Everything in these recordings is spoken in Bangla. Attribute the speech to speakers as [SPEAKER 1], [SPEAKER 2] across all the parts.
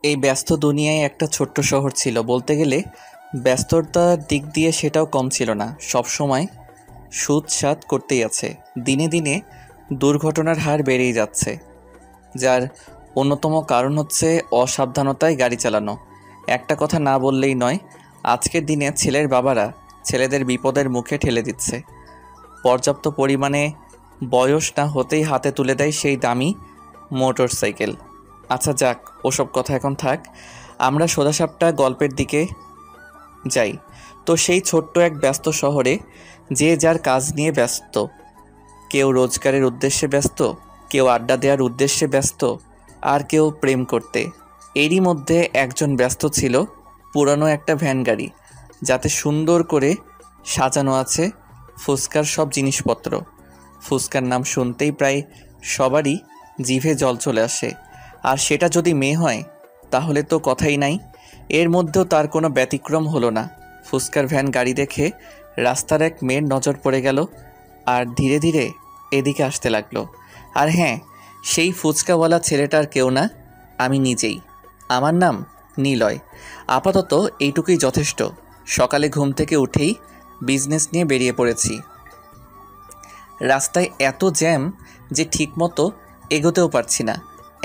[SPEAKER 1] এই ব্যস্ত দুনিয়ায় একটা ছোট্ট শহর ছিল বলতে গেলে। ব্যস্ততার দিক দিয়ে সেটাও কম ছিল না। সব সময় সুদ-সাদ করতেই আছে। দিনে দিনে দুর্ঘটনার হার বেড়েই যাচ্ছে, যার অন্যতম কারণ হচ্ছে অসাবধানতায় গাড়ি চালানো। একটা কথা না বললেই নয়, আজকের দিনে ছেলের বাবারা ছেলেদের বিপদের মুখে ঠেলে দিচ্ছে। পর্যাপ্ত পরিমাণে বয়স না হতেই হাতে তুলে দেয় সেই দামি মোটর সাইকেল। আচ্ছা যাক, ওসব কথা এখন থাক। আমরা সোজাসাপটা গল্পের দিকে যাই। তো সেই ছোট্ট এক ব্যস্ত শহরে যে যার কাজ নিয়ে ব্যস্ত। কেউ রোজগারের উদ্দেশ্যে ব্যস্ত, কেউ আড্ডা দেওয়ার উদ্দেশ্যে ব্যস্ত, আর কেউ প্রেম করতে। এরই মধ্যে একজন ব্যস্ত ছিল পুরানো একটা ভ্যান গাড়ি, যাতে সুন্দর করে সাজানো আছে ফুচকার সব জিনিসপত্র। ফুচকার নাম শুনতেই প্রায় সবারই জিভে জল চলে আসে। আর সেটা যদি মেয়ে হয় তাহলে তো কথাই নাই। এর মধ্যেও তার কোনো ব্যতিক্রম হলো না। ফুচকার ভ্যান গাড়ি দেখে রাস্তার এক মেয়ের নজর পড়ে গেল, আর ধীরে ধীরে এদিকে আসতে লাগলো। আর হ্যাঁ, সেই ফুচকাওয়ালা ছেলেটার কেউ না, আমি নিজেই। আমার নাম নিলয়। আপাতত এইটুকুই যথেষ্ট। সকালে ঘুম থেকে উঠেই বিজনেস নিয়ে বেরিয়ে পড়েছি। রাস্তায় এত জ্যাম যে ঠিকমতো এগোতেও পারছি না।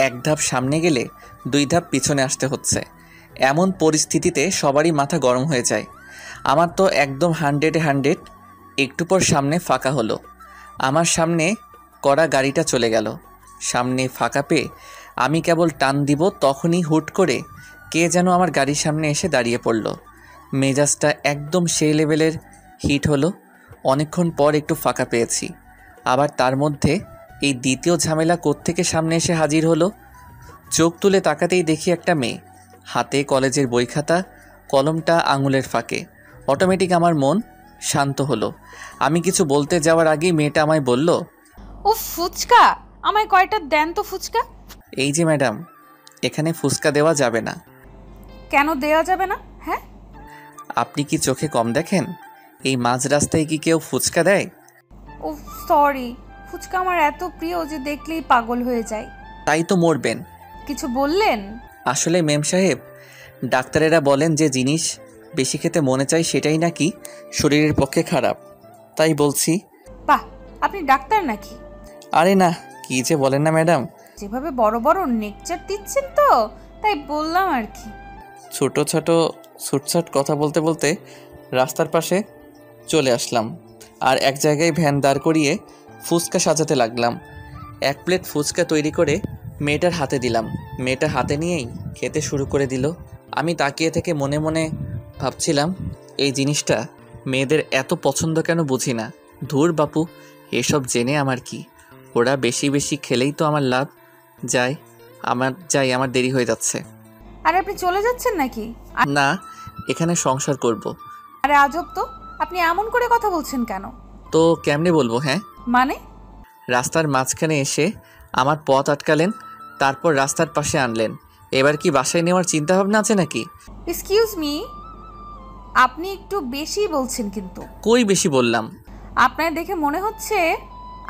[SPEAKER 1] এক ধাপ সামনে গেলে দুই ধাপ পিছনে আসতে হচ্ছে। এমন পরিস্থিতিতে সবারই মাথা গরম হয়ে যায়। আমার তো একদম 100-এ 100। একটু পর সামনে ফাঁকা হলো। আমার সামনে করা গাড়িটা চলে গেল। সামনে ফাঁকা পেয়ে আমি কেবল টান দিব, তখনই হুট করে কে যেন আমার গাড়ির সামনে এসে দাঁড়িয়ে পড়ল। মেজাজটা একদম সেই লেভেলের হিট হলো। অনেকক্ষণ পর একটু ফাঁকা পেয়েছি। আবার তার মধ্যে এই দ্বিতীয় ঝামেলা কোত্থেকে সামনে এসে হাজির হলো। চোখ তুলে তাকাতেই দেখি একটা মেয়ে, হাতে কলেজের বই খাতা, কলমটা আঙুলের ফাঁকে। অটোমেটিক আমার মন শান্ত হলো। আমি কিছু বলতে যাওয়ার আগেই মেয়েটা আমায় বলল,
[SPEAKER 2] ও ফুচকা, আমায় কয়টা দেন তো ফুচকা।
[SPEAKER 1] এই যে ম্যাডাম, এখানে ফুচকা দেওয়া যাবে না।
[SPEAKER 2] কেন দেওয়া যাবে না? হ্যাঁ,
[SPEAKER 1] আপনি কি চোখে কম দেখেন? এই মাঝ রাস্তায় কি কেউ ফুচকা দেয়?
[SPEAKER 2] ও সরি, ফুচকা আমার এত প্রিয় যে দেখলেই পাগল হয়ে যায়।
[SPEAKER 1] তাই তো মরবেন।
[SPEAKER 2] কিছু বললেন?
[SPEAKER 1] আসলে মেম সাহেব, ডাক্তারেরা বলেন যে জিনিস বেশি খেতে মনে চায় সেটাই নাকি শরীরের পক্ষে খারাপ, তাই বলছি।
[SPEAKER 2] বাহ, আপনি ডাক্তার নাকি?
[SPEAKER 1] আরে না, কি যে বলেন না ম্যাডাম।
[SPEAKER 2] যেভাবে বড় বড় নেকচার দিচ্ছেন তো, তাই বললাম আর কি।
[SPEAKER 1] ছোট ছোট ছুটছাট কথা বলতে বলতে রাস্তার পাশে চলে আসলাম, আর এক জায়গায় ভ্যান দাঁড় করিয়ে ফুচকা সাজাতে লাগলাম। এক প্লেট ফুচকা তৈরি করে মেয়েটার হাতে দিলাম। মেয়েটা হাতে নিয়েই খেতে শুরু করে দিল। আমি তাকিয়ে থেকে মনে মনে ভাবছিলাম, এই জিনিসটা মেয়েদের এত পছন্দ কেন বুঝি না। ধুর বাপু, এসব জেনে আমার কি? ওরা বেশি বেশি খেলেই তো আমার লাভ। আমার দেরি হয়ে যাচ্ছে।
[SPEAKER 2] আরে আপনি চলে যাচ্ছেন নাকি?
[SPEAKER 1] না, এখানে সংসার করব।
[SPEAKER 2] আরে আজব তো, আপনি এমন করে কথা বলছেন কেন?
[SPEAKER 1] তো কেমনে বলবো? হ্যাঁ,
[SPEAKER 2] মানে?
[SPEAKER 1] রাস্তার মাঝখানে এসে আমার পথ আটকালেন, তারপর রাস্তার পাশে আনলেন। এবার কি বাসায় নেওয়ার চিন্তা ভাবনা আছে নাকি?
[SPEAKER 2] এক্সকিউজ মি, আপনি একটু বেশি বলছেন কিন্তু।
[SPEAKER 1] কই বেশি বললাম?
[SPEAKER 2] আপনার দেখে মনে হচ্ছে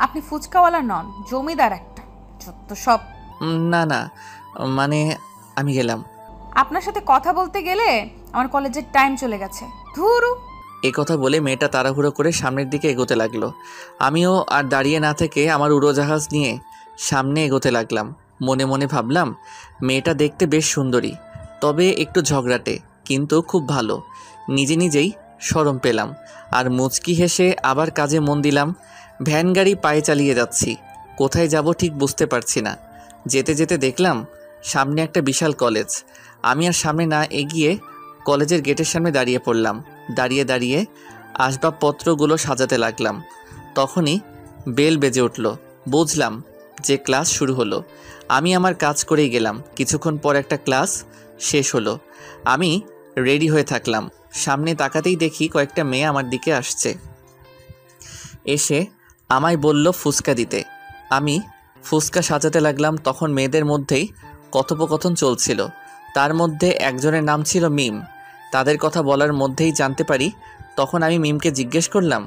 [SPEAKER 2] আপনি ফুচকাওয়ালা নন, জমিদার একটা। যত সব।
[SPEAKER 1] না না, মানে আমি গেলাম।
[SPEAKER 2] আপনার সাথে কথা বলতে গেলে আমার কলেজের টাইম চলে গেছে। ধুরু।
[SPEAKER 1] এই কথা বলে মেয়েটা তাড়াহুড়ো করে সামনের দিকে এগোতে লাগলো। আমিও আর দাঁড়িয়ে না থেকে আমার উড়োজাহাজ নিয়ে সামনে এগোতে লাগলাম। মনে মনে ভাবলাম, মেয়েটা দেখতে বেশ সুন্দরী, তবে একটু ঝগড়াটে, কিন্তু খুব ভালো। নিজে নিজেই শরম পেলাম, আর মুচকি হেসে আবার কাজে মন দিলাম। ভ্যান গাড়ি পায়ে চালিয়ে যাচ্ছি। কোথায় যাব ঠিক বুঝতে পারছি না। যেতে যেতে দেখলাম সামনে একটা বিশাল কলেজ। আমি আর সামনে না এগিয়ে কলেজের গেটের সামনে দাঁড়িয়ে পড়লাম। দাঁড়িয়ে দাঁড়িয়ে আসবাবপত্রগুলো সাজাতে লাগলাম। তখনই বেল বেজে উঠল। বুঝলাম যে ক্লাস শুরু হলো। আমি আমার কাজ করেই গেলাম। কিছুক্ষণ পর একটা ক্লাস শেষ হলো। আমি রেডি হয়ে থাকলাম। সামনে তাকাতেই দেখি কয়েকটা মেয়ে আমার দিকে আসছে। এসে আমায় বলল ফুচকা দিতে। আমি ফুচকা সাজাতে লাগলাম। তখন মেয়েদের মধ্যেই কথোপকথন চলছিল। তার মধ্যে একজনের নাম ছিল মিম। তাদের কথা বলার মধ্যেই জানতে পারি। তখন আমি মিমকে জিজ্ঞেস করলাম,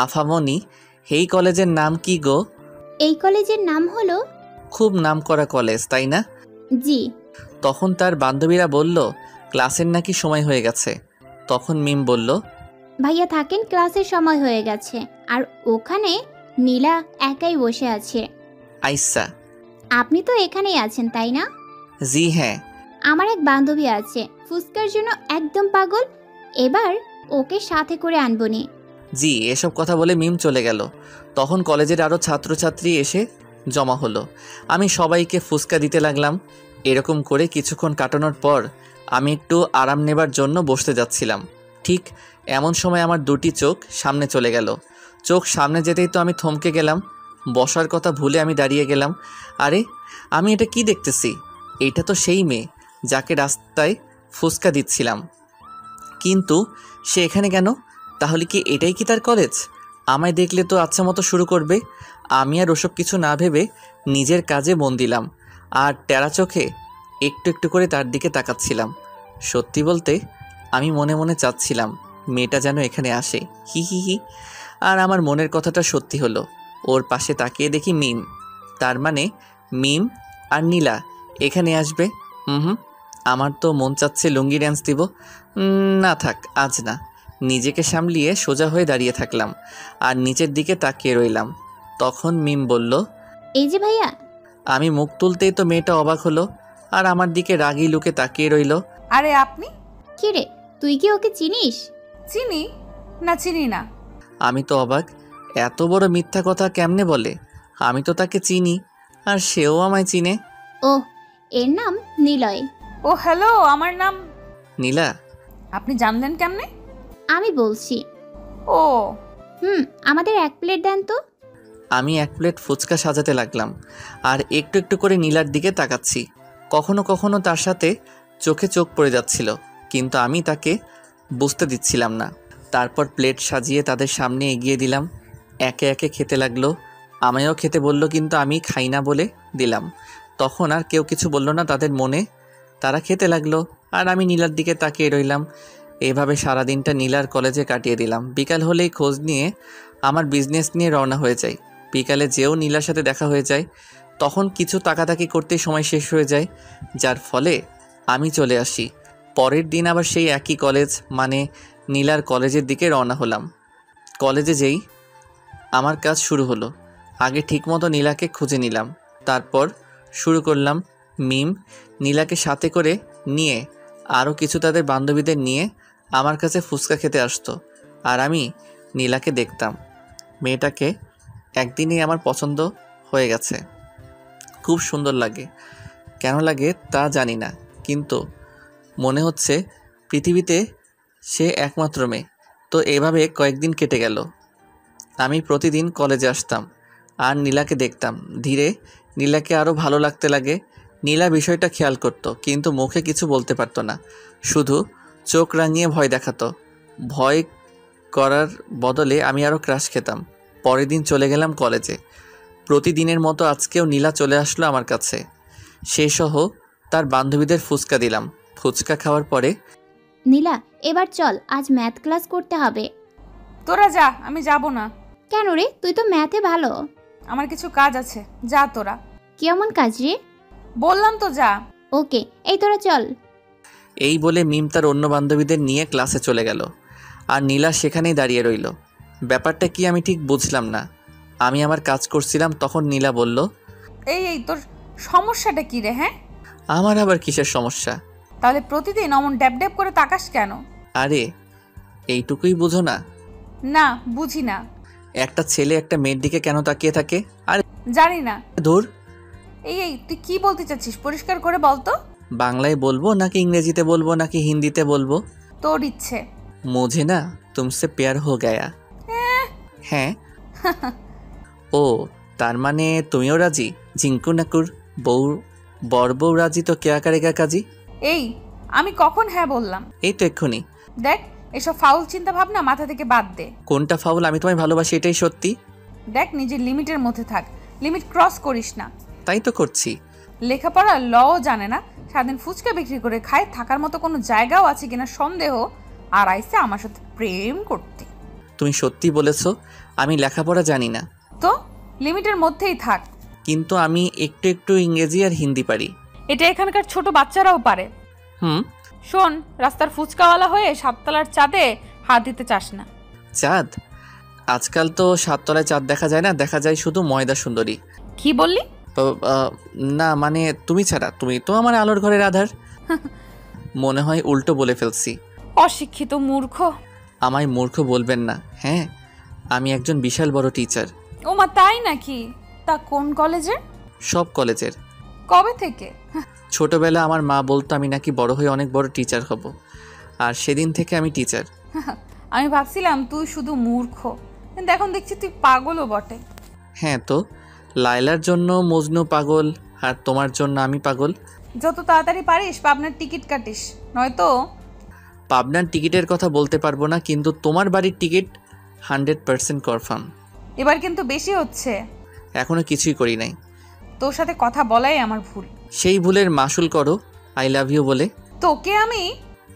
[SPEAKER 1] আফামনি, এই কলেজের নাম কি গো?
[SPEAKER 3] এই কলেজের নাম হলো।
[SPEAKER 1] খুব নামকরা কলেজ, তাই না?
[SPEAKER 3] জি।
[SPEAKER 1] তখন তার বান্ধবীরা বলল ক্লাসের নাকি সময় হয়ে গেছে। তখন মিম বলল,
[SPEAKER 3] ভাইয়া থাকেন, ক্লাসের সময় হয়ে গেছে। আর ওখানে নীলা একাই বসে আছে।
[SPEAKER 1] আইসা।
[SPEAKER 3] আপনি তো এখানেই আছেন তাই না?
[SPEAKER 1] জি হ্যাঁ।
[SPEAKER 3] আমার এক বান্ধবী আছে, ফুচকার জন্য একদম পাগল। এবার ওকে সাথে করে আনবনি।
[SPEAKER 1] জি, এসব কথা বলে মিম চলে গেল। তখন কলেজের আরও ছাত্রছাত্রী এসে জমা হলো। আমি সবাইকে ফুসকা দিতে লাগলাম। এরকম করে কিছুক্ষণ কাটানোর পর আমি একটু আরাম নেবার জন্য বসতে যাচ্ছিলাম। ঠিক এমন সময় আমার দুটি চোখ সামনে চলে গেল। চোখ সামনে যেতেই তো আমি থমকে গেলাম। বসার কথা ভুলে আমি দাঁড়িয়ে গেলাম। আরে, আমি এটা কি দেখতেছি? এইটা তো সেই মেয়ে যাকে রাস্তায় ফুসকা দিচ্ছিলাম। কিন্তু সে এখানে কেন? তাহলে কি এটাই কি তার কলেজ? আমায় দেখলে তো আচ্ছা মতো শুরু করবে। আমি আর ওসব কিছু না ভেবে নিজের কাজে মন দিলাম আর টেরা চোখে একটু একটু করে তার দিকে তাকাচ্ছিলাম। সত্যি বলতে আমি মনে মনে চাচ্ছিলাম মেয়েটা যেন এখানে আসে। হি হি হি। আর আমার মনের কথাটা সত্যি হলো। ওর পাশে তাকিয়ে দেখি মিম। তার মানে মিম আর নীলা এখানে আসবে। হুম, আমার তো মন চাচ্ছে লুঙ্গি ড্যান্স দিব। না থাক, আজ না। নিজেকে সামলিয়ে সোজা হয়ে দাঁড়িয়ে থাকলাম আর নিচের দিকে তাকিয়ে রইলাম। তখন মিম বলল,
[SPEAKER 3] এই যে ভাইয়া।
[SPEAKER 1] আমি মুখ তুলতেই তো মেয়েটা অবাক হলো আর আমার দিকে রাগি লুকে তাকিয়ে রইল।
[SPEAKER 2] আরে আপনি?
[SPEAKER 3] কি রে, তুই কি ওকে চিনিস?
[SPEAKER 2] চিনি না, চিনি না।
[SPEAKER 1] আমি তো অবাক, এত বড় মিথ্যা কথা কেমনে বলে? আমি তো তাকে চিনি আর সেও আমায় চিনে।
[SPEAKER 3] ও, এর নাম নিলয়।
[SPEAKER 2] ও হ্যালো, আমার নাম।
[SPEAKER 1] নীলা?
[SPEAKER 2] আপনি জানলেন কেমনে?
[SPEAKER 3] আমি বলছি।
[SPEAKER 2] ও
[SPEAKER 3] আমাদের এক প্লেট দেন তো।
[SPEAKER 1] আমি এক প্লেট ফুচকা সাজাতে লাগলাম আর একটু একটু করে নীলার দিকে তাকাচ্ছি। কখনো কখনো তার সাথে চোখে চোখ পড়ে যাচ্ছিল, কিন্তু আমি তাকে বুঝতে দিচ্ছিলাম না। তারপর প্লেট সাজিয়ে তাদের সামনে এগিয়ে দিলাম। একে একে খেতে লাগলো। আমায়ও খেতে বলল, কিন্তু আমি খাই না বলে দিলাম। তখন আর কেউ কিছু বলল না তাদের মনে। তারা খেতে লাগলো আর আমি নীলার দিকে তাকিয়ে রইলাম। এভাবে সারাদিনটা নীলার কলেজে কাটিয়ে দিলাম। বিকাল হলেই খোঁজ নিয়ে আমার বিজনেস নিয়ে রওনা হয়ে যাই। বিকালে যেও নীলার সাথে দেখা হয়ে যায়। তখন কিছু তাকাতাকি করতেই সময় শেষ হয়ে যায়, যার ফলে আমি চলে আসি। পরের দিন আবার সেই একই কলেজ, মানে নীলার কলেজের দিকে রওনা হলাম। কলেজে যেই আমার কাজ শুরু হলো। আগে ঠিকমতো নীলাকে খুঁজে নিলাম, তারপর শুরু করলাম। মিম নীলাকে সাথে করে নিয়ে আরও কিছু তাদের বান্ধবীদের নিয়ে আমার কাছে ফুচকা খেতে আসতো আর আমি নীলাকে দেখতাম। মেয়েটাকে একদিনেই আমার পছন্দ হয়ে গেছে। খুব সুন্দর লাগে। কেন লাগে তা জানি না, কিন্তু মনে হচ্ছে পৃথিবীতে সে একমাত্র মেয়ে। তো এভাবে কয়েকদিন কেটে গেল। আমি প্রতিদিন কলেজে আসতাম আর নীলাকে দেখতাম। ধীরে নীলাকে আরও ভালো লাগতে লাগে। নীলা বিষয়টা খেয়াল করত, কিন্তু মুখে কিছু বলতে পারতো না, শুধু চোখ রাঙিয়ে ভয় দেখাতো। ভয় করার বদলে আমি আরও ক্রাশ খেতাম। পরের দিন চলে গেলাম কলেজে। প্রতিদিনের মতো আজকেও নীলা চলে আসলো আমার কাছে। সে সহ তার বান্ধবীদের ফুচকা দিলাম। ফুচকা খাওয়ার পরে,
[SPEAKER 3] নীলা, এবার চল, আজ ম্যাথ ক্লাস করতে হবে।
[SPEAKER 2] তোরা যা, আমি যাব না।
[SPEAKER 3] কেন রে, তুই তো ম্যাথে ভালো।
[SPEAKER 2] আমার কিছু কাজ আছে, যা তোরা।
[SPEAKER 3] কেমন কাজ রে?
[SPEAKER 2] বললাম তো যা।
[SPEAKER 3] ওকে, এই তোরা চল।
[SPEAKER 1] এই বলে মিম তার অন্য বান্ধবীদের নিয়ে ক্লাসে চলে গেল আর নীলা সেখানেই দাঁড়িয়ে রইল। ব্যাপারটা কি আমি ঠিক বুঝলাম না। আমি আমার কাজ করছিলাম, তখন নীলা বলল,
[SPEAKER 2] এই তোর সমস্যাটা কি রে? হ্যাঁ,
[SPEAKER 1] আমার আবার কিসের সমস্যা?
[SPEAKER 2] তাহলে প্রতিদিন অমন ড্যাব ড্যাব করে তাকাস কেন?
[SPEAKER 1] আরে, এইটুকুই বুঝো না?
[SPEAKER 2] না, বুঝি না।
[SPEAKER 1] একটা ছেলে একটা মেয়ের দিকে কেন তাকিয়ে থাকে? আরে
[SPEAKER 2] জানি না।
[SPEAKER 1] ধুর।
[SPEAKER 2] এই তুই কি বলতে চাচ্ছিস? পরিষ্কার করে বল তো।
[SPEAKER 1] বাংলায় বলবো নাকি ইংরেজিতে বলবো নাকি হিন্দিতে বলবো?
[SPEAKER 2] তোর ইচ্ছে।
[SPEAKER 1] মুঝে না তুমসে প্যার হো গয়া। হ্যাঁ। ও, তার মানে তুমিও রাজি? জিঙ্কু নাকুর বউ, বর বউ রাজি তো কেয়া কারেগা কাজী।
[SPEAKER 2] এই, আমি কখন হ্যাঁ বললাম?
[SPEAKER 1] এই তো এক্ষুনি।
[SPEAKER 2] দেখ, এসব ফাউল চিন্তা ভাবনা মাথা থেকে বাদ দে।
[SPEAKER 1] কোনটা ফাউল? আমি তোমায় ভালোবাসি, এটাই সত্যি।
[SPEAKER 2] দেখ, নিজের লিমিটের মধ্যে থাক, লিমিট ক্রস করিস না।
[SPEAKER 1] তাই তো করছি।
[SPEAKER 2] লেখাপড়া লও জানে না, সারাদিন ফুচকা বিক্রি করে খায়, থাকার মতো কোনো জায়গাও আছে কিনা সন্দেহ, আর আইসে আমার সাথে প্রেম করতে।
[SPEAKER 1] তুমি সত্যি বলেছো, আমি লেখাপড়া জানি না।
[SPEAKER 2] তো লিমিটের মধ্যেই থাক।
[SPEAKER 1] কিন্তু আমি একটু একটু ইংরেজি আর হিন্দি পারি।
[SPEAKER 2] এটা এখানকার ছোট বাচ্চারাও পারে।
[SPEAKER 1] হুম।
[SPEAKER 2] শোন, রাস্তার ফুচকাওয়ালা হয়ে সাততলার চাঁদে হাত দিতে চাস না।
[SPEAKER 1] চাঁদ? আজকাল তো সাততলায় চাঁদ দেখা যায় না, দেখা যায় শুধু ময়দা সুন্দরী।
[SPEAKER 2] কি বললি?
[SPEAKER 1] তো, না মানে তুমি ছাড়া, তুমি তো আমার আলোর ঘরের আধার। মনে হয় উল্টো বলে ফেলছি।
[SPEAKER 2] অশিক্ষিত মূর্খ।
[SPEAKER 1] আমায় মূর্খ বলবেন না। হ্যাঁ, আমি একজন বিশাল বড় টিচার।
[SPEAKER 2] ওমা, তাই নাকি? তা কোন কলেজে?
[SPEAKER 1] সব কলেজের।
[SPEAKER 2] কবে থেকে?
[SPEAKER 1] ছোটবেলা আমার মা বলতো আমি নাকি বড় হয়ে অনেক বড় টিচার হব, আর সেদিন থেকে আমি টিচার।
[SPEAKER 2] আমি ভাবছিলাম তুই শুধু মূর্খ, কিন্তু এখন দেখছি তুই পাগলও বটে।
[SPEAKER 1] হ্যাঁ তো, লায়লার জন্য মজনু পাগল, আর তোমার জন্য আমি পাগল।
[SPEAKER 2] যত তাড়াতাড়ি পারিস পাবনার টিকিট কাটিস, নয়তো।
[SPEAKER 1] পাবনার টিকিটের কথা বলতে পারবো না, কিন্তু তোমার বাড়ির টিকিট 100% কনফার্ম।
[SPEAKER 2] এবার কিন্তু বেশি হচ্ছে।
[SPEAKER 1] এখনো কিছুই করি নাই।
[SPEAKER 2] তোর সাথে কথা বলাই আমার ভুল।
[SPEAKER 1] সেই ভুলের মাসুল করো আই লাভ ইউ বলে।
[SPEAKER 2] তোকে আমি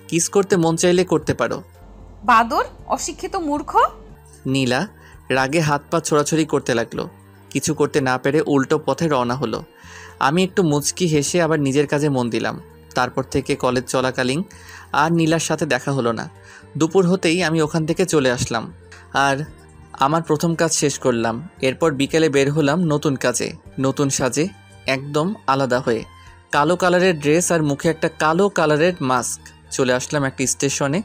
[SPEAKER 1] কিস করতে মন চাইলে করতে পারো।
[SPEAKER 2] বাদর, অশিক্ষিত মূর্খ।
[SPEAKER 1] নীলা রাগে হাত পা ছোড়াছড়ি করতে লাগলো। কিছু করতে না পেরে উল্টো পথে রওনা হলো। আমি একটু মুচকি হেসে আবার নিজের কাজে মন দিলাম। তারপর থেকে কলেজ চলাকালীন আর নীলার সাথে দেখা হলো না। দুপুর হতেই আমি ওখান থেকে চলে আসলাম আর আমার প্রথম কাজ শেষ করলাম। এরপর বিকেলে বের হলাম নতুন কাজে, নতুন সাজে, একদম আলাদা হয়ে। কালো কালারের ড্রেস আর মুখে একটা কালো কালারের মাস্ক। চলে আসলাম একটা স্টেশনে,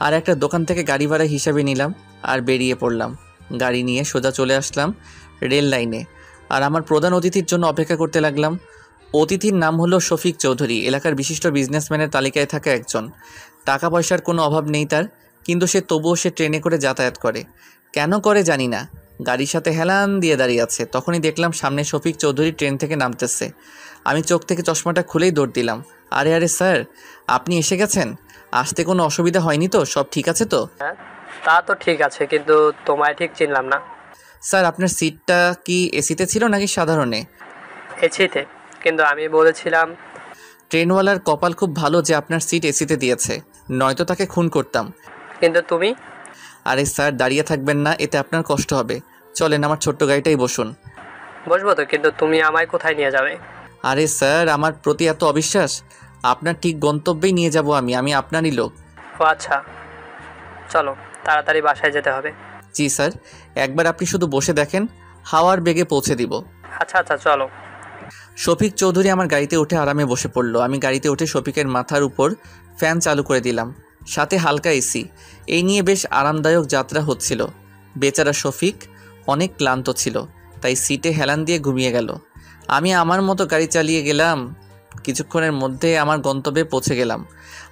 [SPEAKER 1] আর একটা দোকান থেকে গাড়ি ভাড়া হিসাবে নিলাম আর বেরিয়ে পড়লাম। গাড়ি নিয়ে সোজা চলে আসলাম রেল লাইনে, আর আমার প্রধান অতিথির জন্য অপেক্ষা করতে লাগলাম। অতিথির নাম হলো শফিক চৌধুরী, এলাকার বিশিষ্ট বিজনেসম্যানের তালিকায় থাকা একজন। টাকা পয়সার কোনো অভাব নেই তার, কিন্তু তবুও সে ট্রেনে করে যাতায়াত করে। কেন করে জানি না, গাড়ির সাথে হেলান দিয়ে দাঁড়িয়ে আছে। তখনই দেখলাম সামনে শফিক চৌধুরী ট্রেন থেকে নামতেছে। আমি চোখ থেকে চশমাটা খুলেই দৌড় দিলাম। আরে আরে স্যার, আপনি এসে গেছেন? আসতে কোনো অসুবিধা হয়নি তো? সব ঠিক আছে তো?
[SPEAKER 4] হ্যাঁ, তা তো ঠিক আছে, কিন্তু তোমায় ঠিক চিনলাম না।
[SPEAKER 1] স্যার, আপনার সিটটা কি এসিতে ছিল নাকি সাধারণে?
[SPEAKER 4] এসিতে, কিন্তু আমি বলেছিলাম।
[SPEAKER 1] ট্রেনওয়ালার কপাল খুব ভালো যে আপনার সিট এসিতে দিয়েছে, নয়তো তাকে খুন করতাম।
[SPEAKER 4] কিন্তু তুমি?
[SPEAKER 1] আরে স্যার, দাঁড়িয়ে থাকবেন না, এতে আপনার কষ্ট হবে। চলেন আমার ছোট্ট গাড়িটাই বসুন।
[SPEAKER 4] বসবো তো, কিন্তু তুমি আমায় কোথায় নিয়ে যাবে?
[SPEAKER 1] আরে স্যার, আমার প্রতি এত অবিশ্বাস? আপনার ঠিক গন্তব্যেই নিয়ে যাব আমি আপনারই লোক।
[SPEAKER 4] ও আচ্ছা, চলো তাড়াতাড়ি বাসায় যেতে হবে।
[SPEAKER 1] জি স্যার, একবার আপনি শুধু বসে দেখেন, হাওয়ার বেগে পৌঁছে দিব।
[SPEAKER 4] আচ্ছা আচ্ছা, চলো।
[SPEAKER 1] শফিক চৌধুরী আমার গাড়িতে উঠে আরামে বসে পড়লো। আমি গাড়িতে উঠে শফিকের মাথার উপর ফ্যান চালু করে দিলাম, সাথে হালকা এসি। এই নিয়ে বেশ আরামদায়ক যাত্রা হচ্ছিল। বেচারা শফিক অনেক ক্লান্ত ছিল, তাই সিটে হেলান দিয়ে ঘুমিয়ে গেল। আমি আমার মতো গাড়ি চালিয়ে গেলাম। কিছুক্ষণের মধ্যে আমার গন্তব্যে পৌঁছে গেলাম,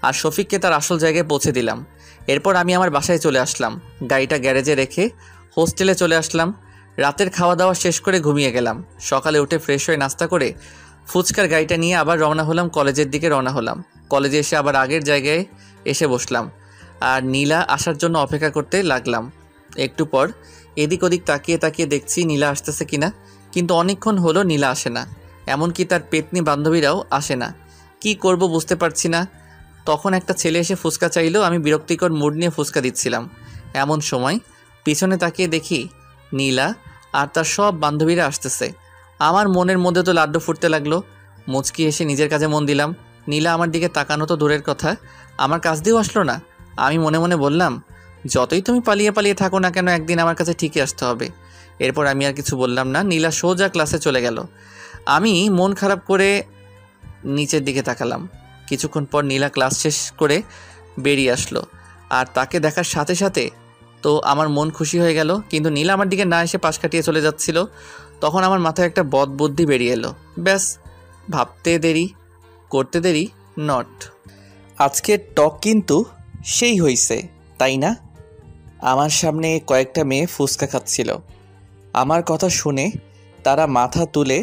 [SPEAKER 1] আর শফিককে তার আসল জায়গায় পৌঁছে দিলাম। এরপর আমি আমার বাসায় চলে আসলাম। গাড়িটা গ্যারেজে রেখে হোস্টেলে চলে আসলাম। রাতের খাওয়া দাওয়া শেষ করে ঘুমিয়ে গেলাম। সকালে উঠে ফ্রেশ হয়ে নাস্তা করে ফুচকার গাড়িটা নিয়ে আবার রওনা হলাম, কলেজের দিকে রওনা হলাম। কলেজে এসে আবার আগের জায়গায় এসে বসলাম আর নীলা আসার জন্য অপেক্ষা করতে লাগলাম। একটু পর এদিক ওদিক তাকিয়ে তাকিয়ে দেখছি নীলা আসতেছে কিনা, কিন্তু অনেকক্ষণ হলো নীলা আসে না। এমনকি তার পেতনি বান্ধবীরাও আসে না। কি করব বুঝতে পারছি না। তখন একটা ছেলে এসে ফুচকা চাইলো। আমি বিরক্তিকর মুড নিয়ে ফুচকা দিচ্ছিলাম। এমন সময় পিছনে তাকিয়ে দেখি নীলা আর তার সব বান্ধবীরা আসতেছে। আমার মনের মধ্যে তো লাড্ডু ফুটতে লাগলো। মুচকি এসে নিজের কাজে মন দিলাম। নীলা আমার দিকে তাকানো তো দূরের কথা, আমার কাছ দিয়েও আসলো না। আমি মনে মনে বললাম, যতই তুমি পালিয়ে পালিয়ে থাকো না কেন, একদিন আমার কাছে ঠিকই আসতে হবে। এরপর আমি আর কিছু বললাম না। নীলা সোজা ক্লাসে চলে গেল। আমি মন খারাপ করে নিচের দিকে তাকালাম। কিছুক্ষণ পর নীলা ক্লাস শেষ করে বেরিয়ে আসলো, আর তাকে দেখার সাথে সাথে তো আমার মন খুশি হয়ে গেল। কিন্তু নীলা আমার দিকে না এসে পাশ কাটিয়ে চলে যাচ্ছিল। তখন আমার মাথায় একটা বদ বুদ্ধি বেরিয়ে এলো। ব্যাস, ভাবতে দেরি করতে দেরি নট। আজকের টক কিন্তু সেই হইছে, তাই না? আমার সামনে কয়েকটা মেয়ে ফুচকা খাচ্ছিল। আমার কথা শুনে তারা মাথা তুলে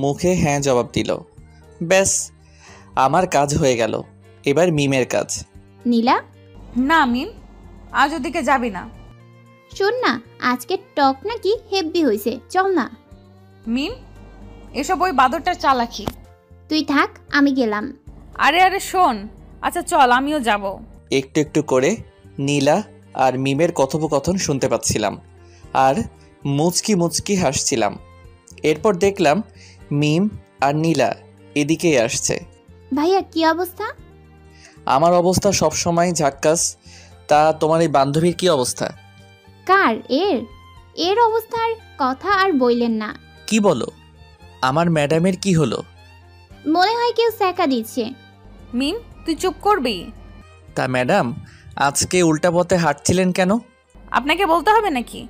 [SPEAKER 1] মুখে হ্যাঁ জবাব দিল। ব্যাস, আমার কাজ হয়ে গেল। এবার মিমের কাজ।
[SPEAKER 3] নীলা,
[SPEAKER 2] না মিম, আজ ওদিকে যাবি না।
[SPEAKER 3] শোন না, আজকে টক নাকি হেভি হয়েছে, চল না।
[SPEAKER 2] মিম, এসব ওই বাদরটার চালাকি।
[SPEAKER 3] তুই থাক, আমি গেলাম।
[SPEAKER 2] আরে আরে শোন, আচ্ছা চল, আমিও যাব।
[SPEAKER 1] একটু একটু করে নীলা আর মিমের কথোপকথন শুনতে পাচ্ছিলাম, আর মুচকি মুচকি হাসছিলাম। এরপর দেখলাম মিম আর নীলা এদিকেই আসছে।
[SPEAKER 3] ভাইয়া কি অবস্থা?
[SPEAKER 1] আমার অবস্থা সবসময় ঝাক্কাস। তা তোমার এই বান্ধবীর কি অবস্থা?
[SPEAKER 3] কার? এর অবস্থার কথা আর বইলেন না।
[SPEAKER 1] কি বলো? আমার ম্যাডামের কি হলো?
[SPEAKER 3] মনে হয় কেউ স্যাকা দিচ্ছে।
[SPEAKER 2] মিম, তুই চুপ করবি?
[SPEAKER 1] তা ম্যাডাম, আজকে উল্টা পথে হাঁটছিলেন কেন?
[SPEAKER 2] আপনাকে বলতে হবে নাকি?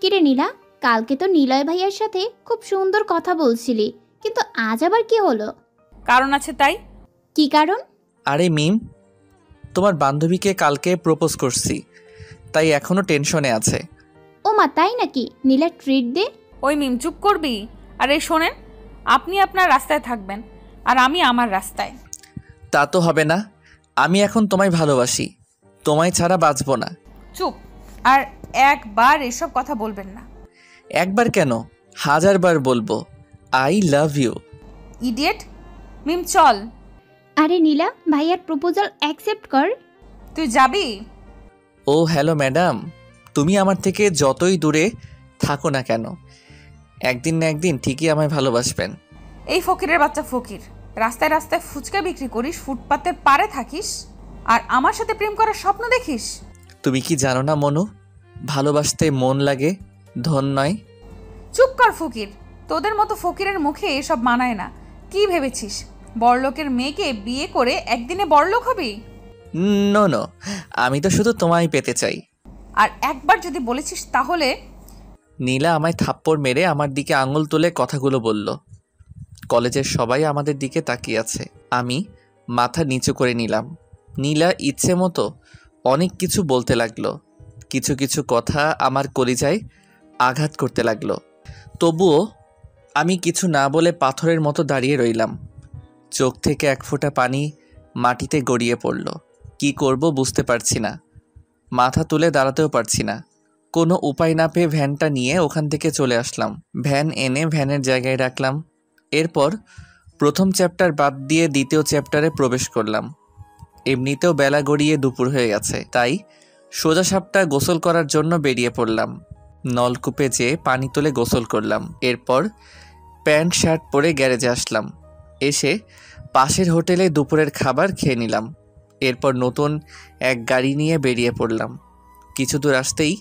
[SPEAKER 3] কিরে নীলা, কালকে তো নিলয় ভাইয়ার সাথে খুব সুন্দর কথা বলছিলি, কিন্তু আজ আবার কি হলো?
[SPEAKER 2] কারণ আছে তাই।
[SPEAKER 3] কি কারণ?
[SPEAKER 1] আরে মিম, তোমার বান্ধবীকে কালকে প্রপোজ করছি, তাই এখনো টেনশনে আছে।
[SPEAKER 3] ও মা, তাই নাকি? নীলা ট্রিট দে।
[SPEAKER 2] ওই মিম, চুপ করবি? আর এই শোনেন, আপনি আপনার রাস্তায় থাকবেন আর আমি আমার রাস্তায়।
[SPEAKER 1] তা তো হবে না, আমি এখন তোমায় ভালোবাসি, তোমায় ছাড়া বাঁচবো না।
[SPEAKER 2] চুপ। আর একবার এসব কথা বলবেন না।
[SPEAKER 1] একবার কেন, 1000 বার বলবো, আই লাভ ইউ।
[SPEAKER 2] ইডিয়েট। মিম চল।
[SPEAKER 3] আরে নীলা, ভাইয়ার প্রপোজাল অ্যাকসেপ্ট কর।
[SPEAKER 2] তুই যাবি?
[SPEAKER 1] ও হ্যালো ম্যাডাম, তুমি আমার থেকে যতই দূরে থাকো না কেন, একদিন না একদিন ঠিকই আমায় ভালোবাসবেন।
[SPEAKER 2] এই ফকিরের বাচ্চা ফকির, রাস্তায় রাস্তায় ফুচকা বিক্রি করিস, ফুটপাতের পারে থাকিস, আর আমার সাথে প্রেম করার স্বপ্ন দেখিস?
[SPEAKER 1] তুমি কি জানো না মনু, ভালোবাসতে মন লাগে, ধন নয়।
[SPEAKER 2] চুপ কর ফকির। তোদের মতো ফকিরের মুখে এসব মানায় না। কি ভেবেছিস বড়লোকের মেয়েকে বিয়ে করে একদিনে বড়লোক হবি?
[SPEAKER 1] নো নো, আমি তো শুধু তোমায় পেতে চাই।
[SPEAKER 2] আর একবার যদি বলেছিস তাহলে।
[SPEAKER 1] নীলা আমায় থাপ্পড় মেরে আমার দিকে আঙুল তুলে কথাগুলো বলল। কলেজের সবাই আমাদের দিকে তাকিয়ে আছে। আমি মাথা নিচু করে নিলাম। নীলা ইচ্ছে মতো অনেক কিছু বলতে লাগলো। কিছু কিছু কথা আমার কলিজায় আঘাত করতে লাগলো। তবুও আমি কিছু না বলে পাথরের মতো দাঁড়িয়ে রইলাম। চোখ থেকে এক ফোঁটা পানি মাটিতে গড়িয়ে পড়ল। কি করব বুঝতে পারছি না, মাথা তুলে দাঁড়াতেও পারছি না। কোনো উপায় না পেয়ে ভ্যানটা নিয়ে ওখান থেকে চলে আসলাম। ভ্যান এনে ভ্যানের জায়গায় রাখলাম। এরপর প্রথম চ্যাপ্টার বাদ দিয়ে দ্বিতীয় চ্যাপ্টারে প্রবেশ করলাম। এমনিতেও বেলা গড়িয়ে দুপুর হয়ে গেছে, তাই সোজা সাপটা গোসল করার জন্য বেরিয়ে পড়লাম। নলকূপে যেয়ে পানি তুলে গোসল করলাম। এরপর প্যান্ট শার্ট পরে গ্যারেজে আসলাম। এসে পাশের হোটেলে দুপুরের খাবার খেয়ে নিলাম। এরপর নতুন এক গাড়ি নিয়ে বেরিয়ে পড়লাম। কিছু দূর আসতেই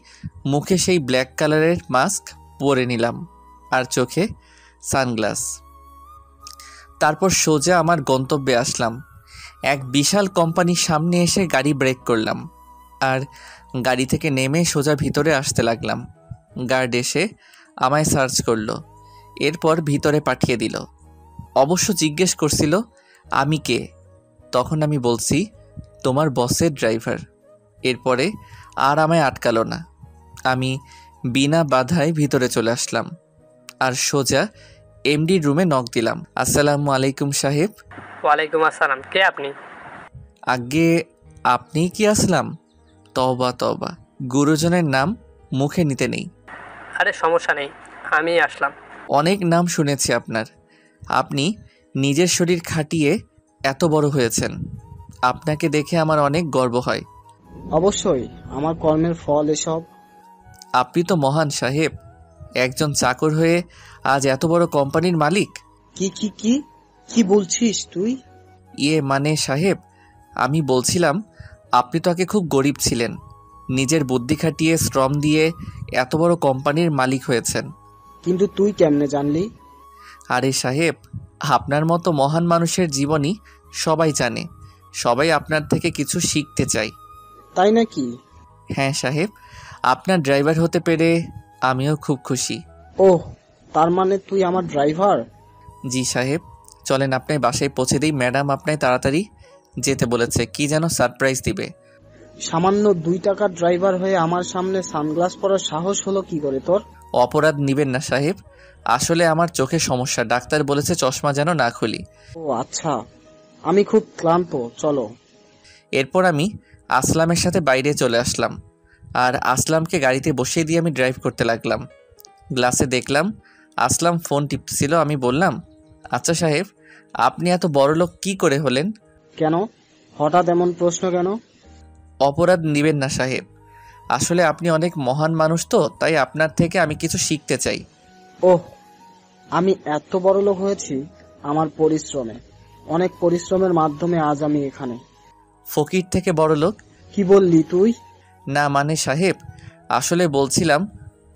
[SPEAKER 1] মুখে সেই ব্ল্যাক কালারের মাস্ক পরে নিলাম আর চোখে সানগ্লাস। তারপর সোজা আমার গন্তব্যে আসলাম। এক বিশাল কোম্পানির সামনে এসে গাড়ি ব্রেক করলাম আর গাড়ি থেকে নেমে সোজা ভিতরে আসতে লাগলাম। গার্ড এসে আমায় সার্চ করলো, এরপর ভিতরে পাঠিয়ে দিল। অবশ্য জিজ্ঞেস করছিল আমি কে। তখন আমি বলছি তোমার বসের ড্রাইভার। এরপরে আর আমায় আটকালো না। আমি বিনা বাধায় ভিতরে চলে আসলাম আর সোজা এমডির রুমে নক দিলাম। আসসালামু আলাইকুম সাহেব।
[SPEAKER 4] ওয়ালাইকুম আসসালাম। কে আপনি?
[SPEAKER 1] আগে আপনি কি আসলাম? তওবা তওবা, গুরুজনের নাম মুখে নিতে নেই।
[SPEAKER 4] আরে সমস্যা নেই, আমি আসলাম।
[SPEAKER 1] অনেক নাম শুনেছি আপনার। আপনি নিজের শরীর খাটিয়ে এত বড় হয়েছেন, আপনাকে দেখে আমার অনেক গর্ব হয়।
[SPEAKER 5] অবশ্যই, আমার কর্মের ফল এসব।
[SPEAKER 1] আপনি তো মহান সাহেব, একজন চাকর হয়ে আজ এত বড় কোম্পানির মালিক।
[SPEAKER 5] কি কি কি কি বলছিস তুই?
[SPEAKER 1] মানে সাহেব, আমি বলছিলাম আপনি তো আগে খুব গরিব ছিলেন, নিজের বুদ্ধি খাটিয়ে শ্রম দিয়ে এত বড় কোম্পানির মালিক হয়েছেন।
[SPEAKER 5] কিন্তু তুই কেমনে জানলি?
[SPEAKER 1] আরে সাহেব, আপনার মতো মহান মানুষের জীবনী সবাই জানে, সবাই আপনার থেকে কিছু শিখতে চায়।
[SPEAKER 5] তাই নাকি?
[SPEAKER 1] হ্যাঁ সাহেব, আপনার ড্রাইভার হতে পেরে আমিও খুব খুশি।
[SPEAKER 5] ওহ, তার মানে তুই আমার ড্রাইভার?
[SPEAKER 1] জি সাহেব, চলেন আপনার বাসায় পৌঁছে দিই। ম্যাডাম আপনায় তাড়াতাড়ি যেতে বলেছে, কি যেন সারপ্রাইজ দিবে।
[SPEAKER 5] সামান্য 2 টাকার ড্রাইভার হয়ে আমার সামনে সানগ্লাস পরার সাহস হলো কি করে তোর?
[SPEAKER 1] অপরাধ নিবেন না সাহেব, আসলে আমার চোখে সমস্যা, ডাক্তার বলেছে চশমা যেন না খুলি।
[SPEAKER 5] ও আচ্ছা, আমি খুব ক্লান্ত, চলো।
[SPEAKER 1] এরপর আমি আসলামের সাথে বাইরে চলে আসলাম আর আসলামকে গাড়িতে বসিয়ে দিয়ে আমি ড্রাইভ করতে লাগলাম। গ্লাসে দেখলাম আসলাম ফোন টিপছিল। আমি বললাম, আচ্ছা সাহেব, আপনি এত বড় লোক কী করে হলেন?
[SPEAKER 5] কেন হঠাৎ এমন প্রশ্ন কেন?
[SPEAKER 1] অপরাধ নিবেন না সাহেব, আসলে আপনি অনেক মহান মানুষ তো, তাই আপনার থেকে আমি কিছু শিখতে চাই।
[SPEAKER 5] ওহ, আমি এত বড় লোক হয়েছি আমার পরিশ্রমে। অনেক পরিশ্রমের মাধ্যমে আজ আমি এখানে।
[SPEAKER 1] ফকির থেকে বড়লোক?
[SPEAKER 5] কি বললি তুই?
[SPEAKER 1] না মানে সাহেব, আসলে বলছিলাম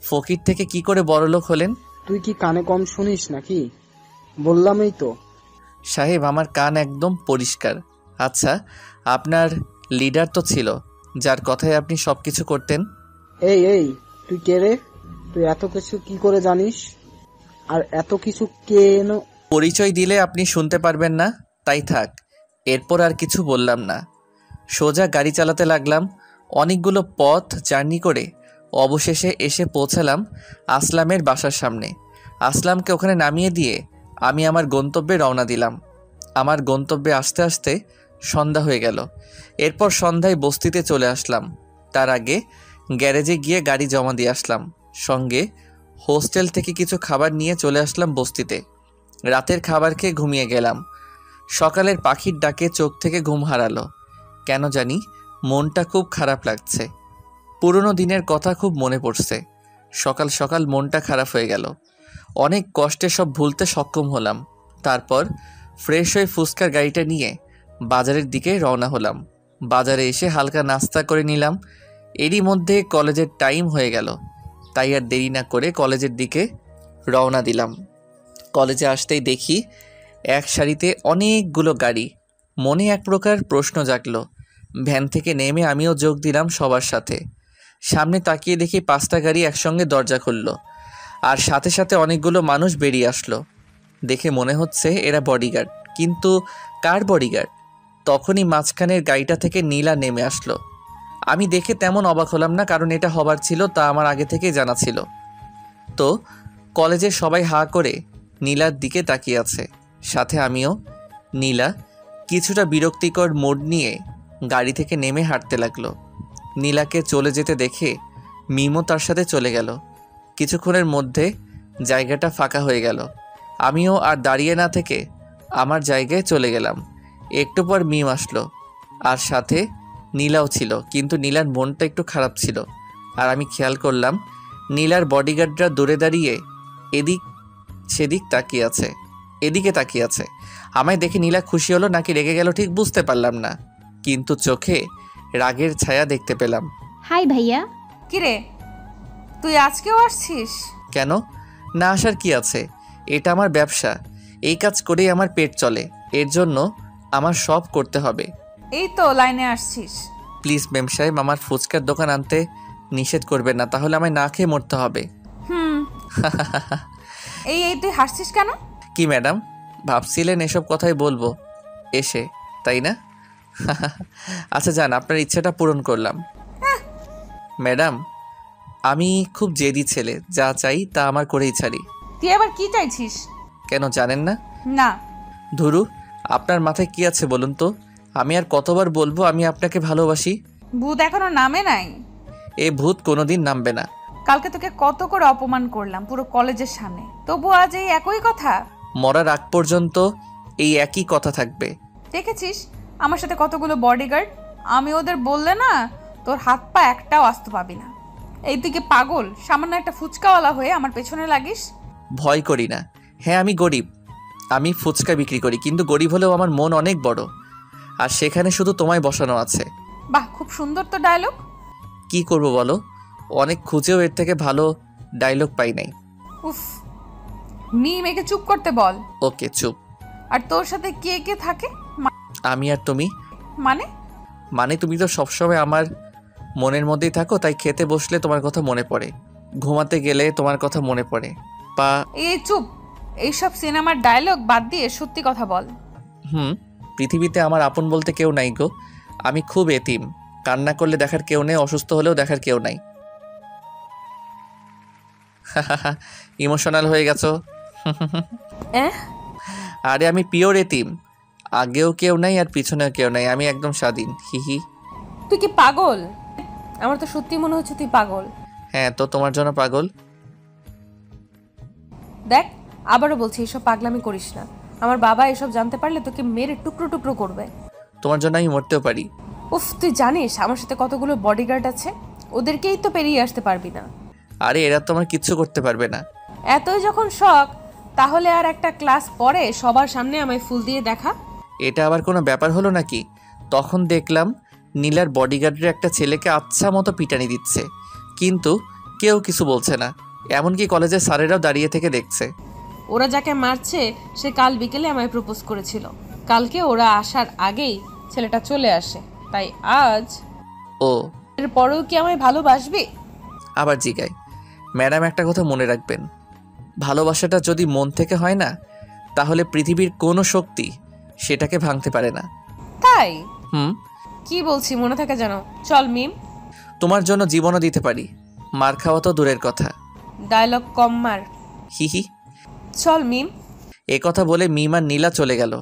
[SPEAKER 1] ফকির থেকে কি করে বড়লোক হলেন?
[SPEAKER 5] তুই কি কানে কম শুনিস নাকি? বললামই তো।
[SPEAKER 1] সাহেব, আমার কান একদম পরিষ্কার। আচ্ছা, আপনার লিডার তো ছিল, যার কথায় আপনি সব কিছু করতেন।
[SPEAKER 5] এই তুই কে রে? তুই এত কিছু কি করে জানিস? আর এত কিছু কেন?
[SPEAKER 1] পরিচয় দিলে আপনি শুনতে পারবেন না, তাই থাক। এরপর আর কিছু বললাম না, সোজা গাড়ি চালাতে লাগলাম। অনেকগুলো পথ জার্নি করে অবশেষে এসে পৌঁছালাম আসলামের বাসার সামনে। আসলামকে ওখানে নামিয়ে দিয়ে আমি আমার গন্তব্যে রওনা দিলাম। আমার গন্তব্যে আসতে আসতে সন্ধ্যা হয়ে গেল। এরপর সন্ধ্যায় বস্তিতে চলে আসলাম। তার আগে গ্যারেজে গিয়ে গাড়ি জমা দিয়ে আসলাম। সঙ্গে হোস্টেল থেকে কিছু খাবার নিয়ে চলে আসলাম বস্তিতে। রাতের খাবার খেয়ে ঘুমিয়ে গেলাম। সকালের পাখির ডাকে চোখ থেকে ঘুম হারালো। কেন জানি মনটা খুব খারাপ লাগছে। পুরনো দিনের কথা খুব মনে পড়ছে। সকাল সকাল মনটা খারাপ হয়ে গেল। অনেক কষ্টে সব ভুলতে সক্ষম হলাম। তারপর ফ্রেশ হয়ে ফুচকার গাড়িটা নিয়ে বাজারের দিকে রওনা হলাম। বাজারে এসে হালকা নাস্তা করে নিলাম। এরই মধ্যে কলেজের টাইম হয়ে গেল, তাই আর দেরি না করে কলেজের দিকে রওনা দিলাম। কলেজে আসতেই দেখি এক সারিতে অনেকগুলো গাড়ি। মনে এক প্রকার প্রশ্ন জাগলো। ভ্যান থেকে নেমে আমিও যোগ দিলাম সবার সাথে। সামনে তাকিয়ে দেখি 5টা গাড়ি একসঙ্গে দরজা খুলল, আর সাথে সাথে অনেকগুলো মানুষ বেরিয়ে আসলো। দেখে মনে হচ্ছে এরা বডিগার্ড, কিন্তু কার বডিগার্ড? তখনই মাঝখানের গাড়িটা থেকে নীলা নেমে আসলো। আমি দেখে তেমন অবাক হলাম না, কারণ এটা হবার ছিল, তা আমার আগে থেকেই জানা ছিল। তো কলেজের সবাই হা করে নীলার দিকে তাকিয়ে আছে, সাথে আমিও। নীলা কিছুটা বিরক্তিকর মোড নিয়ে গাড়ি থেকে নেমে হাঁটতে লাগলো। নীলাকে চলে যেতে দেখে মিমও তার সাথে চলে গেল। কিছুক্ষণের মধ্যে জায়গাটা ফাঁকা হয়ে গেল। আমিও আর দাঁড়িয়ে না থেকে আমার জায়গায় চলে গেলাম। একটু পর মিম আসলো, আর সাথে নীলাও ছিল, কিন্তু নীলার মনটা একটু খারাপ ছিল। আর আমি খেয়াল করলাম নীলার বডিগার্ডরা দূরে দাঁড়িয়ে এদিক সেদিক তাকিয়ে আছে, এদিকে তাকিয়ে আছে। আমায় দেখে নীলা খুশি হলো নাকি রেগে গেল ঠিক বুঝতে পারলাম না, কিন্তু চোখে রাগের ছায়া দেখতে পেলাম।
[SPEAKER 3] হাই ভাইয়া।
[SPEAKER 2] কিরে, তুই আজকেও আসছিস?
[SPEAKER 1] কেন না আসার কি আছে? এটা আমার ব্যবসা, এই কাজ করেই আমার পেট চলে, এর জন্য আমার সব করতে হবে।
[SPEAKER 2] এই তো লাইনে আসছিস।
[SPEAKER 1] প্লিজ মেম সাহেব, আমার ফুচকার দোকান আনতে নিষেধ করবেন না, তাহলে আমায় না খেয়ে মরতে হবে।
[SPEAKER 2] এই তুই হাসছিস কেন?
[SPEAKER 1] কি ম্যাডাম, ভাবছিলেন এসব কথাই বলবো এসে, তাই না? আচ্ছা যান, আপনার ইচ্ছাটা পূরণ করলাম। ম্যাডাম, আমি খুব জেদি ছেলে, যা চাই তা আমার করেই ছাড়ি।
[SPEAKER 2] তুই আবার কি চাইছিস?
[SPEAKER 1] কেন জানেন না?
[SPEAKER 2] না।
[SPEAKER 1] ধুরু, আপনার মাথায় কি আছে বলুন তো? আমি আর কতবার বলবো আমি আপনাকে ভালোবাসি?
[SPEAKER 2] ভূত এখনো নামে নাই।
[SPEAKER 1] এ ভূত কোনোদিন নামবে না।
[SPEAKER 2] কালকে তোকে কত করে অপমান করলাম পুরো কলেজের সামনে, তবু আজ এই একই কথা।
[SPEAKER 1] মরার আগ পর্যন্ত এই একই কথা থাকবে।
[SPEAKER 2] দেখেছিস আমার সাথে কতগুলো বডিগার্ড, আমি ওদের বললে না তোর হাত পা একটাও আস্ত পাবি না। এই তুই কি পাগল? সামান্য একটা ফুচকাওয়ালা হয়ে আমার পেছনে লাগিস?
[SPEAKER 1] ভয় করি না। হ্যাঁ আমি গরিব, আমি ফুচকা বিক্রি করি, কিন্তু গরিব হলেও আমার মন অনেক বড়, আর সেখানে শুধু তোমায় বসানো আছে।
[SPEAKER 2] বাহ, খুব সুন্দর তো ডায়লগ।
[SPEAKER 1] কি করব বলো, অনেক খুঁজেও এর থেকে ভালো ডায়লগ পাই নাই।
[SPEAKER 2] উফ, মেয়েকে চুপ করতে বল।
[SPEAKER 1] ওকে চুপ।
[SPEAKER 2] আর তোর সাথে কে কে থাকে?
[SPEAKER 1] আমি আর তুমি?
[SPEAKER 2] মানে?
[SPEAKER 1] মানে তুমি তো সবসময় আমার মনের মধ্যেই থাকো, তাই খেতে বসলে তোমার কথা মনে পড়ে, ঘুমাতে গেলে তোমার কথা মনে পড়ে।
[SPEAKER 2] এই চুপ, এইসব সিনেমার ডায়লগ বাদ দিয়ে সত্যি কথা বল।
[SPEAKER 1] পৃথিবীতে আমার আপন বলতে কেউ নাই গো, আমি খুব এতিম। কান্না করলে দেখার কেউ নেই, অসুস্থ হলেও দেখার কেউ নাই। ইমোশনাল হয়ে গেছো? আরে আমি পিওর এতিম, আগেও কেউ নাই আর পিছনেও কেউ নাই, আমি একদম স্বাধীন। হিহি।
[SPEAKER 2] তুই কি পাগল? আমার তো সত্যি মনে হচ্ছে তুই পাগল।
[SPEAKER 1] হ্যাঁ তো তোমার জন্য পাগল।
[SPEAKER 2] দেখ, আবারও বলছি এসব পাগলামি করিস না। আমার বাবা এসব জানতে পারলে তোকে মেরে টুকরো টুকরো করবে।
[SPEAKER 1] তোমার জন্য আমি মরতেও পারি।
[SPEAKER 2] উফ, তুই জানিস আমার সাথে কতগুলো বডিগার্ড আছে, ওদেরকেই তো পেরিয়ে আসতে পারবি না।
[SPEAKER 1] আরে এরা তো আমার কিচ্ছু করতে পারবে না।
[SPEAKER 2] এতই যখন শখ, তাহলে আর একটা ক্লাস পরে সবার সামনে আমায় ফুল দিয়ে দেখা।
[SPEAKER 1] এটা আবার কোনো ব্যাপার হলো নাকি? তখন দেখলাম নীলার বডিগার্ডের একটা ছেলেকে আচ্ছা মতো পিটানি দিচ্ছে, কিন্তু কেউ কিছু বলছে না। এমনকি কলেজের স্যারেরাও দাঁড়িয়ে থেকে দেখছে।
[SPEAKER 6] ওরা যাকে মারছে সে কাল বিকেলে আমায় প্রপোজ করেছিল। কালকে ওরা আসার আগেই ছেলেটা চলে আসে, তাই আজ।
[SPEAKER 1] ও,
[SPEAKER 6] এর পরেও কি আমায় ভালোবাসবে?
[SPEAKER 1] আবার জিগায়। ম্যাডাম, একটা কথা মনে রাখবেন, ভালোবাসাটা যদি মন থেকে হয় না, তাহলে পৃথিবীর কোনো শক্তি সেটাকে ভাঙতে পারে না।
[SPEAKER 6] তাই?
[SPEAKER 1] হুম।
[SPEAKER 6] কি বলছি মনে থাকে জানো? চল মিম।
[SPEAKER 1] তোমার জন্য জীবনও দিতে পারি, মার খাওয়া তো দূরের কথা।
[SPEAKER 6] ডায়লগ কম মার।
[SPEAKER 1] হি হি।
[SPEAKER 6] চল মিম।
[SPEAKER 1] এ কথা বলে মিম আর নীলা চলে গেল।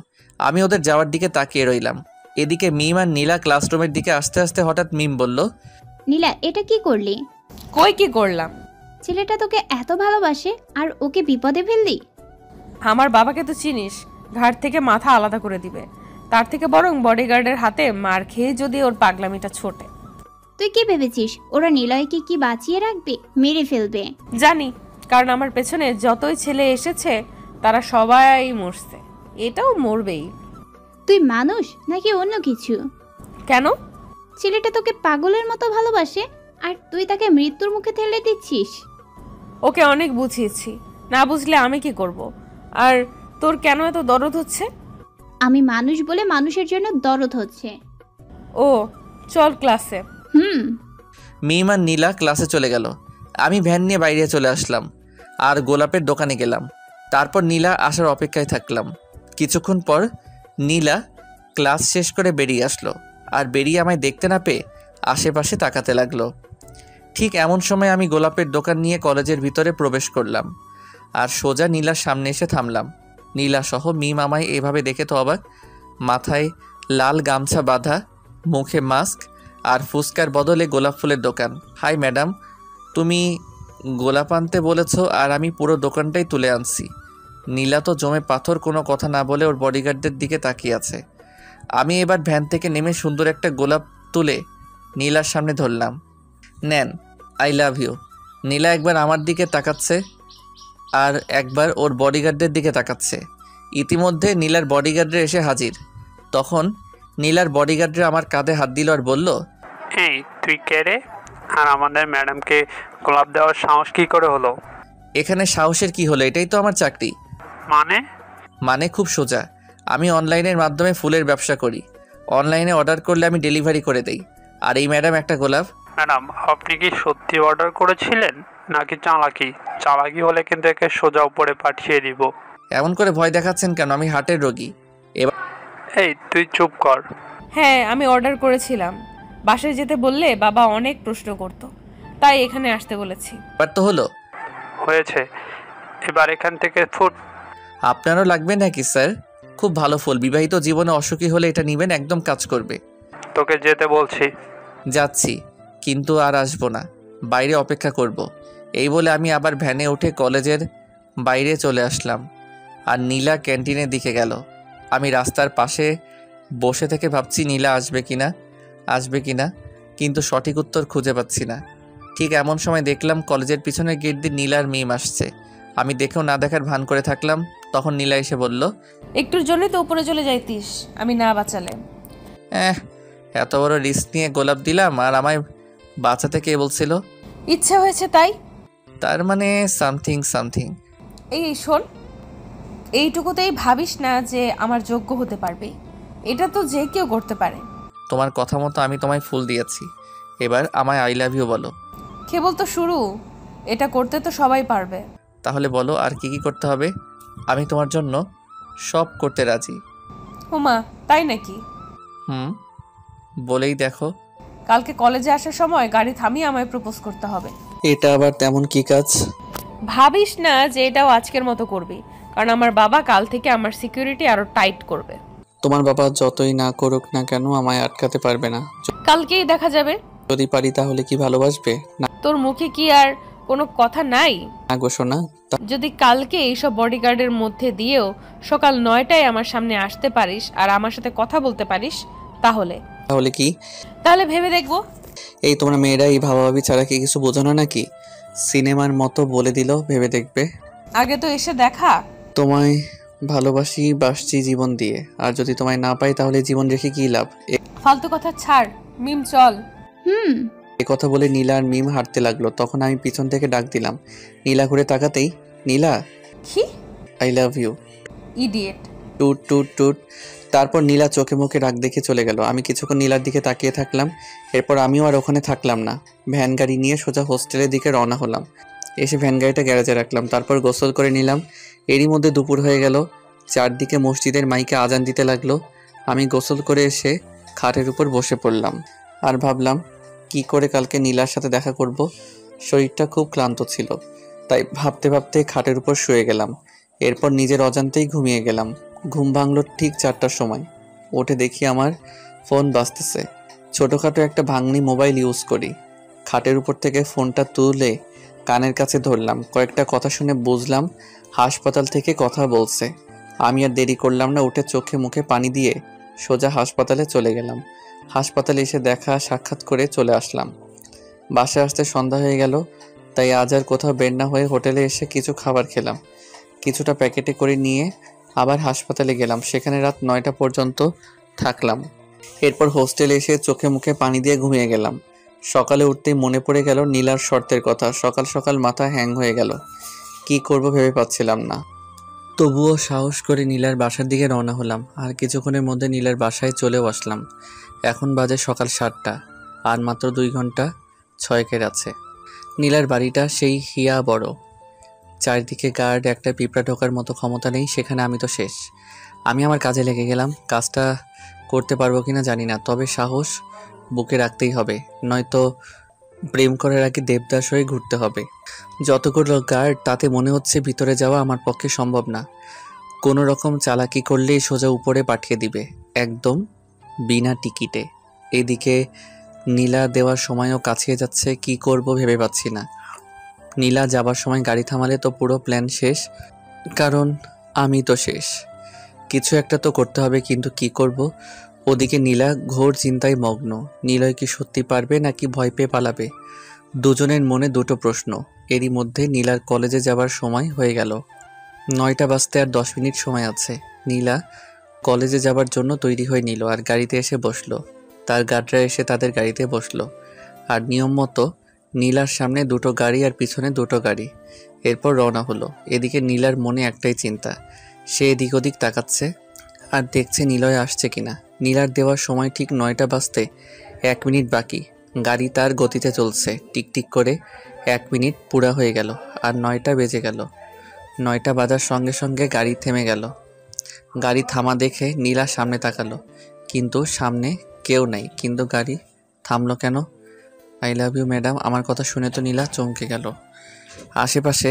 [SPEAKER 1] আমি ওদের যাওয়ার দিকে তাকিয়ে রইলাম। এদিকে মিম আর নীলা ক্লাসরুমের দিকে আসতে আসতে হঠাৎ মিম বলল,
[SPEAKER 3] নীলা, এটা কি করলি?
[SPEAKER 6] কই কি করলাম?
[SPEAKER 3] ছেলেটা তোকে এত ভালোবাসে আর ওকে বিপদে ফেললি?
[SPEAKER 6] আমার বাবাকে তো চিনিস, ঘাট থেকে মাথা আলাদা করে দিবে। তার থেকে বরং বডিগার্ডের হাতে মার খেয়ে যদি ওর পাগলামিটা ছোটে।
[SPEAKER 3] তুই কি ভেবেছিস ওরা নিলয়কে কি বাঁচিয়ে রাখবে? মেরে ফেলবে।
[SPEAKER 6] জানি, কারণ আমার পেছনে যতই ছেলে এসেছে তারা সবাই মরছে, এটাও মরবেই।
[SPEAKER 3] তুই মানুষ নাকি অন্য কিছু?
[SPEAKER 6] কেন?
[SPEAKER 3] ছেলেটা তোকে পাগলের মতো ভালোবাসে আর তুই তাকে মৃত্যুর মুখে ঠেলে দিচ্ছিস।
[SPEAKER 6] ওকে অনেক বুঝিয়েছি, না বুঝলে আমি কি করব? আর তোর কেন এত দরদ হচ্ছে?
[SPEAKER 3] আমি মানুষ বলে মানুষের জন্য দরদ হচ্ছে।
[SPEAKER 6] ও, চল ক্লাসে।
[SPEAKER 1] মিম আর নীলা ক্লাসে চলে গেল। আমি ভ্যান নিয়ে বাইরে চলে আসলাম আর গোলাপের দোকানে গেলাম। তারপর নীলা আসার অপেক্ষায় থাকলাম। কিছুক্ষণ পর নীলা ক্লাস শেষ করে বেরিয়ে আসলো, আর বেরিয়ে আমায় দেখতে না পেয়ে আশেপাশে তাকাতে লাগলো। ঠিক এমন সময় আমি গোলাপের দোকান নিয়ে কলেজের ভিতরে প্রবেশ করলাম আর সোজা নীলার সামনে এসে থামলাম। নীলা সহ মিম আমায় এভাবে দেখে তো অবাক। মাথায় লাল গামছা বাঁধা, মুখে মাস্ক আর ফুসকার বদলে গোলাপ ফুলের দোকান। হাই ম্যাডাম, তুমি গোলাপ আনতে বলেছ আর আমি পুরো দোকানটাই তুলে আনছি। নীলা তো জমে পাথর, কোনো কথা না বলে ওর বডিগার্ডদের দিকে তাকিয়ে আছে। আমি এবার ভ্যান থেকে নেমে সুন্দর একটা গোলাপ তুলে নীলার সামনে ধরলাম। নেন, আই লাভ ইউ। নীলা একবার আমার দিকে তাকাচ্ছে আর একবার ওর বডিগার্ডদের দিকে তাকাচ্ছে। ইতিমধ্যে নীলার বডিগার্ডরা এসে হাজির। তখন নীলার বডিগার্ডরা আমার কাঁধে হাত দিল আর বলল,
[SPEAKER 7] এই তুই কে রে? আর আমাদের ম্যাডামকে গোলাপ দেওয়ার সাহস কি করে হলো?
[SPEAKER 1] এখানে সাহসের কি হলো? এটাই তো আমার চাকরি। মানে খুব সোজা। আমি অনলাইনের মাধ্যমে ফুলের ব্যবসা করি। অনলাইনে অর্ডার করলে আমি ডেলিভারি করে দেই। আর এই ম্যাডাম একটা গোলাপ।
[SPEAKER 7] ম্যাডাম, আপনি কি সত্যি অর্ডার করেছিলেন নাকি চালাকি? চালাকি হলে কিন্তু একে সোজা উপরে পাঠিয়ে দিব।
[SPEAKER 1] এমন করে ভয় দেখাচ্ছেন কেন? আমি হার্টের রোগী। এবার
[SPEAKER 7] এই তুই চুপ কর।
[SPEAKER 6] হ্যাঁ, আমি অর্ডার করেছিলাম। বাসায় যেতে বললে বাবা অনেক প্রশ্ন করতো, তাই এখানে আসতে বলেছি।
[SPEAKER 1] তো হলো।
[SPEAKER 7] হয়েছে, এবার এখান থেকে ফুট।
[SPEAKER 1] আপনারও লাগবে নাকি স্যার? খুব ভালো ফুল। বিবাহিত জীবনে অসুখী হলে এটা নেবেন, একদম কাজ করবে।
[SPEAKER 7] তোকে যেতে বলছি।
[SPEAKER 1] যাচ্ছি, কিন্তু আর আসবো না, বাইরে অপেক্ষা করব। এই বলে আমি আবার ভ্যানে উঠে কলেজের বাইরে চলে আসলাম আর নীলা ক্যান্টিনের দিকে গেল। আমি রাস্তার পাশে বসে থেকে ভাবছি নীলা আসবে কিনা, কিন্তু সঠিক উত্তর খুঁজে পাচ্ছি না। ঠিক এমন সময় দেখলাম কলেজের পিছনের গেট দিয়ে নীলার মিম আসছে। আমি দেখেও না দেখার ভান করে থাকলাম। তখন নীলা এসে বলল,
[SPEAKER 6] একটুর জন্যই তো উপরে চলে যাইতিস আমি না বাঁচালে।
[SPEAKER 1] এত বড় রিস্ক নিয়ে গোলাপ দিলাম আর আমায় বাঁচাতে কে বলছিল?
[SPEAKER 6] ইচ্ছে হয়েছে তাই।
[SPEAKER 1] তার মানে সামথিং।
[SPEAKER 6] এই শোন, এইটুকুতেই ভাবিস না যে আমার যোগ্য হতে পারবে। এটা তো যে কেউ করতে পারে।
[SPEAKER 1] তোমার কথা মতো আমি তোমায় ফুল দিয়েছি, এবার আমায় আই লাভ ইউ বলো।
[SPEAKER 6] কেবল তো শুরু, এটা করতে তো সবাই পারবে।
[SPEAKER 1] তাহলে বলো আর কি করতে হবে? আমি তোমার জন্য সব করতে রাজি।
[SPEAKER 6] হুমা, তাই নাকি?
[SPEAKER 1] বলেই দেখো।
[SPEAKER 6] কালকে কলেজে আসার সময় গাড়ি থামিয়ে আমায় প্রপোজ করতে হবে।
[SPEAKER 1] এটা আবার তেমন কি কাজ?
[SPEAKER 6] ভাবিস না যে এটাও আজকের মতো করবি, কারণ আমার বাবা কাল থেকে আমার সিকিউরিটি আরো টাইট করবে।
[SPEAKER 1] তোমার বাবা যতই না করুক না কেন আমায় আটকাতে পারবে না।
[SPEAKER 6] কালকেই দেখা যাবে।
[SPEAKER 1] যদি পারি তাহলে কি ভালোবাসবে না?
[SPEAKER 6] তোর মুখে কি আর কোনো কথা নাই?
[SPEAKER 1] না গো সোনা।
[SPEAKER 6] যদি কালকে এইসব বডিগার্ডের মধ্যে দিয়েও সকাল 9টায় আমার সামনে আসতে পারিস আর আমার সাথে কথা বলতে পারিস, তাহলে
[SPEAKER 1] কি?
[SPEAKER 6] তাহলে ভেবে দেখবো।
[SPEAKER 1] এই তোমরা মেয়েরা এই ভাবাভাবি ছাড়া কি কিছু বোঝো না নাকি? সিনেমার মতো বলে দিল ভেবে দেখবে।
[SPEAKER 6] আগে তো এসে দেখা।
[SPEAKER 1] তোমায় ভালোবাসি, বাসছি জীবন দিয়ে। আর যদি তোমায় না পাই তাহলে জীবন রেখে কী লাভ?
[SPEAKER 6] ফালতু কথা ছাড়, মিম চল।
[SPEAKER 3] হুম।
[SPEAKER 1] এ কথা বলে নীলা আর মিম হাঁটতে লাগলো। তখন আমি পিছন থেকে ডাক দিলাম। নীলা ঘুরে তাকাতেই, নীলা,
[SPEAKER 6] কি?
[SPEAKER 1] I love you.
[SPEAKER 6] Idiot.
[SPEAKER 1] Toot toot টুট। তারপর নীলা চোখে মুখে রাগ দেখে চলে গেল। আমি কিছুক্ষণ নীলার দিকে তাকিয়ে থাকলাম। এরপর আমিও আর ওখানে থাকলাম না, ভ্যান গাড়ি নিয়ে সোজা হোস্টেলের দিকে রওনা হলাম। এসে ভ্যান গাড়িটা গ্যারেজে রাখলাম, তারপর গোসল করে নিলাম। এরই মধ্যে দুপুর হয়ে গেল। চারদিকে মসজিদের মাইকে আজান দিতে লাগলো। আমি গোসল করে এসে খাটের উপর বসে পড়লাম আর ভাবলাম কি করে কালকে নীলার সাথে দেখা করব। শরীরটা খুব ক্লান্ত ছিল, তাই ভাবতে ভাবতে খাটের উপর শুয়ে গেলাম। এরপর নিজের অজান্তেই ঘুমিয়ে গেলাম। ঘুম ভাঙলো ঠিক 4টার সময়। উঠে দেখি আমার ফোন বাজতেছে। ছোটোখাটো একটা ভাঙনি মোবাইল ইউজ করি। খাটের উপর থেকে ফোনটা তুলে কানের কাছে ধরলাম। কয়েকটা কথা শুনে বুঝলাম হাসপাতাল থেকে কথা বলছে। আমি আর দেরি করলাম না, উঠে চোখে মুখে পানি দিয়ে সোজা হাসপাতালে চলে গেলাম। হাসপাতালে এসে দেখা সাক্ষাৎ করে চলে আসলাম। বাসায় আসতে সন্ধ্যা হয়ে গেল, তাই আজ আর কোথাও বের না হয়ে হোটেলে এসে কিছু খাবার খেলাম। কিছুটা প্যাকেটে করে নিয়ে আবার হাসপাতালে গেলাম। সেখানে রাত 9টা পর্যন্ত থাকলাম। এরপর হোস্টেলে এসে চোখে মুখে পানি দিয়ে ঘুমিয়ে গেলাম। সকালে উঠতেই মনে পড়ে গেল নীলার শর্তের কথা। সকাল সকাল মাথা হ্যাং হয়ে গেল, কি করব ভেবে পাচ্ছিলাম না। তবুও সাহস করে নীলার বাসার দিকে রওনা হলাম। আর কিছুক্ষণের মধ্যে নীলার বাসায় চলেও আসলাম। এখন বাজে সকাল 7টা, আর মাত্র 2 ঘন্টা 6 আছে। নীলার বাড়িটা সেই হিয়া বড়, চারিদিকে গার্ড, একটা পিঁপড়া ঢোকার মতো ক্ষমতা নেই সেখানে। আমি তো শেষ। আমি আমার কাজে লেগে গেলাম। কাজটা করতে পারবো কিনা জানি না, তবে সাহস বুকে রাখতেই হবে, নয়তো প্রেম করার আগে দেবদাস হয়ে ঘুরতে হবে। যতগুলো গার্ড, তাতে মনে হচ্ছে ভিতরে যাওয়া আমার পক্ষে সম্ভব না। কোনো রকম চালাকি করলেই সোজা উপরে পাঠিয়ে দিবে, একদম বিনা টিকিটে। এদিকে নীলা দেওয়ার সময়ও কাছিয়ে যাচ্ছে, কি করব ভেবে পাচ্ছি না। নীলা যাবার সময় গাড়ি থামালে তো পুরো প্ল্যান শেষ, কারণ আমি তো শেষ। কিছু একটা তো করতে হবে, কিন্তু কি করব? ওদিকে নীলা ঘোর চিন্তায় মগ্ন। নীলয় কি সত্যি পারবে নাকি ভয় পেয়ে পালাবে? দুজনের মনে দুটো প্রশ্ন। এরই মধ্যে নীলার কলেজে যাবার সময় হয়ে গেল। 9টা বাজতে আর 10 মিনিট সময় আছে। নীলা কলেজে যাবার জন্য তৈরি হয়ে নিল আর গাড়িতে এসে বসলো। তার গার্ডরা এসে তাদের গাড়িতে বসলো। আর নিয়ম মতো নীলার সামনে 2টো গাড়ি আর পিছনে 2টো গাড়ি। এরপর রওনা হলো। এদিকে নীলার মনে একটাই চিন্তা, সে এদিক ওদিক তাকাচ্ছে আর দেখছে নিলয় আসছে কিনা। নীলার দেওয়ার সময় ঠিক 9টা বাজতে 1 মিনিট বাকি। গাড়ি তার গতিতে চলছে, টিকটিক করে 1 মিনিট পুরা হয়ে গেল আর 9টা বেজে গেল। 9টা বাজার সঙ্গে সঙ্গে গাড়ি থেমে গেল। গাড়ি থামা দেখে নীলা সামনে তাকালো, কিন্তু সামনে কেউ নাই। কিন্তু গাড়ি থামলো কেন? আই লাভ ইউ ম্যাডাম, আমার কথা শুনে তো নীলা চমকে গেল। আশেপাশে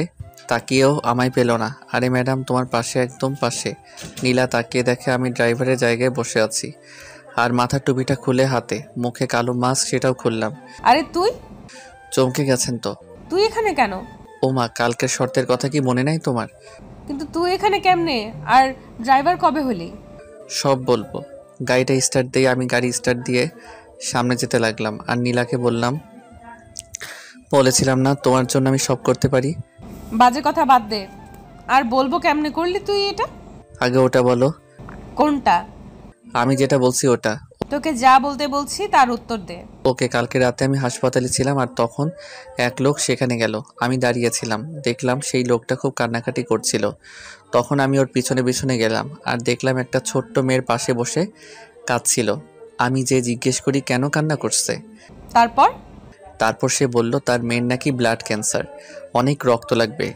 [SPEAKER 1] তাকিয়েও আমায় পেল না। আরে ম্যাডাম, তোমার পাশে, একদম পাশে। নীলা তাকিয়ে দেখে আমি ড্রাইভারের জায়গায় বসে আছি, আর মাথার টুপিটা খুলে হাতে, মুখে কালো মাস্ক, সেটাও খুললাম।
[SPEAKER 6] আরে তুই
[SPEAKER 1] চমকে গেছেন তো?
[SPEAKER 6] তুই এখানে কেন?
[SPEAKER 1] ও মা, কালকের শর্তের কথা কি মনে নাই তোমার?
[SPEAKER 6] কিন্তু তুই এখানে কেমনে? আর ড্রাইভার কবে হলি?
[SPEAKER 1] সব বলবো। গাড়িটা স্টার্ট দিয়ে আমি গাড়ি স্টার্ট দিয়ে সামনে যেতে লাগলাম। আর নীলাকে বললাম, বলেছিলাম না তোমার জন্য আমি সব করতে পারি?
[SPEAKER 6] বাজে কথা বাদ দে, আর বলবো কেমনে করলি তুই এটা?
[SPEAKER 1] আগে ওটা বলো।
[SPEAKER 6] কোনটা?
[SPEAKER 1] আমি যেটা বলছি ওটা।
[SPEAKER 6] তোকে যা বলতে বলছি তার উত্তর দে।
[SPEAKER 1] ওকে, কালকে রাতে আমি হাসপাতালে ছিলাম আর তখন এক লোক সেখানে গেল। আমি দাঁড়িয়েছিলাম, দেখলাম সেই লোকটা খুব কান্নাকাটি করছিল। তখন আমি ওর পিছনে পিছনে গেলাম আর দেখলাম একটা ছোট্ট মেয়ের পাশে বসে কাঁদছিল। আমি যে জিজ্ঞেস করি কেন কান্না করছে।
[SPEAKER 6] তারপর
[SPEAKER 1] সে বলল তার মেয়ের নাকি ব্লাড ক্যান্সার, অনেক রক্ত লাগবে।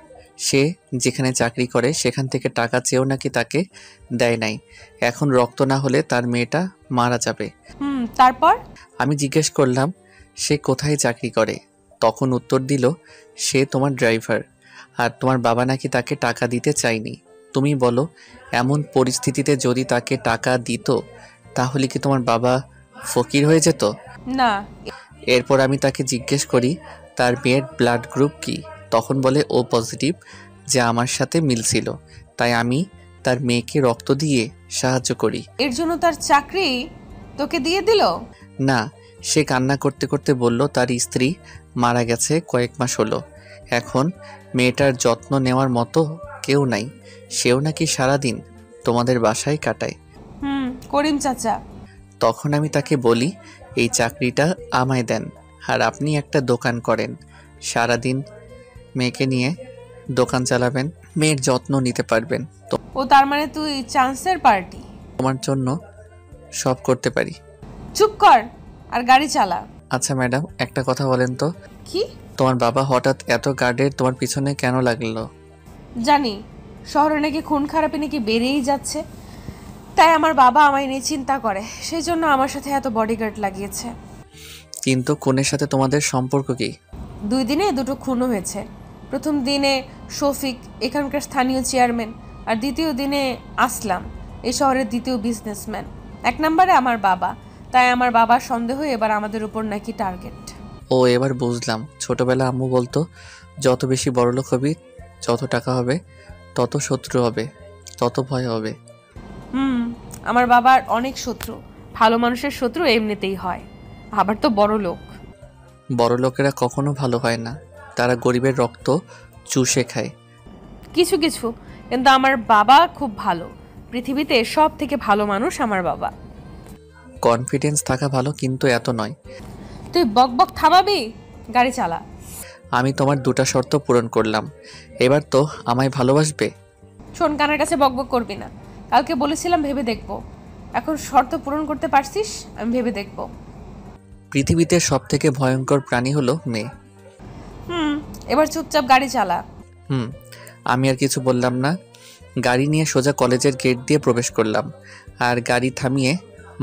[SPEAKER 1] সে যেখানে চাকরি করে সেখান থেকে টাকা চেয়েও নাকি তাকে দেয় নাই। এখন রক্ত না হলে তার মেয়েটা মারা যাবে।
[SPEAKER 6] তারপর
[SPEAKER 1] আমি জিজ্ঞেস করলাম সে কোথায় চাকরি করে। তখন উত্তর দিল সে তোমার ড্রাইভার, আর তোমার বাবা নাকি তাকে টাকা দিতে চায়নি। তুমি বলো, এমন পরিস্থিতিতে যদি তাকে টাকা দিত তাহলে কি তোমার বাবা ফকির হয়ে যেত?
[SPEAKER 6] না।
[SPEAKER 1] এরপর আমি তাকে জিজ্ঞেস করি তার মেয়ের ব্লাড গ্রুপ কি। তখন বলে ও পজিটিভ, যা আমার সাথে মিলছিল, তাই আমি তার মেয়েকে রক্ত দিয়ে সাহায্য করি।
[SPEAKER 6] এর জন্য তার চাকরি তোকে দিয়ে দিল?
[SPEAKER 1] না, সে কান্না করতে করতে বলল তার স্ত্রী মারা গেছে কয়েক মাস হলো। এখন মেয়েটার যত্ন নেওয়ার মতো কেউ নাই, সেও নাকি সারাদিন তোমাদের বাসায় কাটায়।
[SPEAKER 2] করিম চাচা।
[SPEAKER 1] তখন আমি তাকে বলি, এই চাকরিটা আমায় দেন, আর আপনি একটা দোকান করেন, সারাদিন মেয়েকে নিয়ে দোকান চালাবেন, মেয়ের যত্ন নিতে পারবেন, তো
[SPEAKER 2] ও তার মানে তুই চান্সের পার্টি?
[SPEAKER 1] তোমার জন্য সব করতে পারি।
[SPEAKER 2] চুপ কর আর গাড়ি চালা।
[SPEAKER 1] আচ্ছা ম্যাডাম, একটা কথা বলেন তো,
[SPEAKER 2] কি?
[SPEAKER 1] তোমার বাবা হঠাৎ এত গার্ডের তোমার পিছনে কেন লাগলো?
[SPEAKER 2] জানি শহরে নাকি খুন খারাপি নাকি বেড়েই যাচ্ছে, তাই আমার বাবা আমায় নিয়ে চিন্তা করে, সেই জন্য আমার সাথে এত বডিগার্ড লাগিয়েছে।
[SPEAKER 1] কিন্তু খুনের সাথে তোমাদের সম্পর্ক কি?
[SPEAKER 2] 2 দিনে 2টো খুনও হয়েছে। প্রথম দিনে শফিক, এখানকার স্থানীয় চেয়ারম্যান, আর দ্বিতীয় দিনে আসলাম, এই শহরের দ্বিতীয় বিজনেসম্যান। 1 নম্বরে আমার বাবা, তাই আমার বাবার সন্দেহ এবার আমাদের উপর নাকি টার্গেট।
[SPEAKER 1] ও, এবার বুঝলাম। ছোটবেলা আম্মু বলতো, যত বেশি বড়লোক হবি, যত টাকা হবে, তত শত্রু হবে, তত ভয় হবে।
[SPEAKER 2] আমার বাবার অনেক শত্রু। ভালো মানুষের শত্রু এমনিতেই হয়, আবার তো বড় লোক।
[SPEAKER 1] বড় লোকেরা কখনো ভালো হয় না, তারা গরিবের রক্ত চুষে খায়।
[SPEAKER 2] কিছু কিছু, কিন্তু আমার বাবা খুব ভালো। পৃথিবীতে সব থেকে ভালো মানুষ আমার বাবা।
[SPEAKER 1] কনফিডেন্স থাকা ভালো, কিন্তু এত নয়।
[SPEAKER 2] তুই বক বক থামাবি? গাড়ি চালা।
[SPEAKER 1] আমি তোমার 2টা শর্ত পূরণ করলাম, এবার তো আমায় ভালোবাসবে?
[SPEAKER 2] শোন, কানের কাছে বক বক করবি না। কালকে বলেছিলাম ভেবে দেখব, এখন শর্ত পূরণ করতে পারছিস? আমি ভেবে দেখব।
[SPEAKER 1] পৃথিবীতে সব থেকে ভয়ঙ্কর প্রাণী হলো মেয়ে।
[SPEAKER 2] এবার চুপচাপ গাড়ি চালা।
[SPEAKER 1] আমি আর কিছু বললাম না, গাড়ি নিয়ে সোজা কলেজের গেট দিয়ে প্রবেশ করলাম, আর গাড়ি থামিয়ে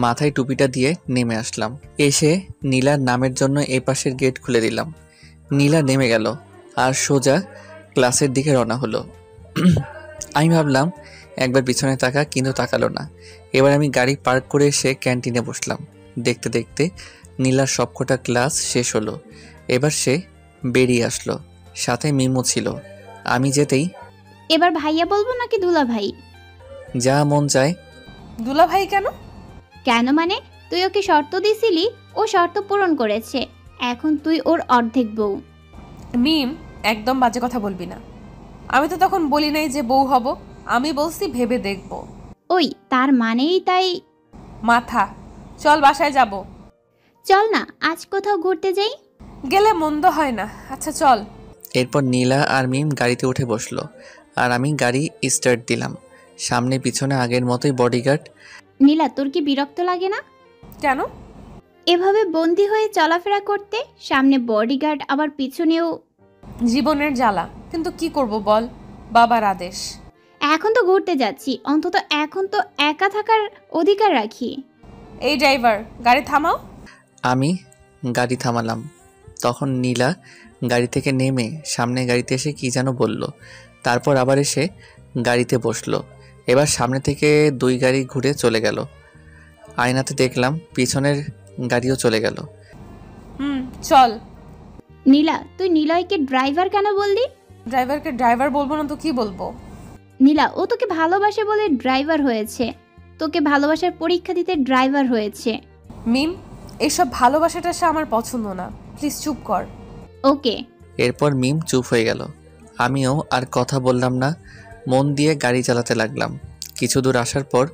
[SPEAKER 1] মাথায় টুপিটা দিয়ে নেমে আসলাম। এসে নীলার নামের জন্য এই পাশের গেট খুলে দিলাম। নীলা নেমে গেল আর সোজা ক্লাসের দিকে রওনা হলো। আমি ভাবলাম একবার পিছনে তাকা, কিন্তু তাকালো না। এবার আমি গাড়ি পার্ক করে এসে ক্যান্টিনে বসলাম। দেখতে দেখতে নীলার সবকটা ক্লাস শেষ হলো। এবার সে বেরিয়ে আসলো, সাথে মিমো ছিল। আমি যেতেই,
[SPEAKER 3] এবার ভাইয়া বলবো নাকি দুলা ভাই?
[SPEAKER 1] যা মন চায়।
[SPEAKER 2] দুলা ভাই কেন?
[SPEAKER 3] কেন মানে, তুই ওকে শর্ত দিছিলি, ও শর্ত পূরণ করেছে, এখন তুই ওর অর্ধেক বউ।
[SPEAKER 2] মিম, একদম বাজে কথা বলবি না। আমি তো তখন বলি নাই যে বউ হব, আমি বলছি ভেবে দেখব।
[SPEAKER 3] ওই তার মানেই তাই।
[SPEAKER 2] মাথা, চল বাসায় যাব।
[SPEAKER 3] চল না আজ কোথাও ঘুরতে যাই।
[SPEAKER 2] গেলে মন্দ হয় না। আচ্ছা চল।
[SPEAKER 1] এরপর নীলা আর মিম গাড়িতে উঠে বসলো, আর আমি গাড়ি স্টার্ট দিলাম। সামনে পিছনে আগের মতোই বডিগার্ড।
[SPEAKER 3] নীলা, তোর কি বিরক্ত লাগে না
[SPEAKER 2] কেন?
[SPEAKER 3] এভাবে বন্দি হয়ে চলাফেরা করতে? সামনে বডিগার্ড, আবার পিছনেও।
[SPEAKER 2] জীবনের জ্বালা, কিন্তু কি করব বল, বাবার আদেশ।
[SPEAKER 3] এখন তো ঘুরতে যাচ্ছি, অন্তত এখন তো একা থাকার অধিকার রাখি।
[SPEAKER 2] এই ড্রাইভার, গাড়ি থামাও।
[SPEAKER 1] আমি গাড়ি থামালাম। তখন নীলা গাড়ি থেকে নেমে সামনে গাড়িতে এসে কি যেন বলল, তারপর আবার এসে গাড়িতে বসলো। এবার সামনে থেকে 2 গাড়ি ঘুরে চলে গেল। আয়নাতে দেখলাম পিছনের গাড়িও চলে গেল।
[SPEAKER 2] চল।
[SPEAKER 3] নীলা, তুই নিলয়কে ড্রাইভার কেন বললি?
[SPEAKER 2] ড্রাইভারকে ড্রাইভার বলবো না তো কি বলবো?
[SPEAKER 3] নীলা, ও তোকে ভালোবাসে বলে ড্রাইভার হয়েছে, তোকে ভালোবাসার পরীক্ষা দিতে ড্রাইভার হয়েছে।
[SPEAKER 2] মিম, এইসব ভালোবাসাটা আমার পছন্দ না, প্লিজ চুপ কর।
[SPEAKER 3] ওকে।
[SPEAKER 1] এরপর মিম চুপ হয়ে গেল। আমিও আর কথা বললাম না, মন দিয়ে গাড়ি চালাতে লাগলাম। কিছু দূর আসার পর,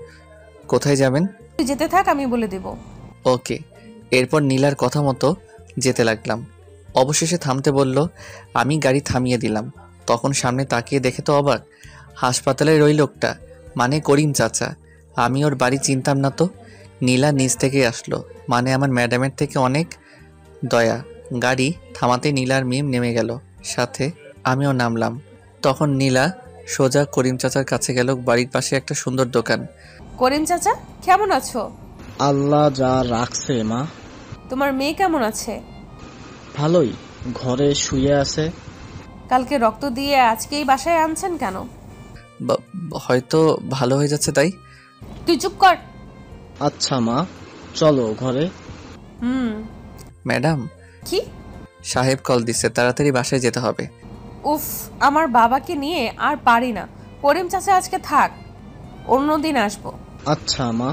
[SPEAKER 1] কোথায় যাবেন?
[SPEAKER 2] তুই যেতে থাক, আমি বলে দেব।
[SPEAKER 1] ওকে। এরপর নীলার কথা মতো যেতে লাগলাম। অবশেষে থামতে বলল, আমি গাড়ি থামিয়ে দিলাম। তখন সামনে তাকিয়ে দেখে তো অবাক, হাসপাতালের ওই লোকটা, মানে করিম চাচা। আমি ওর বাড়ি চিনতাম না তো। নীলা নিজ থেকে আসলো, মানে আমার ম্যাডামের থেকে অনেক দয়া। গাড়ি থামাতে নীলা আর মিম নেমে গেল, সাথে আমিও নামলাম। তখন নীলা সোজা করিম চাচার কাছে গেল। বাড়ির পাশে একটা সুন্দর দোকান।
[SPEAKER 2] করিম চাচা, কেমন আছো?
[SPEAKER 5] আল্লাহ যা রাখছে মা।
[SPEAKER 2] তোমার মেয়ে কেমন আছে?
[SPEAKER 5] ভালোই, ঘরে শুয়ে আছে।
[SPEAKER 2] কালকে রক্ত দিয়ে আজকেই বাসায় আনছেন কেন?
[SPEAKER 1] হয়তো ভালো হয়ে যাচ্ছে তাই।
[SPEAKER 2] তুই চুপ কর।
[SPEAKER 5] আচ্ছা মা, চলো ঘরে।
[SPEAKER 1] ম্যাডাম,
[SPEAKER 2] কি?
[SPEAKER 1] সাহেব কল দিচ্ছে, তাড়াতাড়ি বাসায় যেতে হবে।
[SPEAKER 2] উফ, আমার বাবাকে নিয়ে আর পারি না। করিম চাচা আজকে থাক, অন্যদিন আসবো।
[SPEAKER 5] আচ্ছা মা।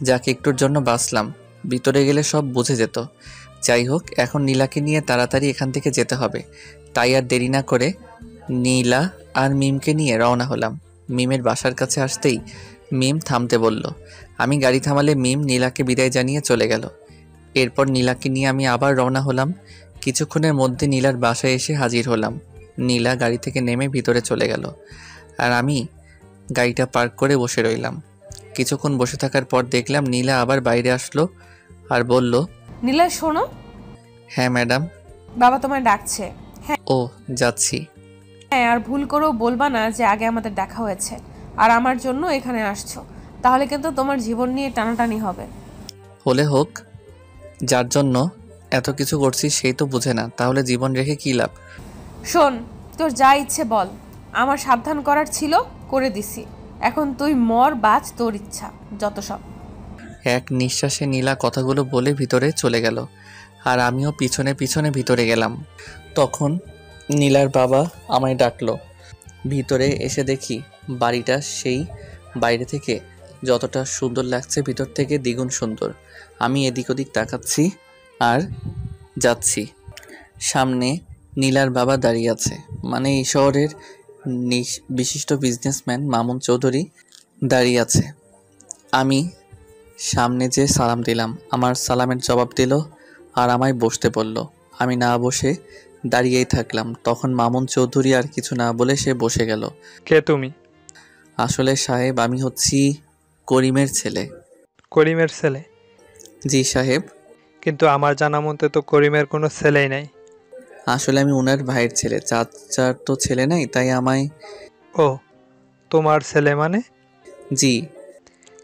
[SPEAKER 1] যাকে একটুর জন্য বাঁচলাম, ভিতরে গেলে সব বুঝে যেত। যাই হোক, এখন নীলাকে নিয়ে তাড়াতাড়ি এখান থেকে যেতে হবে। তাই আর দেরি না করে নীলা আর মিমকে নিয়ে রওনা হলাম। মিমের বাসার কাছে আসতেই মিম থামতে বলল। আমি গাড়ি থামালে মিম নীলাকে বিদায় জানিয়ে চলে গেল। এরপর নীলাকে নিয়ে আমি আবার রওনা হলাম। কিছুক্ষণের মধ্যে নীলার বাসায় এসে হাজির হলাম। নীলা গাড়ি থেকে নেমে ভিতরে চলে গেল, আর আমি গাড়িটা পার্ক করে বসে রইলাম। কিছুক্ষণ বসে থাকার পর দেখলাম নীলা আবার বাইরে আসলো আর বলল,
[SPEAKER 2] নীলা শোনো,
[SPEAKER 1] হ্যাঁ ম্যাডাম।
[SPEAKER 2] বাবা তোমায় ডাকছে।
[SPEAKER 1] ও, যাচ্ছি।
[SPEAKER 2] হ্যাঁ, আর ভুল করেও বলবা না যে আগে আমাদের দেখা হয়েছে আর আমার জন্য এখানে আসছো, তাহলে কিন্তু তোমার জীবন নিয়ে টানাটানি হবে।
[SPEAKER 1] হলে হোক, যার জন্য এত কিছু করছি সেই তো বুঝে না, তাহলে জীবন রেখে কী লাভ?
[SPEAKER 2] শোন, তোর যা ইচ্ছে বল, আমার সাবধান করার ছিল করে দিছি, এখন তুই মর বাঁচ, তোর ইচ্ছা, যত সব।
[SPEAKER 1] এক নিঃশ্বাসে নীলা কথাগুলো বলে ভিতরে চলে গেল, আর আমিও পিছনে পিছনে ভিতরে গেলাম। তখন নীলার বাবা আমায় ডাকলো। ভিতরে এসে দেখি বাড়িটা সেই বাইরে থেকে যতটা সুন্দর লাগছে ভিতর থেকে দ্বিগুণ সুন্দর। আমি এদিক ওদিক তাকাচ্ছি আর যাচ্ছি। সামনে নীলার বাবা দাঁড়িয়ে আছে, মানে এই শহরের বিশিষ্ট বিজনেসম্যান মামুন চৌধুরী দাঁড়িয়ে আছে। আমি সামনে যে সালাম দিলাম, আমার সালামের জবাব দিল আর আমায় বসতে বলল। আমি না বসে দাঁড়িয়েই থাকলাম। তখন মামুন চৌধুরী আর কিছু না বলে সে বসে গেল।
[SPEAKER 7] কে তুমি?
[SPEAKER 1] আসলে সাহেব, আমি হচ্ছি করিমের ছেলে।
[SPEAKER 7] করিমের ছেলে?
[SPEAKER 1] জি সাহেব।
[SPEAKER 7] কিন্তু আমার জানা মতে তো করিমের কোনো ছেলেই নাই।
[SPEAKER 1] আসলে আমি ওনার ভাইয়ের ছেলে, চাচার তো ছেলে নাই, তাই আমায়।
[SPEAKER 7] ও, তোমার ছেলে মানে?
[SPEAKER 1] জি।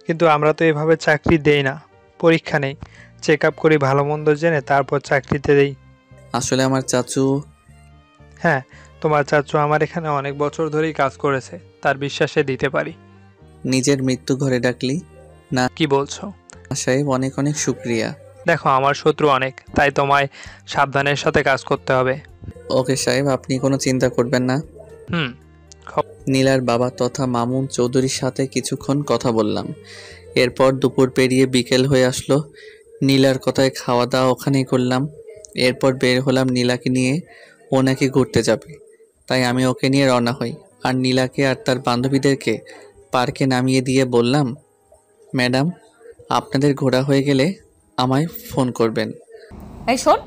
[SPEAKER 7] কিন্তু আমরা তো এভাবে চাকরি দেই না, পরীক্ষা নেই, চেক আপ করি, ভালো মন্দ জেনে তারপর চাকরিতে দেই।
[SPEAKER 1] আসলে আমার চাচু।
[SPEAKER 7] হ্যাঁ, তোমার চাচু আমার এখানে অনেক বছর ধরেই কাজ করেছে, তার বিশ্বাসে দিতে পারি।
[SPEAKER 1] নিজের মৃত্যু ঘরে ডাকলি? না
[SPEAKER 7] কি বলছো?
[SPEAKER 1] সাহেব, অনেক অনেক শুক্রিয়া।
[SPEAKER 7] দেখো, আমার শত্রু অনেক, তাই তোমায় সাবধানের সাথে কাজ করতে হবে।
[SPEAKER 1] ওকে সাহেব, আপনি কোনো চিন্তা করবেন না।
[SPEAKER 7] হুম।
[SPEAKER 1] নীলার বাবা তথা মামুন চৌধুরীর সাথে কিছুক্ষণ কথা বললাম। এরপর দুপুর পেরিয়ে বিকেল হয়ে আসলো। নীলার কথায় খাওয়া দাওয়া ওখানেই করলাম। এরপর বের হলাম নীলাকে নিয়ে। ও নাকি ঘুরতে যাবে, তাই আমি ওকে নিয়ে রওনা হই। আর নীলাকে আর তার বান্ধবীদেরকে পার্কে নামিয়ে দিয়ে বললাম, ম্যাডাম, আপনাদের ঘোরা হয়ে গেলে আমায় ফোন করবেন।
[SPEAKER 2] এই শোন,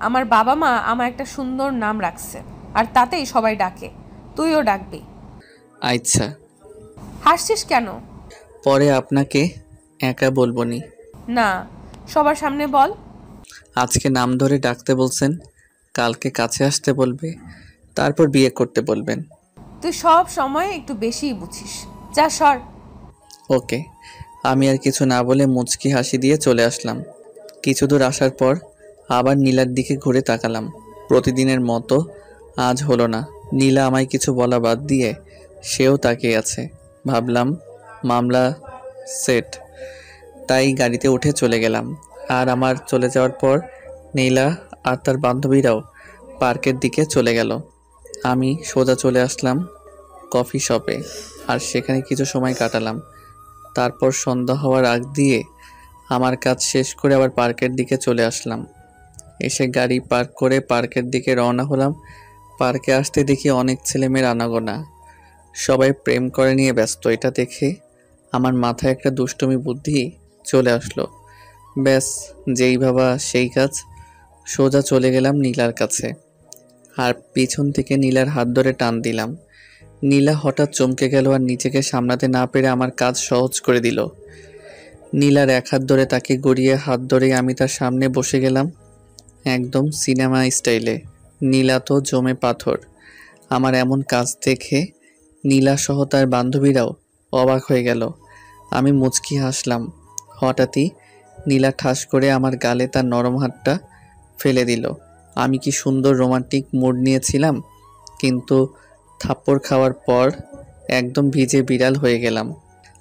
[SPEAKER 2] আমার বাবা মা আমার একটা সুন্দর নাম রাখছে, আর তাতেই সবাই ডাকে, তুইও ডাকবি।
[SPEAKER 1] আচ্ছা।
[SPEAKER 2] হাসছিস কেন?
[SPEAKER 1] পরে আপনাকে একা বলবো নি।
[SPEAKER 2] না, সবার সামনে বল।
[SPEAKER 1] আজকে নাম ধরে ডাকতে বলছেন, কালকে কাছে আসতে বলবে, তারপর বিয়ে করতে বলবেন।
[SPEAKER 2] তুই সব সময় একটু বেশিই বুঝিস, যা সর।
[SPEAKER 1] ওকে। আমি আর কিছু না বলে মুচকি হাসি দিয়ে চলে আসলাম। কিছু দূর আসার পর আবার নীলার দিকে ঘুরে তাকালাম। প্রতিদিনের মতো আজ হলো না। নীলা আমায় কিছু বলা বাদ দিয়ে সেও তাকিয়ে আছে। ভাবলাম মামলা সেট, তাই গাড়িতে উঠে চলে গেলাম। আর আমার চলে যাওয়ার পর নীলা আর তার বান্ধবীরাও পার্কের দিকে চলে গেল। আমি সোজা চলে আসলাম কফি শপে, আর সেখানে কিছু সময় কাটালাম। তারপর সন্ধ্যা হওয়ার আগ দিয়ে আমার কাজ শেষ করে আবার পার্কের দিকে চলে আসলাম। এসে গাড়ি পার্ক করে পার্কের দিকে রওনা হলাম। পার্কে আসতে দেখি অনেক ছেলেমেয়ের আনাগোনা, সবাই প্রেম করে নিয়ে ব্যস্ত। এটা দেখে আমার মাথায় একটা দুষ্টুমি বুদ্ধি চলে আসলো। ব্যাস, যেই ভাবা সেই কাজ। সোজা চলে গেলাম নীলার কাছে, আর পিছন থেকে নীলার হাত ধরে টান দিলাম। নীলা হঠাৎ চমকে গেল আর নিজেকে সামলাতে না পেরে আমার কাজ সহজ করে দিল। নীলার এক হাত ধরে তাকে গড়িয়ে হাত ধরে আমি তার সামনে বসে গেলাম, একদম সিনেমা স্টাইলে। নীলা তো জমে পাথর। আমার এমন কাজ দেখে নীলা সহ তার বান্ধবীরাও অবাক হয়ে গেল। আমি মুচকি হাসলাম। হঠাৎই নীলা ঠাস করে আমার গালে তার নরম হাতটা ফেলে দিল। আমি কি সুন্দর রোমান্টিক মুড নিয়েছিলাম, কিন্তু থাপ্পড় খাওয়ার পর একদম ভিজে বিড়াল হয়ে গেলাম।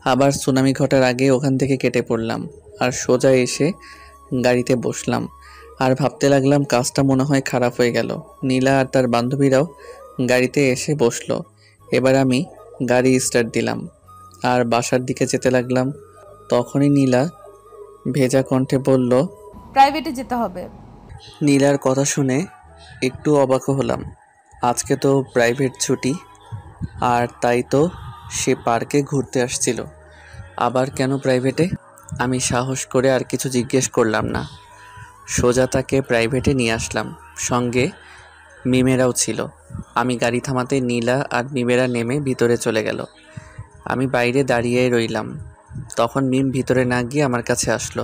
[SPEAKER 1] আবার সুনামি ঘটার আগে ওখান থেকে কেটে পড়লাম আর সোজা এসে গাড়িতে বসলাম। আর ভাবতে লাগলাম কাজটা মনে হয় খারাপ হয়ে গেল। নীলা আর তার বান্ধবীরাও গাড়িতে এসে বসলো। এবার আমি গাড়ি স্টার্ট দিলাম আর বাসার দিকে যেতে লাগলাম। তখনই নীলা ভেজা কণ্ঠে বলল,
[SPEAKER 2] প্রাইভেটে যেতে হবে।
[SPEAKER 1] নীলার কথা শুনে একটু অবাক হলাম। আজকে তো প্রাইভেট ছুটি, আর তাই তো সে পার্কে ঘুরতে আসছিল। আবার কেন প্রাইভেটে? আমি সাহস করে আর কিছু জিজ্ঞেস করলাম না, সোজা তাকে প্রাইভেটে নিয়ে আসলাম। সঙ্গে মিমেরাও ছিল। আমি গাড়ি থামাতে নীলা আর মিমেরা নেমে ভিতরে চলে গেল। আমি বাইরে দাঁড়িয়ে রইলাম। তখন মিম ভিতরে না গিয়ে আমার কাছে আসলো।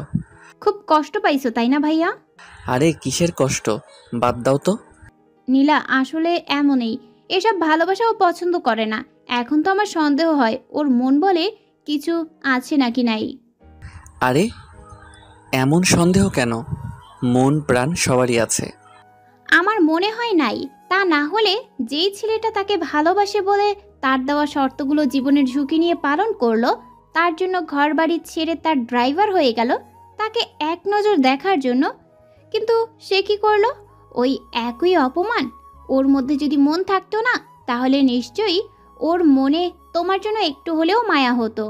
[SPEAKER 3] খুব কষ্ট পাইছো তাই না ভাইয়া?
[SPEAKER 1] আরে কিসের কষ্ট, বাদ দাও তো।
[SPEAKER 3] নীলা আসলে এমনই, এসব ভালোবাসাও পছন্দ করে না। এখন তো আমার সন্দেহ হয় ওর মন বলে কিছু আছে নাকি নাই।
[SPEAKER 1] আরে এমন সন্দেহ কেন? মন প্রাণ সবারই আছে।
[SPEAKER 3] আমার মনে হয় নাই। তা না হলে যেই ছেলেটা তাকে ভালোবাসে বলে তার দেওয়া শর্তগুলো জীবনের ঝুঁকি নিয়ে পালন করলো, তার জন্য ঘর বাড়ি ছেড়ে তার ড্রাইভার হয়ে গেল তাকে এক নজর দেখার জন্য, কিন্তু সে কি করলো? ওই একই অপমান। ওর মধ্যে যদি মন থাকতো না, তাহলে নিশ্চয়ই ওর মনে তোমার জন্য একটু হলেও মায়া হতো।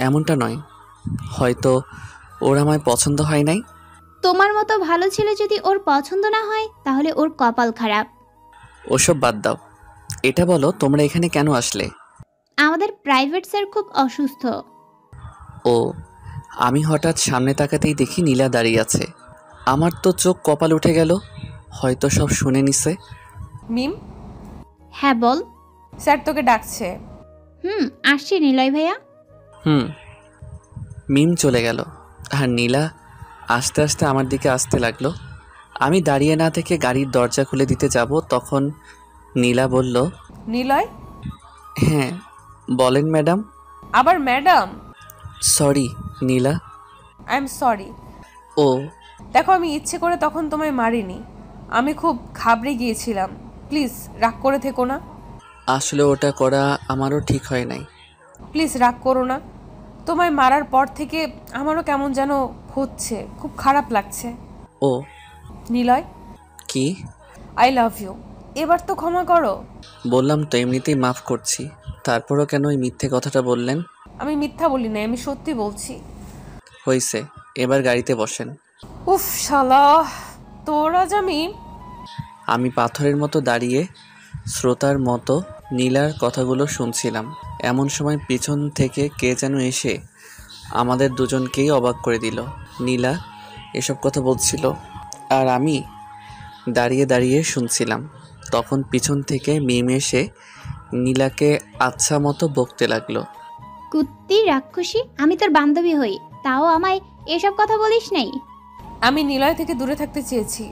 [SPEAKER 1] এমনটা নয়, হয়তো ওর আমায় পছন্দ হয় নাই।
[SPEAKER 3] তোমার মতো ভালো ছেলে যদি ওর পছন্দ না হয়, তাহলে ওর কপাল খারাপ।
[SPEAKER 1] ওসব বাদ দাও, এটা বলো তোমরা এখানে কেন আসলে?
[SPEAKER 3] আমাদের প্রাইভেট স্যার খুব অসুস্থ।
[SPEAKER 1] ও, আমি হঠাৎ সামনে তাকাতেই দেখি নীলা দাঁড়িয়ে আছে। আমার তো চোখ কপাল উঠে গেল, হয়তো সব শুনে নিছে।
[SPEAKER 2] মিম,
[SPEAKER 3] হ্যাঁ বল।
[SPEAKER 2] স্যার তোকে ডাকছে।
[SPEAKER 3] আসছি নিলয় ভাইয়া।
[SPEAKER 1] মিম চলে গেল আর নীলা আস্তে আস্তে আমার দিকে আসতে লাগলো। আমি দাঁড়িয়ে না থেকে গাড়ির দরজা খুলে দিতে যাব, তখন নীলা বলল,
[SPEAKER 2] নিলয়?
[SPEAKER 1] হ্যাঁ বলেন ম্যাডাম।
[SPEAKER 2] আবার madam?
[SPEAKER 1] Sorry Nila.
[SPEAKER 2] I am sorry.
[SPEAKER 1] ও
[SPEAKER 2] দেখো, আমি ইচ্ছে করে তখন তোমায় মারিনি, আমি খুব ঘাবড়ে গিয়েছিলাম। প্লিজ রাগ করে থেকো না।
[SPEAKER 1] আসলে ওটা করা আমারও ঠিক হয় নাই।
[SPEAKER 2] প্লিজ রাগ করো না। তোমায় মারার পর থেকে আমারও কেমন যেন হচ্ছে, খুব খারাপ লাগছে।
[SPEAKER 1] ও
[SPEAKER 2] নিলয়,
[SPEAKER 1] কি?
[SPEAKER 2] I love you. এবার তো ক্ষমা করো।
[SPEAKER 1] বললাম তো এমনিতেই মাফ করছি, তারপরও কেন ওই মিথ্যে কথাটা বললেন?
[SPEAKER 2] আমি মিথ্যা বলি না, আমি সত্যি বলছি।
[SPEAKER 1] হইছে, এবার গাড়িতে বসেন।
[SPEAKER 2] উফ শালা, তোরা জামি।
[SPEAKER 1] আমি পাথরের মতো দাঁড়িয়ে শ্রোতার মতো নীলার কথাগুলো শুনছিলাম। এমন সময় পিছন থেকে কে যেন এসে আমাদের দুজনকেই অবাক করে দিল। নীলা এসব কথা বলছিল আর আমি দাঁড়িয়ে দাঁড়িয়ে শুনছিলাম। তখন পিছন থেকে মিম এসে নীলাকে আচ্ছা মতো বকতে লাগলো।
[SPEAKER 3] কুত্তি রাক্ষসী, আমি তোর বান্ধবী হই, তাও আমায় এসব কথা বলিস নাই।
[SPEAKER 2] আমি নিলয় থেকে দূরে থাকতে চেয়েছি,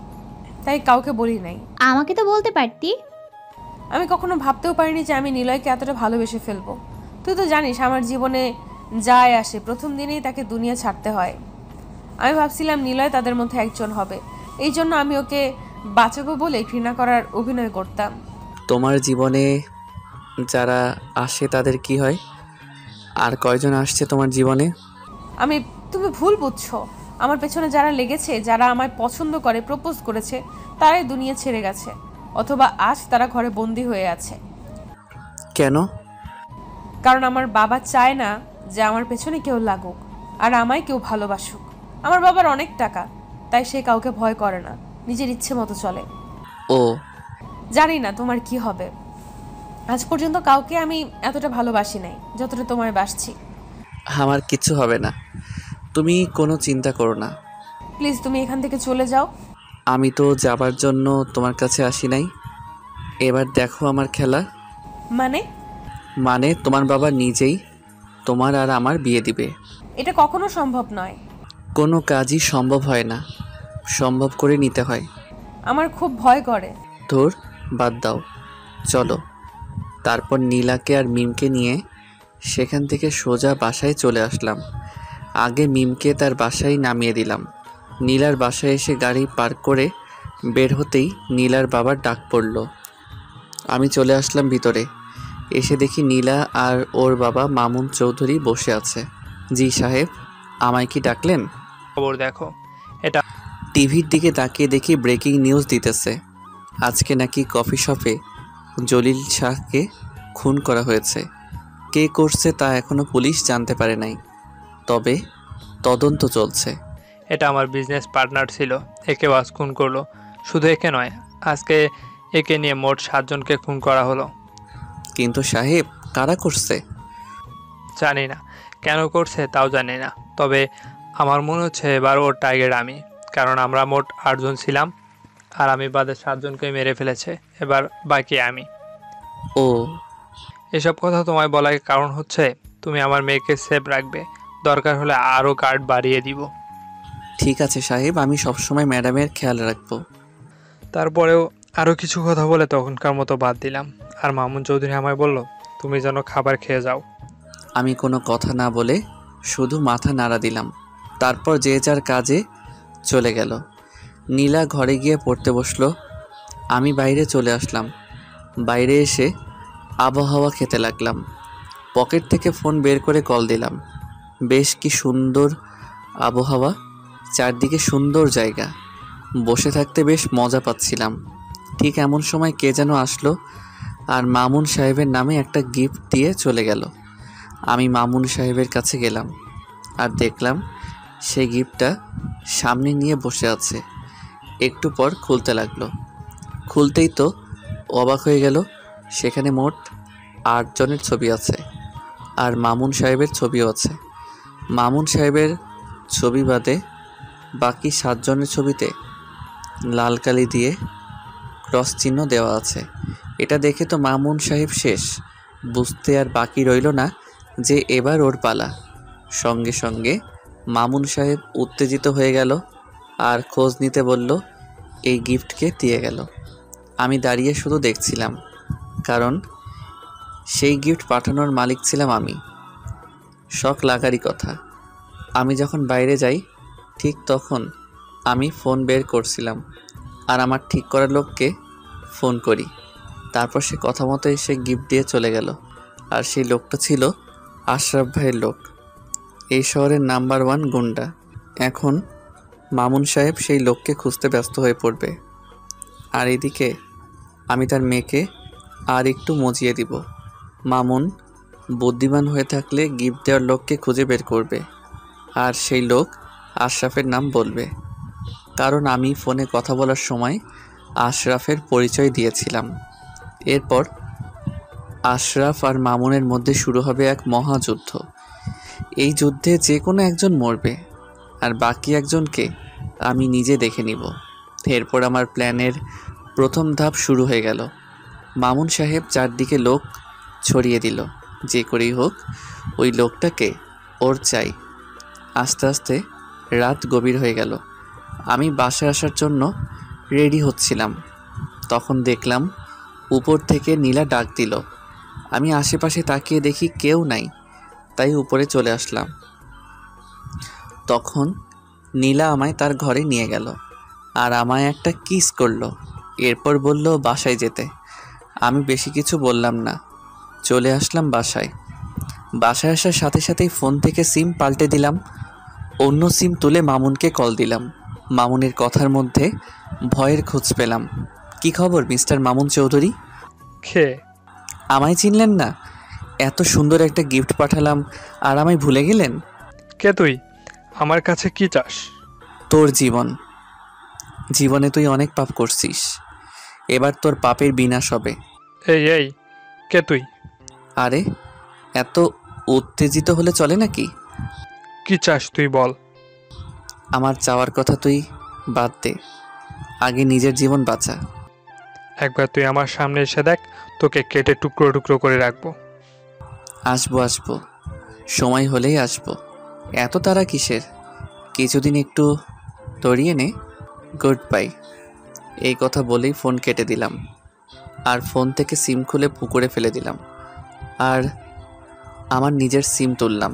[SPEAKER 2] তাই কাউকে বলি নাই।
[SPEAKER 3] আমাকে তো বলতে পারতি।
[SPEAKER 2] আমি কখনো ভাবতেও পারিনি যে আমি নিলয়কে এতটা ভালোবেসে ফেলবো। তুই তো জানিস আমার জীবনে যায় আসে প্রথম দিনেই তাকে দুনিয়া ছাড়তে হয়। আমি ভাবছিলাম নিলয় তাদের মধ্যে একজন হবে, এই জন্য আমি ওকে বাঁচাবো বলে ঘৃণা করার অভিনয় করতাম।
[SPEAKER 1] তোমার জীবনে যারা আসে তাদের কি হয়? আর কয়জন আসছে তোমার জীবনে?
[SPEAKER 2] তুমি ভুল বুঝছো। আমার পেছনে যারা লেগেছে, যারা আমায় পছন্দ করে, প্রপোজ করেছে, তারাই দুনিয়া ছেড়ে গেছে, অথবা আজ তারা ঘরে বন্দি হয়ে আছে।
[SPEAKER 1] কেন?
[SPEAKER 2] কারণ আমার বাবা চায় না যে আমার পেছনে কেউ লাগুক আর আমায় কেউ ভালোবাসুক। আমার বাবার অনেক টাকা, তাই সে কাউকে ভয় করে না, নিজের ইচ্ছে মতো চলে।
[SPEAKER 1] ও
[SPEAKER 2] জানি না তোমার কি হবে। আজ পর্যন্ত কাউকে আমি এতটা ভালোবাসি নাই যতটা তোমায় বাসছি।
[SPEAKER 1] আমার কিচ্ছু হবে না, তুমি কোনো চিন্তা করো না।
[SPEAKER 2] প্লিজ তুমি এখান থেকে চলে যাও।
[SPEAKER 1] আমি তো যাবার জন্য তোমার কাছে আসি নাই। এবার দেখো আমার খেলা।
[SPEAKER 2] মানে
[SPEAKER 1] তোমার বাবা নিজেই তোমার আর আমার বিয়ে দিবে।
[SPEAKER 2] এটা কখনো সম্ভব নয়।
[SPEAKER 1] কোনো কাজই সম্ভব হয় না, সম্ভব করে নিতে হয়।
[SPEAKER 2] আমার খুব ভয় করে।
[SPEAKER 1] ধুর, বাদ দাও, চলো। তারপর নীলাকে আর মিমকে নিয়ে সেখান থেকে সোজা বাসায় চলে আসলাম। আগে মিমকে তার বাসায় নামিয়ে দিলাম। নীলার বাসায় এসে গাড়ি পার্ক করে বের হতেই নীলার বাবার ডাক পড়ল। আমি চলে আসলাম ভিতরে। এসে দেখি নীলা আর ওর বাবা মামুন চৌধুরী বসে আছে। জি সাহেব, আমায় কি ডাকলেন?
[SPEAKER 7] খবর দেখো, এটা
[SPEAKER 1] টিভির দিকে তাকিয়ে দেখি ব্রেকিং নিউজ দিতেছে। আজকে নাকি কফি শপে জলিল শাহকে খুন করা হয়েছে। কে করছে তা এখনও পুলিশ জানতে পারে নাই, তবে তদন্ত চলছে।
[SPEAKER 7] এটা আমার বিজনেস পার্টনার ছিল, একে বাস খুন করলো। শুধু একে নয়, আজকে একে নিয়ে মোট 7 জনকে খুন করা হলো।
[SPEAKER 1] কিন্তু সাহেব, কারা করছে?
[SPEAKER 7] জানি না কেন করছে তাও জানি না, তবে আমার মনে হচ্ছে এবার ওর টার্গেট আমি, কারণ আমরা মোট 8 জন ছিলাম আর আমি বাদে 7 জনকে মেরে ফেলেছে, এবার বাকি আমি।
[SPEAKER 1] ও,
[SPEAKER 7] এসব কথা তোমায় বলার কারণ হচ্ছে তুমি আমার মেয়েকে সেফ রাখবে, দরকার হলে আরও গার্ড বাড়িয়ে দিব।
[SPEAKER 1] ঠিক আছে সাহেব, আমি সবসময় ম্যাডামের খেয়াল রাখবো।
[SPEAKER 7] তারপরেও আরও কিছু কথা বলে তখনকার মতো বাদ দিলাম, আর মামুন চৌধুরী আমায় বলল, তুমি যেন খাবার খেয়ে যাও।
[SPEAKER 1] আমি কোনো কথা না বলে শুধু মাথা নাড়া দিলাম। তারপর যে যার কাজে চলে গেল। নীলা ঘরে গিয়ে পড়তে বসলো। আমি বাইরে চলে আসলাম। বাইরে এসে আবহাওয়া খেতে লাগলাম। পকেট থেকে ফোন বের করে কল দিলাম। বেশ কি সুন্দর আবহাওয়া, চারদিকে সুন্দর জায়গা, বসে থাকতে বেশ মজা পাচ্ছিলাম। ঠিক এমন সময় কে যেন আসলো আর মামুন সাহেবের নামে একটা গিফট দিয়ে চলে গেল। আমি মামুন সাহেবের কাছে গেলাম আর দেখলাম সেই গিফটটা সামনে নিয়ে বসে আছে। একটু পর খুলতে লাগলো। খুলতেই তো অবাক হয়ে গেল, সেখানে মোট 8 জনের ছবি আছে আর মামুন সাহেবের ছবিও আছে। মামুন সাহেবের ছবি বাদে বাকি 7 জনের ছবিতে লাল কালি দিয়ে ক্রস চিহ্ন দেওয়া আছে। এটা দেখে তো মামুন সাহেব শেষ। বুঝতে আর বাকি রইল না যে এবার ওর পালা। সঙ্গে সঙ্গে মামুন সাহেব উত্তেজিত হয়ে গেল আর খোঁজ নিতে বলল, এই গিফটকে দিয়ে গেল। আমি দাঁড়িয়ে শুধু দেখছিলাম, কারণ সেই গিফট পাঠানোর মালিক ছিলাম আমি। শখ লাগারই কথা। আমি যখন বাইরে যাই ঠিক তখন আমি ফোন বের করছিলাম আর আমার ঠিক করা লোককে ফোন করি। তারপর সে কথা মতো এসে গিফট দিয়ে চলে গেল। আর সেই লোকটা ছিল আশরাফ ভাইয়ের লোক, এই শহরের নাম্বার 1 গুন্ডা। এখন মামুন সাহেব সেই লোককে খুঁজতে ব্যস্ত হয়ে পড়বে, আর এদিকে আমি তার মেয়েকে আর একটু মজিয়ে দিব। মামুন বুদ্ধিমান হয়ে থাকলে গিফট দেওয়ার লোককে খুঁজে বের করবে, আর সেই লোক আশরাফের নাম বলবে, কারণ আমি ফোনে কথা বলার সময় আশরাফের পরিচয় দিয়েছিলাম। এরপর আশরাফ আর মামুনের মধ্যে শুরু হবে এক মহাযুদ্ধ। এই যুদ্ধে যে কোনো একজন মরবে আর বাকি একজনকে আমি নিজে দেখে নিব। এরপর আমার প্ল্যানের প্রথম ধাপ শুরু হয়ে গেল। মামুন সাহেব চারদিকে লোক ছড়িয়ে দিল, যে করেই হোক ওই লোকটাকে ওর চাই। আস্তে আস্তে রাত গভীর হয়ে গেল। আমি বাসায় আসার জন্য রেডি হচ্ছিলাম, তখন দেখলাম উপর থেকে নীলা ডাক দিল। আমি আশেপাশে তাকিয়ে দেখি কেউ নাই, তাই উপরে চলে আসলাম। তখন নীলা আমায় তার ঘরে নিয়ে গেল আর আমায় একটা কিস করলো। এরপর বলল বাসায় যেতে। আমি বেশি কিছু বললাম না, চলে আসলাম বাসায়। বাসায় আসার সাথে সাথেই ফোন থেকে সিম পাল্টে দিলাম। অন্য সিম তুলে মামুনকে কল দিলাম। মামুনের কথার মধ্যে ভয়ের খোঁজ পেলাম। কি খবর মিস্টার মামুন চৌধুরী?
[SPEAKER 7] খে
[SPEAKER 1] আমায় চিনলেন না? এত সুন্দর একটা গিফট পাঠালাম আর আমায় ভুলে গেলেন?
[SPEAKER 7] কে তুই? আমার কাছে কি চাস?
[SPEAKER 1] তোর জীবনে তুই অনেক পাপ করছিস, এবার তোর পাপের বিনাশ হবে।
[SPEAKER 7] এই কে তুই?
[SPEAKER 1] আরে এত উত্তেজিত হলে চলে নাকি?
[SPEAKER 7] কি চাস তুই বল।
[SPEAKER 1] আমার চাওয়ার কথা তুই বাদ দে, আগে নিজের জীবন বাঁচা।
[SPEAKER 7] একবার তুই আমার সামনে এসে দেখ, তোকে কেটে টুকরো টুকরো করে রাখবো।
[SPEAKER 1] আসবো, সময় হলেই আসবো। এত তাড়া কিসের? কিছুদিন একটু তরিয়ে নে। Good bye. এই কথা বলেই ফোন কেটে দিলাম আর ফোন থেকে সিম খুলে পুকুরে ফেলে দিলাম আর আমার নিজের সিম তুললাম।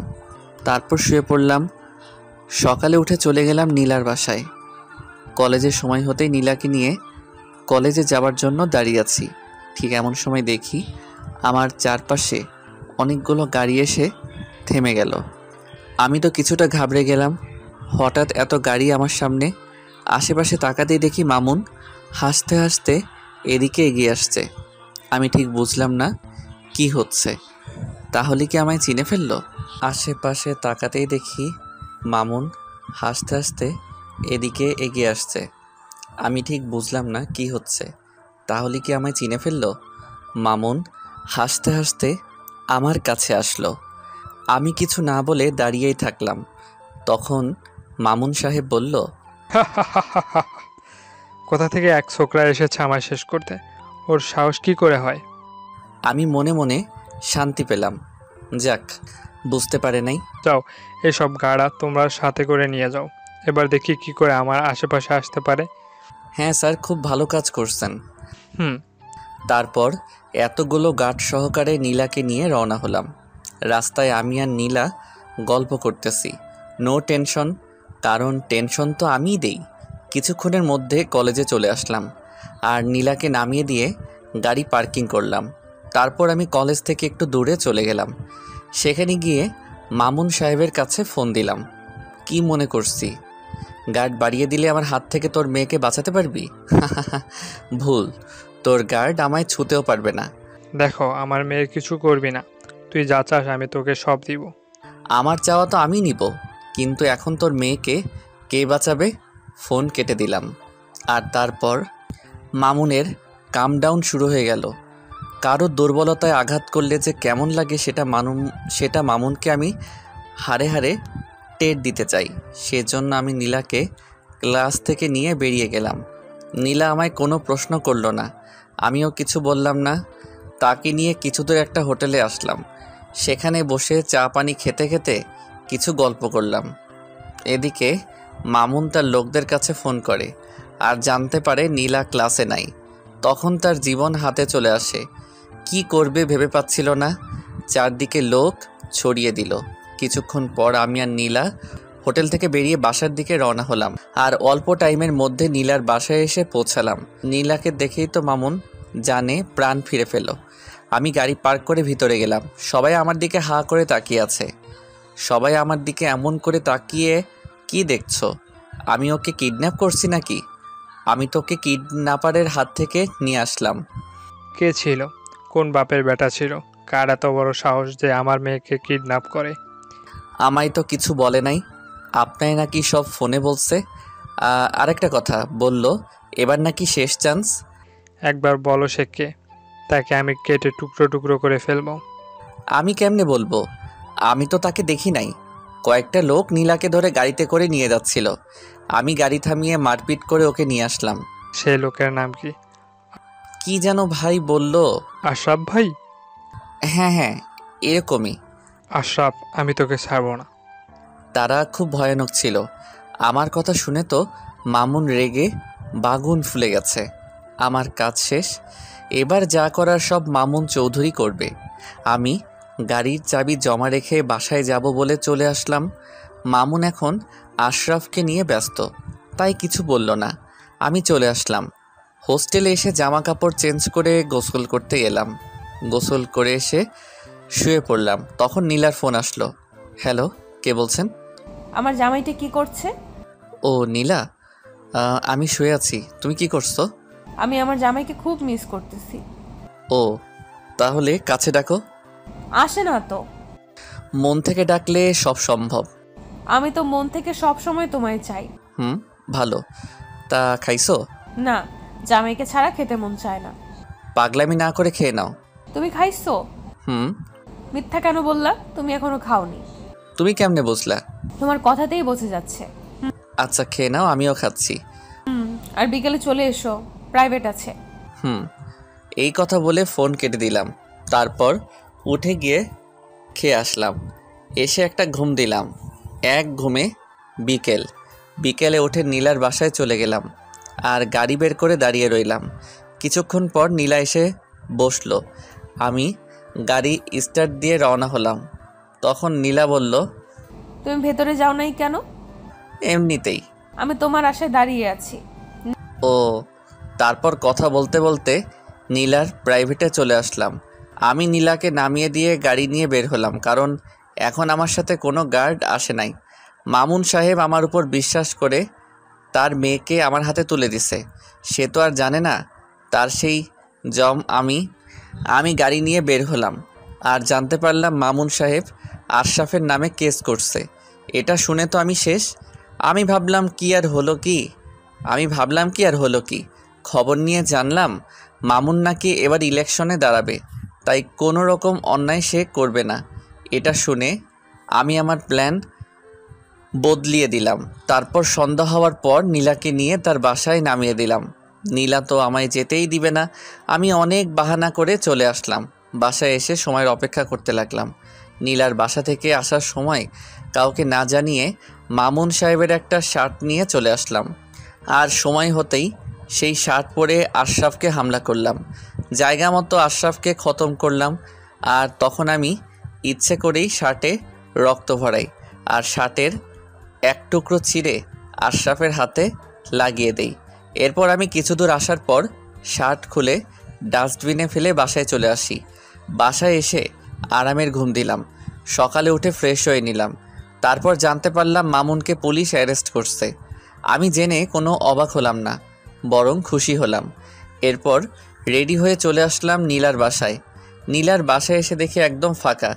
[SPEAKER 1] তারপর শুয়ে পড়লাম। সকালে উঠে চলে গেলাম নীলার বাসায়। কলেজের সময় হতেই নীলাকে নিয়ে কলেজে যাওয়ার জন্য দাঁড়িয়ে আছি। ঠিক এমন সময় দেখি আমার চারপাশে অনেকগুলো গাড়ি এসে থেমে গেল। আমি তো কিছুটা ঘাবড়ে গেলাম। হঠাৎ এত গাড়ি আমার সামনে। আশেপাশে তাকাতেই দেখি মামুন হাসতে হাসতে এদিকে এগিয়ে আসছে। আমি ঠিক বুঝলাম না কি হচ্ছে। তাহলে কি আমায় চিনে ফেললো? আশেপাশে তাকাতেই দেখি মামুন হাসতে হাসতে এদিকে এগিয়ে আসছে। আমি ঠিক বুঝলাম না কি হচ্ছে। তাহলে কি আমায় চিনে ফেললো? মামুন হাসতে হাসতে আমার কাছে আসলো। আমি কিছু না বলে দাঁড়িয়েই থাকলাম। তখন মামুন সাহেব বলল,
[SPEAKER 7] কোথা থেকে এক ছোকরা এসেছে আমায় শেষ করতে? ওর সাহস কি করে হয়?
[SPEAKER 1] আমি মনে মনে শান্তি পেলাম। যাক, বুঝতে পারে নাই।
[SPEAKER 7] যাও, এসব গাড়া তোমরা সাথে করে নিয়ে যাও। এবার দেখি কি করে আমার আশেপাশে আসতে পারে।
[SPEAKER 1] হ্যাঁ স্যার, খুব ভালো কাজ করছেন।
[SPEAKER 7] হুম।
[SPEAKER 1] তারপর এতগুলো গার্ড সহকারে নীলাকে নিয়ে রওনা হলাম। রাস্তায় আমি আর নীলা গল্প করতেছি। নো টেনশন, কারণ টেনশন তো আমিই দেই। কিছুক্ষণের মধ্যে কলেজে চলে আসলাম আর নীলাকে নামিয়ে দিয়ে গাড়ি পার্কিং করলাম। তারপর আমি কলেজ থেকে একটু দূরে চলে গেলাম। সেখানে গিয়ে মামুন সাহেবের কাছে ফোন দিলাম। কি মনে করছি গার্ড বাড়িয়ে দিলে আমার হাত থেকে তোর মেয়েকে বাঁচাতে পারবি? ভুল, তোর গার্ড আমায় ছুঁতেও পারবে না।
[SPEAKER 7] দেখো, আমার মেয়ের কিছু করবি না। তুই যা চাস আমি তোকে সব দিব।
[SPEAKER 1] আমার চাওয়া তো আমি নিব, কিন্তু এখন তোর মেয়েকে কে বাঁচাবে? ফোন কেটে দিলাম। আর তারপর মামুনের কাম ডাউন শুরু হয়ে গেল। কারো দুর্বলতায় আঘাত করলে যে কেমন লাগে সেটা মামুনকে আমি হাড়ে হাড়ে টের দিতে চাই। সেজন্য আমি নীলাকে ক্লাস থেকে নিয়ে বেরিয়ে গেলাম। নীলা আমায় কোনো প্রশ্ন করলো না, আমিও কিছু বললাম না। তাকে নিয়ে কিছু দূর একটা হোটেলে আসলাম। সেখানে বসে চা পানি খেতে খেতে কিছু গল্প করলাম। এদিকে মামুন তার লোকদের কাছে ফোন করে আর জানতে পারে নীলা ক্লাসে নাই। তখন তার জীবন হাতে চলে আসে। কি করবে ভেবে পাচ্ছিল না। চারদিকে লোক ছড়িয়ে দিল। কিছুক্ষণ পর আমি আর নীলা হোটেল থেকে বেরিয়ে বাসার দিকে রওনা হলাম। আর অল্প টাইমের মধ্যে নীলার বাসায় এসে পৌঁছালাম। নীলাকে দেখেই তো মামুন জানে প্রাণ ফিরে পেল। আমি গাড়ি পার্ক করে ভিতরে গেলাম। সবাই আমার দিকে হাঁ করে তাকিয়ে আছে। সবাই আমার দিকে এমন করে তাকিয়ে, কি দেখছো? আমি ওকে কিডন্যাপ করছি নাকি? আমি তোকে কিডন্যাপারের হাত থেকে নিয়ে আসলাম।
[SPEAKER 7] কে ছিল? কোন বাপের বেটা ছিল? কার এত বড় সাহস যে আমার মেয়েকে কিডন্যাপ করে?
[SPEAKER 1] আমায় তো কিছু বলে নাই। আপনাই নাকি সব ফোনে বলছে। আরেকটা কথা বলল, এবার নাকি শেষ চান্স।
[SPEAKER 7] একবার বলো সে কে? তাকে আমি কেটে টুকরো টুকরো করে ফেলবো।
[SPEAKER 1] আমি কেমনে বলবো? আমি তো তাকে দেখি নাই। কয়েকটা লোক নীলাকে ধরে গাড়িতে করে নিয়ে যাচ্ছিল। আমি গাড়ি থামিয়ে মারপিট করে ওকে নিয়ে আসলাম।
[SPEAKER 7] সেই লোকের নাম কি?
[SPEAKER 1] কি যেন ভাই বলল।
[SPEAKER 7] আশরাফ ভাই?
[SPEAKER 1] হ্যাঁ হ্যাঁ, এরকমই।
[SPEAKER 7] আশরাফ, আমি তোকে ছাড়বো না।
[SPEAKER 1] তারা খুব ভয়ানক ছিল। আমার কথা শুনে তো মামুন রেগে বাগুন ফুলে গেছে। আমার কাজ শেষ। এবার যা করার সব মামুন চৌধুরী করবে। আমি গাড়ির চাবি জমা রেখে বাসায় যাব বলে চলে আসলাম। মামুন এখন আশরাফকে নিয়ে ব্যস্ত, তাই কিছু বলল না। আমি চলে আসলাম। হোস্টেলে এসে জামা কাপড় চেঞ্জ করে গোসল করতে এলাম। গোসল করে এসে শুয়ে পড়লাম। তখন নীলার ফোন আসলো। হ্যালো, কে বলছেন?
[SPEAKER 2] আমার জামাইটা কি করছে?
[SPEAKER 1] ও নীলা, আমি শুয়ে আছি। তুমি কি করছো?
[SPEAKER 2] আমি আমার জামাইকে খুব মিস করতেছি।
[SPEAKER 1] ও, তাহলে কাছে ডাকো।
[SPEAKER 2] আসে না তো।
[SPEAKER 1] মন থেকে ডাকলে সব সম্ভব।
[SPEAKER 2] আমি তো মন থেকে সব সময় তোমায় চাই।
[SPEAKER 1] ভালো। তা খাইছো?
[SPEAKER 2] না, জামাইকে ছাড়া খেতে মন চায় না।
[SPEAKER 1] পাগলামি না করে খেয়ে নাও।
[SPEAKER 2] তুমি খাইছো? মিথ্যা কেন বললা? তুমি এখনো খাওনি।
[SPEAKER 1] তুমি কেমনে বুঝলা?
[SPEAKER 2] তোমার কথাতেই বোঝা যাচ্ছে।
[SPEAKER 1] আচ্ছা খেয়ে নাও, আমিও খাচ্ছি।
[SPEAKER 2] আর বিকেলে চলে এসো, প্রাইভেট আছে।
[SPEAKER 1] এই কথা বলে ফোন কেটে দিলাম। তারপর উঠে গিয়ে খেয়ে আসলাম। এসে একটা ঘুম দিলাম। এক ঘুমে বিকেলে উঠে নীলার বাসায় চলে গেলাম আর গাড়ি বের করে দাঁড়িয়ে রইলাম। কিছুক্ষণ পর নীলা এসে বসলো। আমি গাড়ি স্টার্ট দিয়ে রওনা হলাম। তখন নীলা বলল,
[SPEAKER 2] তুমি ভেতরে যাও নাই কেন?
[SPEAKER 1] এমনিতেই।
[SPEAKER 2] আমি তোমার আশায় দাঁড়িয়ে আছি।
[SPEAKER 1] ও, তারপর কথা বলতে বলতে নীলার প্রাইভেটে চলে আসলাম। আমি নীলাকে নামিয়ে দিয়ে গাড়ি নিয়ে বের হলাম, কারণ এখন আমার সাথে কোনো গার্ড আসে নাই। মামুন সাহেব আমার উপর বিশ্বাস করে তার মেয়েকে আমার হাতে তুলে দিছে। সে তো আর জানে না তার সেই জম। আমি গাড়ি নিয়ে বের হলাম আর জানতে পারলাম মামুন সাহেব আশরাফের নামে কেস করছে। এটা শুনে তো আমি শেষ। আমি ভাবলাম কি আর হলো কি, খবর নিয়ে জানলাম মামুন নাকি এবার ইলেকশনে দাঁড়াবে। তাই কোনো রকম অন্যায় সে করবে না। এটা শুনে আমি আমার প্ল্যান বদলিয়ে দিলাম। তারপর সন্ধ্যা হওয়ার পর নীলাকে নিয়ে তার বাসায় নামিয়ে দিলাম। নীলা তো আমায় যেতেই দিবে না। আমি অনেক বাহানা করে চলে আসলাম। বাসায় এসে সময়ের অপেক্ষা করতে লাগলাম। নীলার বাসা থেকে আসার সময় কাউকে না জানিয়ে মামুন সাহেবের একটা শার্ট নিয়ে চলে আসলাম। আর সময় হতেই সেই শার্ট পরে আশরাফকে হামলা করলাম। জায়গা মতো আশরাফকে খতম করলাম। আর তখন আমি ইচ্ছে করেই শার্টে রক্ত ভরাই আর শার্টের এক টুকরো ছিঁড়ে আশরাফের হাতে লাগিয়ে দেই। এরপর আমি কিছু দূর আসার পর শার্ট খুলে ডাস্টবিনে ফেলে বাসায় চলে আসি। বাসায় এসে আরামের ঘুম দিলাম। সকালে উঠে ফ্রেশ হয়ে নিলাম। তারপর জানতে পারলাম মামুনকে পুলিশ অ্যারেস্ট করছে। আমি জেনে কোনো অবাক হলাম না, বরং খুশি হলাম। এরপর রেডি হয়ে চলে আসলাম নীলার বাসায়। নীলার বাসায় এসে দেখি একদম ফাঁকা,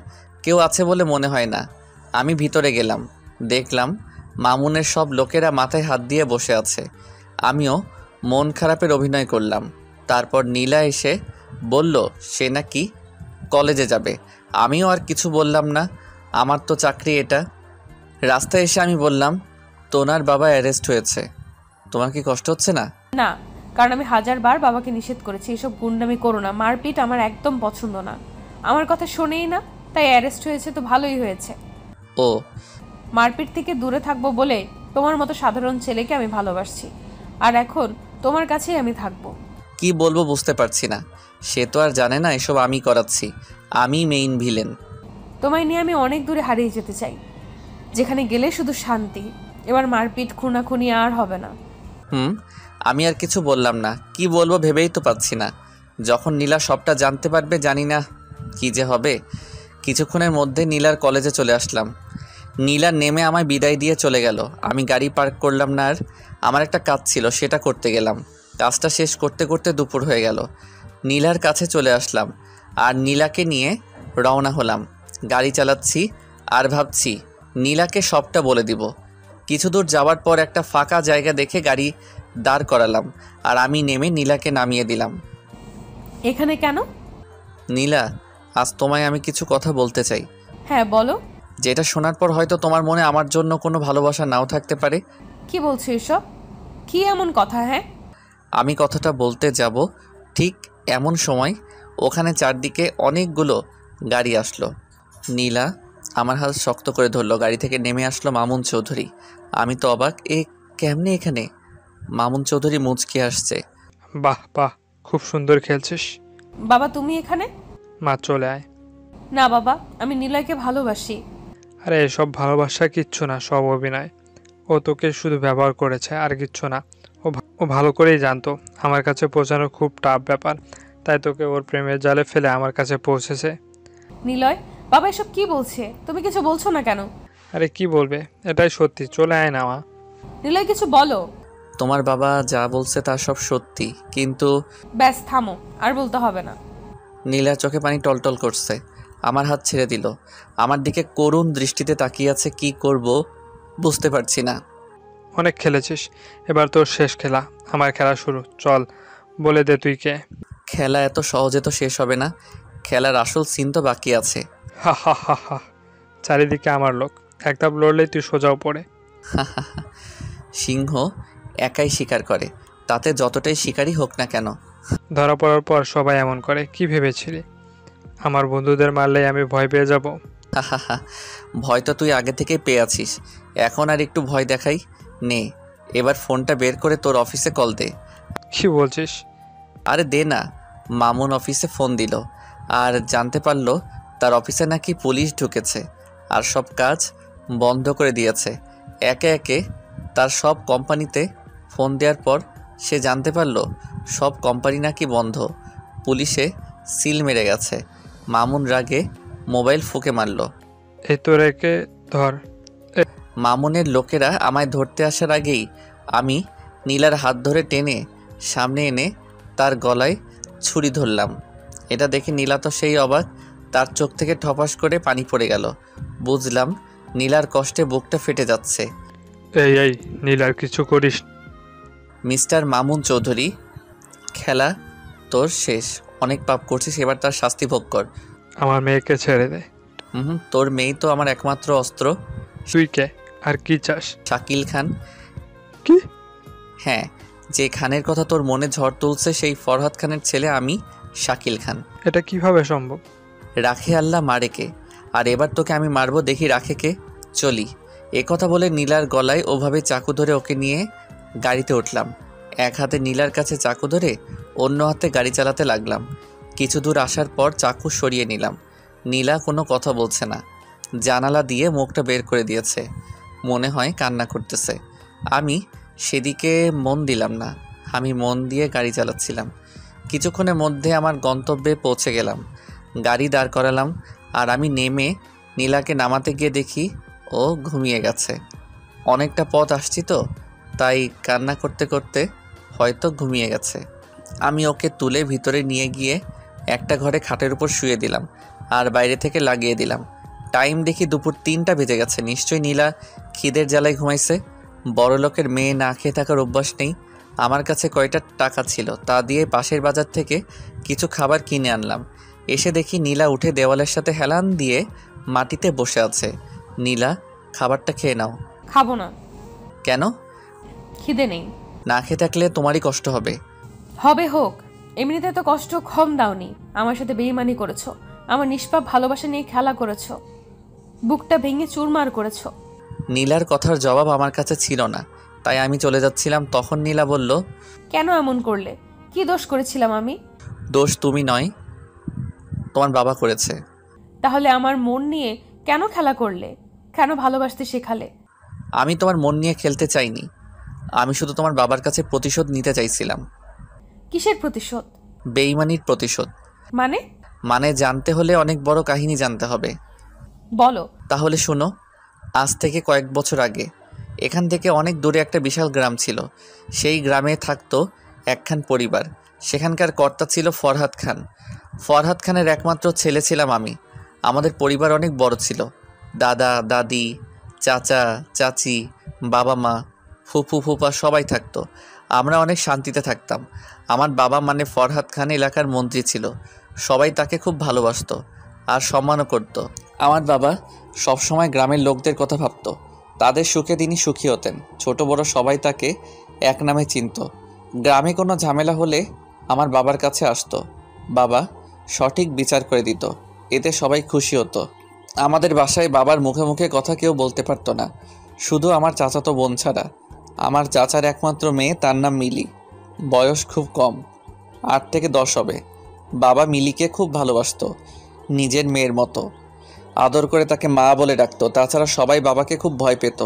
[SPEAKER 1] কেউ আছে বলে মনে হয় না। আমি ভিতরে গেলাম, দেখলাম মামুনের সব লোকেরা মাথায় হাত দিয়ে বসে আছে। আমিও মন খারাপের অভিনয় করলাম। তারপর নীলা এসে বলল সে নাকি কলেজে যাবে। আমিও আর কিছু বললাম না, আমার তো চাকরি এটা। রাস্তায় এসে আমি বললাম, তোনার বাবা অ্যারেস্ট হয়েছে, তোমার কি কষ্ট হচ্ছে না?
[SPEAKER 2] না, কারণ আমি হাজারবার বাবাকে নিষেধ করেছি এসব গুন্ডামি করো না, মারপিট আমার একদম পছন্দ না। আমার কথা শোনেই না, তাই অ্যারেস্ট হয়েছে তো ভালোই হয়েছে।
[SPEAKER 1] ও,
[SPEAKER 2] মারপিট থেকে দূরে থাকবো বলে তোমার মতো সাধারণ ছেলেকে আমি ভালোবাসছি, আর এখন তোমার কাছেই আমি থাকবো।
[SPEAKER 1] কি বলবো বুঝতে পারছি না। সে তো আর জানে না এসব আমি করাচ্ছি, আমি মেইন ভিলেন।
[SPEAKER 2] তোমায় নিয়ে আমি অনেক দূরে হারিয়ে যেতে চাই, যেখানে গেলে শুধু শান্তি। এবার মারপিট খুনাখুনি আর হবে না।
[SPEAKER 1] আমি আর কিছু বললাম না, কি বলবো ভেবেই তো পাচ্ছি না। যখন নীলা সবটা জানতে পারবে জানি না কি যে হবে। কিছুক্ষণের মধ্যে নীলার কলেজে চলে আসলাম। নীলা নেমে আমায় বিদায় দিয়ে চলে গেল। আমি গাড়ি পার্ক করলাম না, আর আমার একটা কাজ ছিল সেটা করতে গেলাম। কাজটা শেষ করতে করতে দুপুর হয়ে গেল। নীলার কাছে চলে আসলাম আর নীলাকে নিয়ে রওনা হলাম। গাড়ি চালাচ্ছি আর ভাবছি নীলাকে সবটা বলে দিব। কিছু দূর যাওয়ার পর একটা ফাঁকা জায়গা দেখে গাড়ি দাঁড় করালাম আর আমি নেমে নীলাকে নামিয়ে দিলাম।
[SPEAKER 2] এখানে কেন?
[SPEAKER 1] নীলা, আজ তোমায় আমি কিছু কথা বলতে চাই।
[SPEAKER 2] হ্যাঁ বলো।
[SPEAKER 1] যেটা শোনার পর হয়তো তোমার মনে আমার জন্য কোনো ভালোবাসা নাও থাকতে পারে।
[SPEAKER 2] কি বলছো এসব? কি এমন কথা? হ্যাঁ,
[SPEAKER 1] আমি কথাটা বলতে যাব ঠিক এমন সময় ওখানে চারদিকে অনেকগুলো গাড়ি আসলো। নীলা আমার হাত শক্ত করে ধরলো। গাড়ি থেকে নেমে আসলো মামুন চৌধুরী। আমি তো অবাক, এ কেমনে এখানে? মামুন চৌধুরী মুচকি আসছে।
[SPEAKER 7] বাহ বাহ, খুব সুন্দর খেলছিস।
[SPEAKER 2] বাবা তুমি এখানে?
[SPEAKER 7] মা চলে আয়।
[SPEAKER 2] না বাবা, আমি নিলয়কে ভালোবাসি।
[SPEAKER 7] আরে এসব ভালোবাসা কিচ্ছু না, সব অভিনয়। ও তোকে শুধু ব্যবহার করেছে আর কিচ্ছু না। ও ভালো করেই জানতো আমার কাছে পৌঁছানো খুব টাফ ব্যাপার, তাই তোকে ওর প্রেমের জালে ফেলে আমার কাছে পৌঁছেছে।
[SPEAKER 2] নিলয়, বাবা এসব কি বলছে? তুমি কিছু বলছো না কেন?
[SPEAKER 7] আরে কি বলবে, এটাই সত্যি, চলে আয় না মা।
[SPEAKER 2] নিলয় কিছু বলো।
[SPEAKER 1] তোমার বাবা যা বলছে তা সব সত্যি, কিন্তু
[SPEAKER 2] ব্যাস থামো, আর বলতে হবে না।
[SPEAKER 1] নীলার চোখে পানি টলটল করছে। আমার হাত ছেড়ে দিল। আমার দিকে করুণ দৃষ্টিতে তাকিয়ে আছে। কি করব বুঝতে পারছি না।
[SPEAKER 7] অনেক খেলেছিস, এবার তোর শেষ খেলা, আমার খেলা শুরু। চল বলে দে তুই কে।
[SPEAKER 1] খেলা এত সহজে তো শেষ হবে না। খেলার আসল সিন তো বাকি আছে।
[SPEAKER 7] হা হা হা হা, চারিদিকে আমার লোক, এক ধাপ লড়লেই তুই সোজাও পড়ে।
[SPEAKER 1] সিংহ একাই শিকার করে, তাতে যতটাই শিকারই হোক না কেন।
[SPEAKER 7] ধরা পড়ার পর সবাই এমন করে, কি ভেবেছিলি আমার বন্ধুদের মারলেই আমি ভয় পেয়ে যাব?
[SPEAKER 1] ভয় তো তুই আগে থেকেই পেয়ে আছিস, এখন আর একটু ভয় দেখাই। নে এবার ফোনটা বের করে তোর অফিসে কল দে।
[SPEAKER 7] কি বলছিস?
[SPEAKER 1] আরে দে না। মামুন অফিসে ফোন দিল আর জানতে পারলো তার অফিসে নাকি পুলিশ ঢুকেছে আর সব কাজ বন্ধ করে দিয়েছে। একে একে তার সব কোম্পানিতে ফোন দেওয়ার পর সে জানতে পারলো সব কোম্পানি নাকি বন্ধ, পুলিশে সিল মেরে গেছে। মামুন রাগে মোবাইল ফুঁকে মারল।
[SPEAKER 7] এই তো রেখে ধর।
[SPEAKER 1] মামুনের লোকেরা আমায় ধরতে আসার আগেই আমি নীলার হাত ধরে টেনে সামনে এনে তার গলায় ছুরি ধরলাম। এটা দেখে নীলা তো সেই অবাক, তার চোখ থেকে ঠপাস করে পানি পড়ে গেল। বুঝলাম নীলার কষ্টে বুকটা ফেটে যাচ্ছে।
[SPEAKER 7] এই এই নীলার কিছু করিস।
[SPEAKER 1] মিস্টার মামুন চৌধুরী, খেলা তোর শেষ, অনেক পাপ করছিস, এবার তার শাস্তি ভোগ কর।
[SPEAKER 7] আমার মেয়েকে ছেড়ে দে।
[SPEAKER 1] তোর মেয়েই তো আমার একমাত্র অস্ত্র।
[SPEAKER 7] তুই কে আর কি চাস?
[SPEAKER 1] শাকিল খান।
[SPEAKER 7] কি?
[SPEAKER 1] হ্যাঁ, যে খানের কথা তোর মনে ঝড় তুলছে সেই ফরহাদ খানের ছেলে আমি, শাকিল খান।
[SPEAKER 7] এটা কিভাবে সম্ভব?
[SPEAKER 1] রাখে আল্লাহ মারেকে, আর এবার তোকে আমি মারবো, দেখি রাখে কে। চলি। এ কথা বলে নীলার গলায় ওভাবে চাকু ধরে ওকে নিয়ে গাড়িতে উঠলাম। এক হাতে নীলার কাছে চাকু ধরে অন্য হাতে গাড়ি চালাতে লাগলাম। কিছু দূর আসার পর চাকু সরিয়ে নিলাম। নীলা কোনো কথা বলছে না, জানালা দিয়ে মুখটা বের করে দিয়েছে, মনে হয় কান্না করতেছে। আমি সেদিকে মন দিলাম না, আমি মন দিয়ে গাড়ি চালাচ্ছিলাম। কিছুক্ষণের মধ্যে আমার গন্তব্যে পৌঁছে গেলাম। গাড়ি দাঁড় করালাম, আর আমি নেমে নীলাকে নামাতে গিয়ে দেখি ও ঘুমিয়ে গেছে। অনেকটা পথ আসছি তো, তাই কান্না করতে করতে হয়তো ঘুমিয়ে গেছে। আমি ওকে তুলে ভিতরে নিয়ে গিয়ে একটা ঘরে খাটের উপর শুয়ে দিলাম, আর বাইরে থেকে লাগিয়ে দিলাম। টাইম দেখি দুপুর 3টা বেজে গেছে। নিশ্চয়ই নীলা খিদের জ্বালায় ঘুমাইছে। বড়লোকের মেয়ে না খেয়ে থাকার অভ্যাস নেই। আমার কাছে কয়টা টাকা ছিল, তা দিয়ে পাশের বাজার থেকে কিছু খাবার কিনে আনলাম। এসে দেখি নীলা উঠে দেওয়ালের সাথে হেলান দিয়ে মাটিতে বসে আছে। নীলা, খাবারটা খেয়ে নাও।
[SPEAKER 2] খাবো না।
[SPEAKER 1] কেন?
[SPEAKER 2] খিদে নেই।
[SPEAKER 1] না খেয়ে থাকলে তোমারই কষ্ট হবে।
[SPEAKER 2] হবে হোক, এমনিতে তো কষ্ট কম দাওনি। আমার সাথে বেইমানি করেছো, আমার নিষ্পাপ ভালোবাসা নিয়ে খেলা করেছো, বুকটা ভেঙে চুরমার করেছো।
[SPEAKER 1] নীলার কথার জবাব আমার কাছে ছিল না, তাই আমি চলে যাচ্ছিলাম। তখন নীলা বলল,
[SPEAKER 2] কেন এমন করলে? কি দোষ করেছিলাম আমি?
[SPEAKER 1] দোষ তুমি নয়, তোমার বাবা করেছে।
[SPEAKER 2] তাহলে আমার মন নিয়ে কেন খেলা করলে? কেন ভালোবাসতে শেখালে?
[SPEAKER 1] আমি তোমার মন নিয়ে খেলতে চাইনি, আমি শুধু তোমার বাবার কাছে প্রতিশোধ নিতে চাইছিলাম।
[SPEAKER 2] কিসের প্রতিশোধ?
[SPEAKER 1] বেইমানির প্রতিশোধ। মানে জানতে হলে অনেক বড় কাহিনী জানতে হবে।
[SPEAKER 2] বলো।
[SPEAKER 1] তাহলে শোনো। আজ থেকে কয়েক বছর আগে এখান থেকে অনেক দূরে একটা বিশাল গ্রাম ছিল। সেই গ্রামে থাকতো একখান পরিবার। সেখানকার কর্তা ছিল ফরহাদ খান। ফরহাদ খানের একমাত্র ছেলে ছিলাম আমি। আমাদের পরিবার অনেক বড় ছিল। দাদা, দাদি, চাচা, চাচি, বাবা মা, ফুফু, ফুফা সবাই থাকতো। আমরা অনেক শান্তিতে থাকতাম। আমার বাবা মানে ফরহাদ খান এলাকার মন্ত্রী ছিল। সবাই তাকে খুব ভালোবাসতো আর সম্মানও করত। আমার বাবা সবসময় গ্রামের লোকদের কথা ভাবত, তাদের সুখে তিনি সুখী হতেন। ছোট বড় সবাই তাকে এক নামে চিনত। গ্রামে কোনো ঝামেলা হলে আমার বাবার কাছে আসতো। বাবা সঠিক বিচার করে দিত, এতে সবাই খুশি হতো। আমাদের বাসায় বাবার মুখে মুখে কথা কেউ বলতে পারতো না, শুধু আমার চাচাতো বোন ছাড়া। আমার চাচার একমাত্র মেয়ে, তার নাম মিলি। বয়স খুব কম, 8 থেকে 10 হবে। বাবা মিলিকে খুব ভালোবাসতো, নিজের মেয়ের মতো আদর করে তাকে মা বলে ডাকতো। তাছাড়া সবাই বাবাকে খুব ভয় পেত।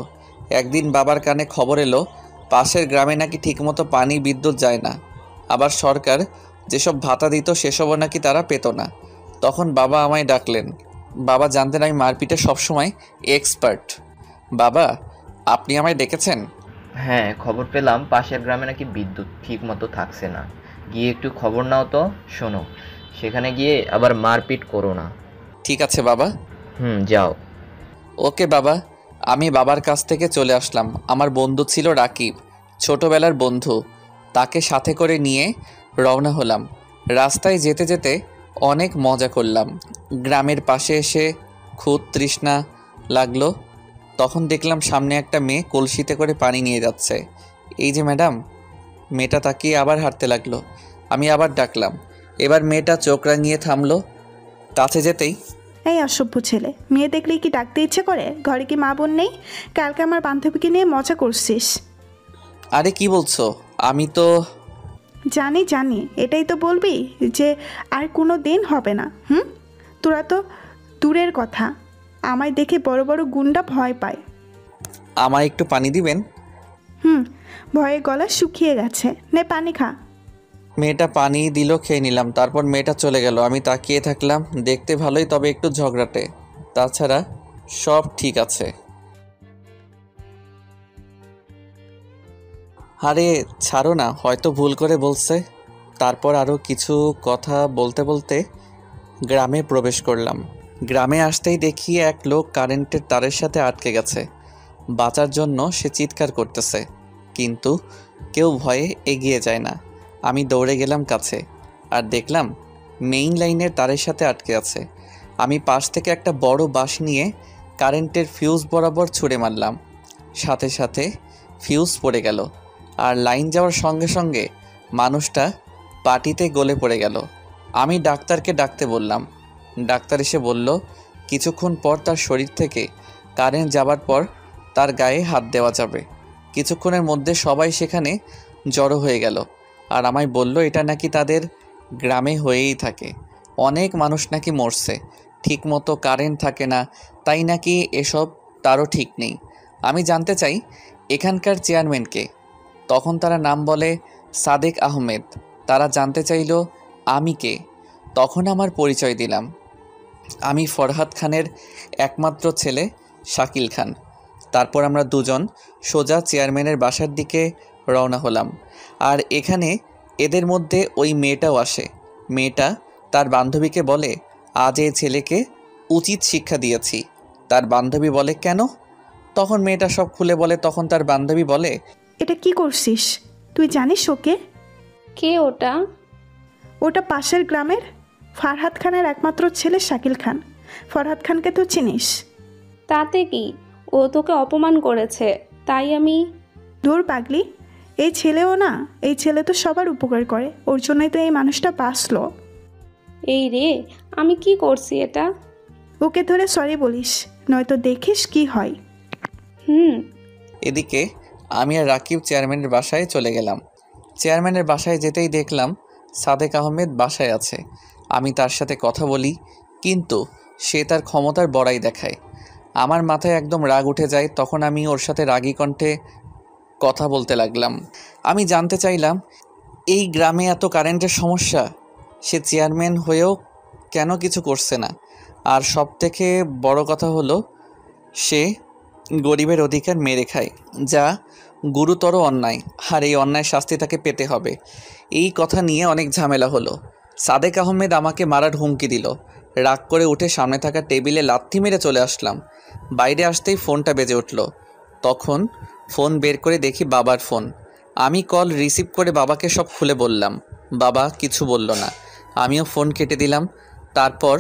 [SPEAKER 1] একদিন বাবার কানে খবর এলো পাশের গ্রামে নাকি ঠিকমতো পানি বিদ্যুৎ যায় না, আবার সরকার যেসব ভাতা দিত সেসবও নাকি তারা পেত না। তখন বাবা আমায় ডাকলেন। বাবা জানতেন আমি মারপিটে সবসময় এক্সপার্ট। বাবা, আপনি আমায় ডেকেছেন?
[SPEAKER 8] হ্যাঁ, খবর পেলাম পাশের গ্রামে নাকি বিদ্যুৎ ঠিক মতো থাকছে না। গিয়ে একটু খবর নাও তো। শোনো, সেখানে গিয়ে আবার মারপিট করো না।
[SPEAKER 1] ঠিক আছে বাবা।
[SPEAKER 8] যাও।
[SPEAKER 1] ওকে বাবা। আমি বাবার কাছ থেকে চলে আসলাম। আমার বন্ধু ছিল রাকিব, ছোটবেলার বন্ধু। তাকে সাথে করে নিয়ে রওনা হলাম। রাস্তায় যেতে যেতে অনেক মজা করলাম। গ্রামের পাশে এসে খুব তৃষ্ণা লাগলো। তখন দেখলাম সামনে একটা মেয়ে কলসিতে করে পানি নিয়ে যাচ্ছে। এই যে ম্যাডাম। মেয়েটা তাকিয়ে আবার হাঁটতে লাগলো। আমি আবার ডাকলাম। এবার মেয়েটা চোখ রাঙিয়ে থামলো। কাছে যেতেই,
[SPEAKER 9] এই অসভ্য ছেলে, মেয়ে দেখলেই কি ডাকতে ইচ্ছে করে? ঘরে কি মা বোন নেই? কালকে আমার বান্ধবীকে নিয়ে মজা করছিস।
[SPEAKER 1] আরে কি বলছো? আমি তো
[SPEAKER 9] জানি জানি, এটাই তো বলবি যে আর কোনো দিন হবে না? তোরা তো দূরের কথা, আমায় দেখে বড় বড় গুন্ডা ভয় পায়।
[SPEAKER 1] আমায় একটু পানি দিবেন?
[SPEAKER 9] ভয়ে গলা শুকিয়ে গেছে, নে পানি খা।
[SPEAKER 1] মেয়েটা পানি দিল, খেয়ে নিলাম। তারপর মেয়েটা চলে গেল। আমি তাকিয়ে থাকলাম। দেখতে ভালোই, তবে একটু ঝগড়াটে। তাছাড়া সব ঠিক আছে। আরে ছাড়ো না, হয়তো ভুল করে বলছে। তারপর আরও কিছু কথা বলতে বলতে গ্রামে প্রবেশ করলাম। গ্রামে আসতেই দেখি এক লোক কারেন্টের তারের সাথে আটকে গেছে। বাঁচার জন্য সে চিৎকার করতেছে, কিন্তু কেউ ভয়ে এগিয়ে যায় না। আমি দৌড়ে গেলাম কাছে, আর দেখলাম মেইন লাইনের তারের সাথে আটকে আছে। আমি পাশ থেকে একটা বড় বাঁশ নিয়ে কারেন্টের ফিউজ বরাবর ছুঁড়ে মারলাম। সাথে সাথে ফিউজ পড়ে গেল, আর লাইন যাওয়ার সঙ্গে সঙ্গে মানুষটা পাটিতে গলে পড়ে গেল। আমি ডাক্তারকে ডাকতে বললাম। ডাক্তার এসে বলল কিছুক্ষণ পর তার শরীর থেকে কারেন্ট যাবার পর তার গায়ে হাত দেওয়া যাবে। কিছুক্ষণের মধ্যে সবাই সেখানে জড়ো হয়ে গেল, আর আমায় বলল এটা নাকি তাদের গ্রামে হয়েই থাকে। অনেক মানুষ নাকি মরছে, ঠিকমতো কারেন্ট থাকে না, তাই নাকি এসব তারও ঠিক নেই। আমি জানতে চাই এখানকার চেয়ারম্যানকে। তখন তারা নাম বলে সাদেক আহমেদ। তারা জানতে চাইল আমি কে। তখন আমার পরিচয় দিলাম। আমি ফরহাদ খানের একমাত্র ছেলে শাকিল খান। তারপর আমরা দুজন সোজা চেয়ারম্যানের বাসার দিকে রওনা হলাম। আর এখানে এদের মধ্যে ওই মেয়েটাও আসে। মেয়েটা তার বান্ধবীকে বলে আজ এই ছেলেকে উচিত শিক্ষা দিয়েছি। তার বান্ধবী বলে কেন? তখন মেয়েটা সব খুলে বলে। তখন তার বান্ধবী বলে
[SPEAKER 9] এটা কি করছিস? তুই জানিস ওকে?
[SPEAKER 10] কে ওটা?
[SPEAKER 9] ওটা পাশের গ্রামের ফারহাদ খানের একমাত্র ছেলে শাকিল খান। ফরহাদ খানকে তো চিনিস?
[SPEAKER 10] তাতে কি, ও তোকে অপমান করেছে তাই আমি।
[SPEAKER 9] দূর পাগলি, এই ছেলেও না, এই ছেলে তো সবার উপকার করে, ওর জন্যই তো এই মানুষটা বাঁচলো।
[SPEAKER 10] এই রে, আমি কি করছি এটা?
[SPEAKER 9] ওকে ধরে সরি বলিস, নয়তো দেখিস কি হয়।
[SPEAKER 1] এদিকে আমি আর রাকিব চেয়ারম্যানের বাসায় চলে গেলাম। চেয়ারম্যানের বাসায় যেতেই দেখলাম সাদেক আহমেদ বাসায় আছে। আমি তার সাথে কথা বলি, কিন্তু সে তার ক্ষমতার বড়াই দেখায়। আমার মাথায় একদম রাগ উঠে যায়। তখন আমি ওর সাথে রাগী কণ্ঠে কথা বলতে লাগলাম। আমি জানতে চাইলাম এই গ্রামে এত কারেন্টের সমস্যা, সে চেয়ারম্যান হয়েও কেন কিছু করছে না। আর সব থেকে বড় কথা হলো সে গরিবের অধিকার মেরে খায়, যা গুরুতর অন্যায়। আর এই অন্যায় শাস্তি তাকে পেতে হবে। এই কথা নিয়ে অনেক ঝামেলা হলো। সাদেক আহমেদ আমাকে মারার হুমকি দিল। রাগ করে উঠে সামনে থাকা টেবিলে লাথি মেরে চলে আসলাম। বাইরে আসতেই ফোনটা বেজে উঠল। তখন ফোন বের করে দেখি বাবার ফোন। আমি কল রিসিভ করে বাবাকে সব খুলে বললাম। বাবা কিছু বলল না। আমিও ফোন কেটে দিলাম। তারপর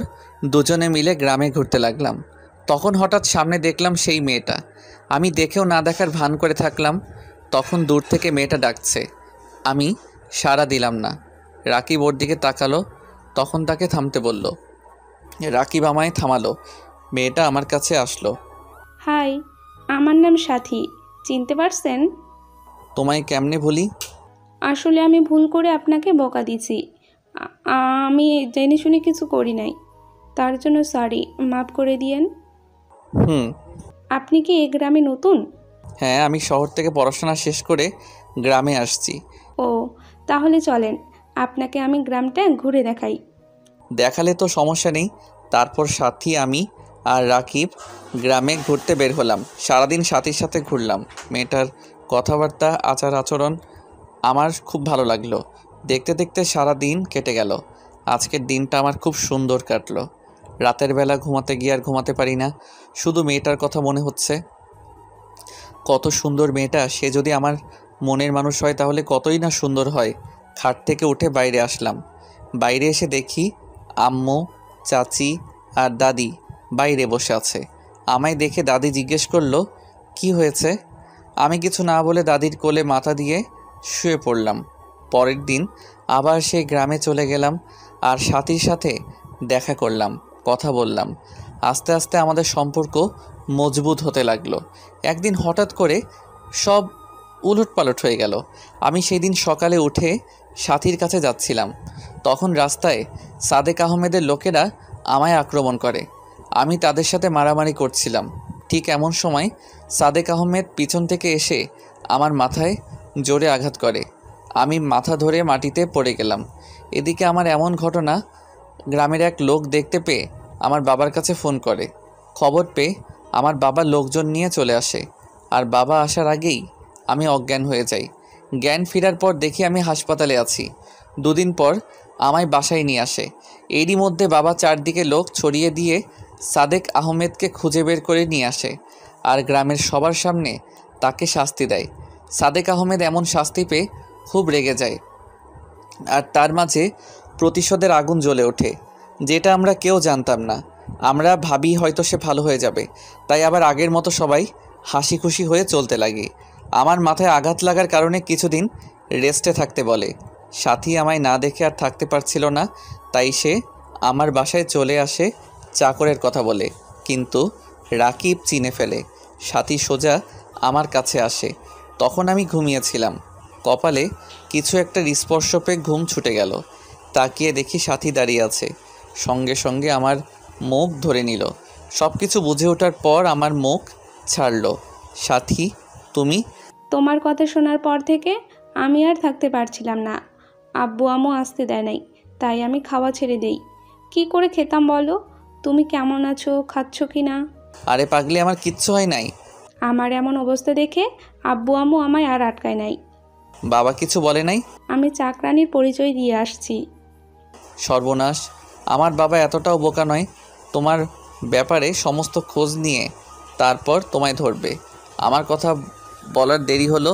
[SPEAKER 1] দুজনে মিলে গ্রামে ঘুরতে লাগলাম। তখন হঠাৎ সামনে দেখলাম সেই মেয়েটা। আমি দেখেও না দেখার ভান করে থাকলাম। তখন দূর থেকে মেয়েটা ডাকছে। আমি সাড়া দিলাম না। রাকিব ওর দিকে তাকালো, তখন তাকে থামতে বলল। রাকিব আমায় থামালো। মেয়েটা আমার কাছে আসলো।
[SPEAKER 10] হাই, আমার নাম সাথী, চিনতে পারছেন?
[SPEAKER 1] তোমায় কেমনে ভুলি?
[SPEAKER 10] আসলে আমি ভুল করে আপনাকে বকা দিছি। আমি জেনে শুনে কিছু করি নাই, তার জন্য সরি, মাফ করে দিয়েন। আপনি কি এই গ্রামে নতুন?
[SPEAKER 1] হ্যাঁ, আমি শহর থেকে পড়াশোনা শেষ করে গ্রামে আসছি।
[SPEAKER 10] ও, তাহলে চলেন আপনাকে আমি গ্রামটা ঘুরে দেখাই।
[SPEAKER 1] দেখালে তো সমস্যা নেই। তারপর সাথী, আমি আর রাকিব গ্রামে ঘুরতে বের হলাম। সারাদিন সাথীর সাথে ঘুরলাম। মেয়েটার কথাবার্তা, আচার আচরণ আমার খুব ভালো লাগলো। দেখতে দেখতে সারা দিন কেটে গেল। আজকের দিনটা আমার খুব সুন্দর কাটলো। রাতের বেলা ঘুমাতে গিয়ে আর ঘুমাতে পারি না, শুধু মেয়েটার কথা মনে হচ্ছে। কত সুন্দর মেয়েটা, সে যদি আমার মনের মানুষ হয় তাহলে কতই না সুন্দর হয়। খাট থেকে উঠে বাইরে আসলাম। বাইরে এসে দেখি আম্মু, চাচি আর দাদি বাইরে বসে আছে। আমায় দেখে দাদি জিজ্ঞেস করলো কি হয়েছে। আমি কিছু না বলে দাদির কোলে মাথা দিয়ে শুয়ে পড়লাম। পরের দিন আবার সেই গ্রামে চলে গেলাম আর সাথীর সাথে দেখা করলাম, কথা বললাম। আস্তে আস্তে আমাদের সম্পর্ক মজবুত হতে লাগলো। একদিন হঠাৎ করে সব উলটপালট হয়ে গেল। আমি সেই দিন সকালে উঠে সাথীর কাছে যাচ্ছিলাম। তখন রাস্তায় সাদেক আহমেদের লোকেরা আমায় আক্রমণ করে। আমি তাদের সাথে মারামারি করছিলাম। ঠিক এমন সময় সাদেক আহমেদ পিছন থেকে এসে আমার মাথায় জোরে আঘাত করে। আমি মাথা ধরে মাটিতে পড়ে গেলাম। এদিকে আমার এমন ঘটনা গ্রামের এক লোক দেখতে পেয়ে আমার বাবার কাছে ফোন করে। খবর পেয়ে আমার বাবা লোকজন নিয়ে চলে আসে, আর বাবা আসার আগেই আমি অজ্ঞান হয়ে যাই। জ্ঞান ফেরার পর দেখি আমি হাসপাতালে আছি। দুদিন পর আমায় বাসায় নিয়ে আসে। এরই মধ্যে বাবা চারদিকে লোক ছড়িয়ে দিয়ে সাদেক আহমেদকে খুঁজে বের করে নিয়ে আসে, আর গ্রামের সবার সামনে তাকে শাস্তি দেয়। সাদেক আহমেদ এমন শাস্তি পেয়ে খুব রেগে যায়, আর তার মাঝে প্রতিশোধের আগুন জ্বলে ওঠে, যেটা আমরা কেউ জানতাম না। আমরা ভাবি হয়তো সে ভালো হয়ে যাবে, তাই আবার আগের মতো সবাই হাসি খুশি হয়ে চলতে লাগে। আমার মাথায় আঘাত লাগার কারণে কিছুদিন রেস্টে থাকতে বলে। সাথী আমায় না দেখে আর থাকতে পারছিল না, তাই সে আমার বাসায় চলে আসে চাকরের কথা বলে। কিন্তু রাকিব চিনে ফেলে। সাথী সোজা আমার কাছে আসে। তখন আমি ঘুমিয়েছিলাম। কপালে কিছু একটা স্পর্শ পেয়ে ঘুম ছুটে গেল। তাকিয়ে দেখি সাথী দাঁড়িয়ে আছে, সঙ্গে সঙ্গে আমার মুখ ধরে নিল। সব কিছু বুঝে ওঠার পর আমার মুখ ছাড়লো। সাথী, তুমি?
[SPEAKER 10] তোমার কথা শোনার পর থেকে আমি আর থাকতে পারছিলাম না। আব্বু আম্মু আসতে দেয় নাই, তাই আমি খাওয়া ছেড়ে দেই। কি করে খেতাম বলো? তুমি কেমন আছো, খাচ্ছ কি না?
[SPEAKER 1] আরে পাগলি, আমার কিচ্ছু হয় নাই।
[SPEAKER 10] আমার এমন অবস্থা দেখে আব্বু আম্মু আমায় আর আটকায় নাই।
[SPEAKER 1] বাবা কিছু বলে নাই?
[SPEAKER 10] আমি চাকরানির পরিচয় দিয়ে আসছি।
[SPEAKER 1] সর্বনাশ, আমার বাবা এতটাও বোকা নয়। তোমার ব্যাপারে সমস্ত খোঁজ নিয়ে তারপর তোমায় ধরবে। আমার কথা বলার দেরি হলো,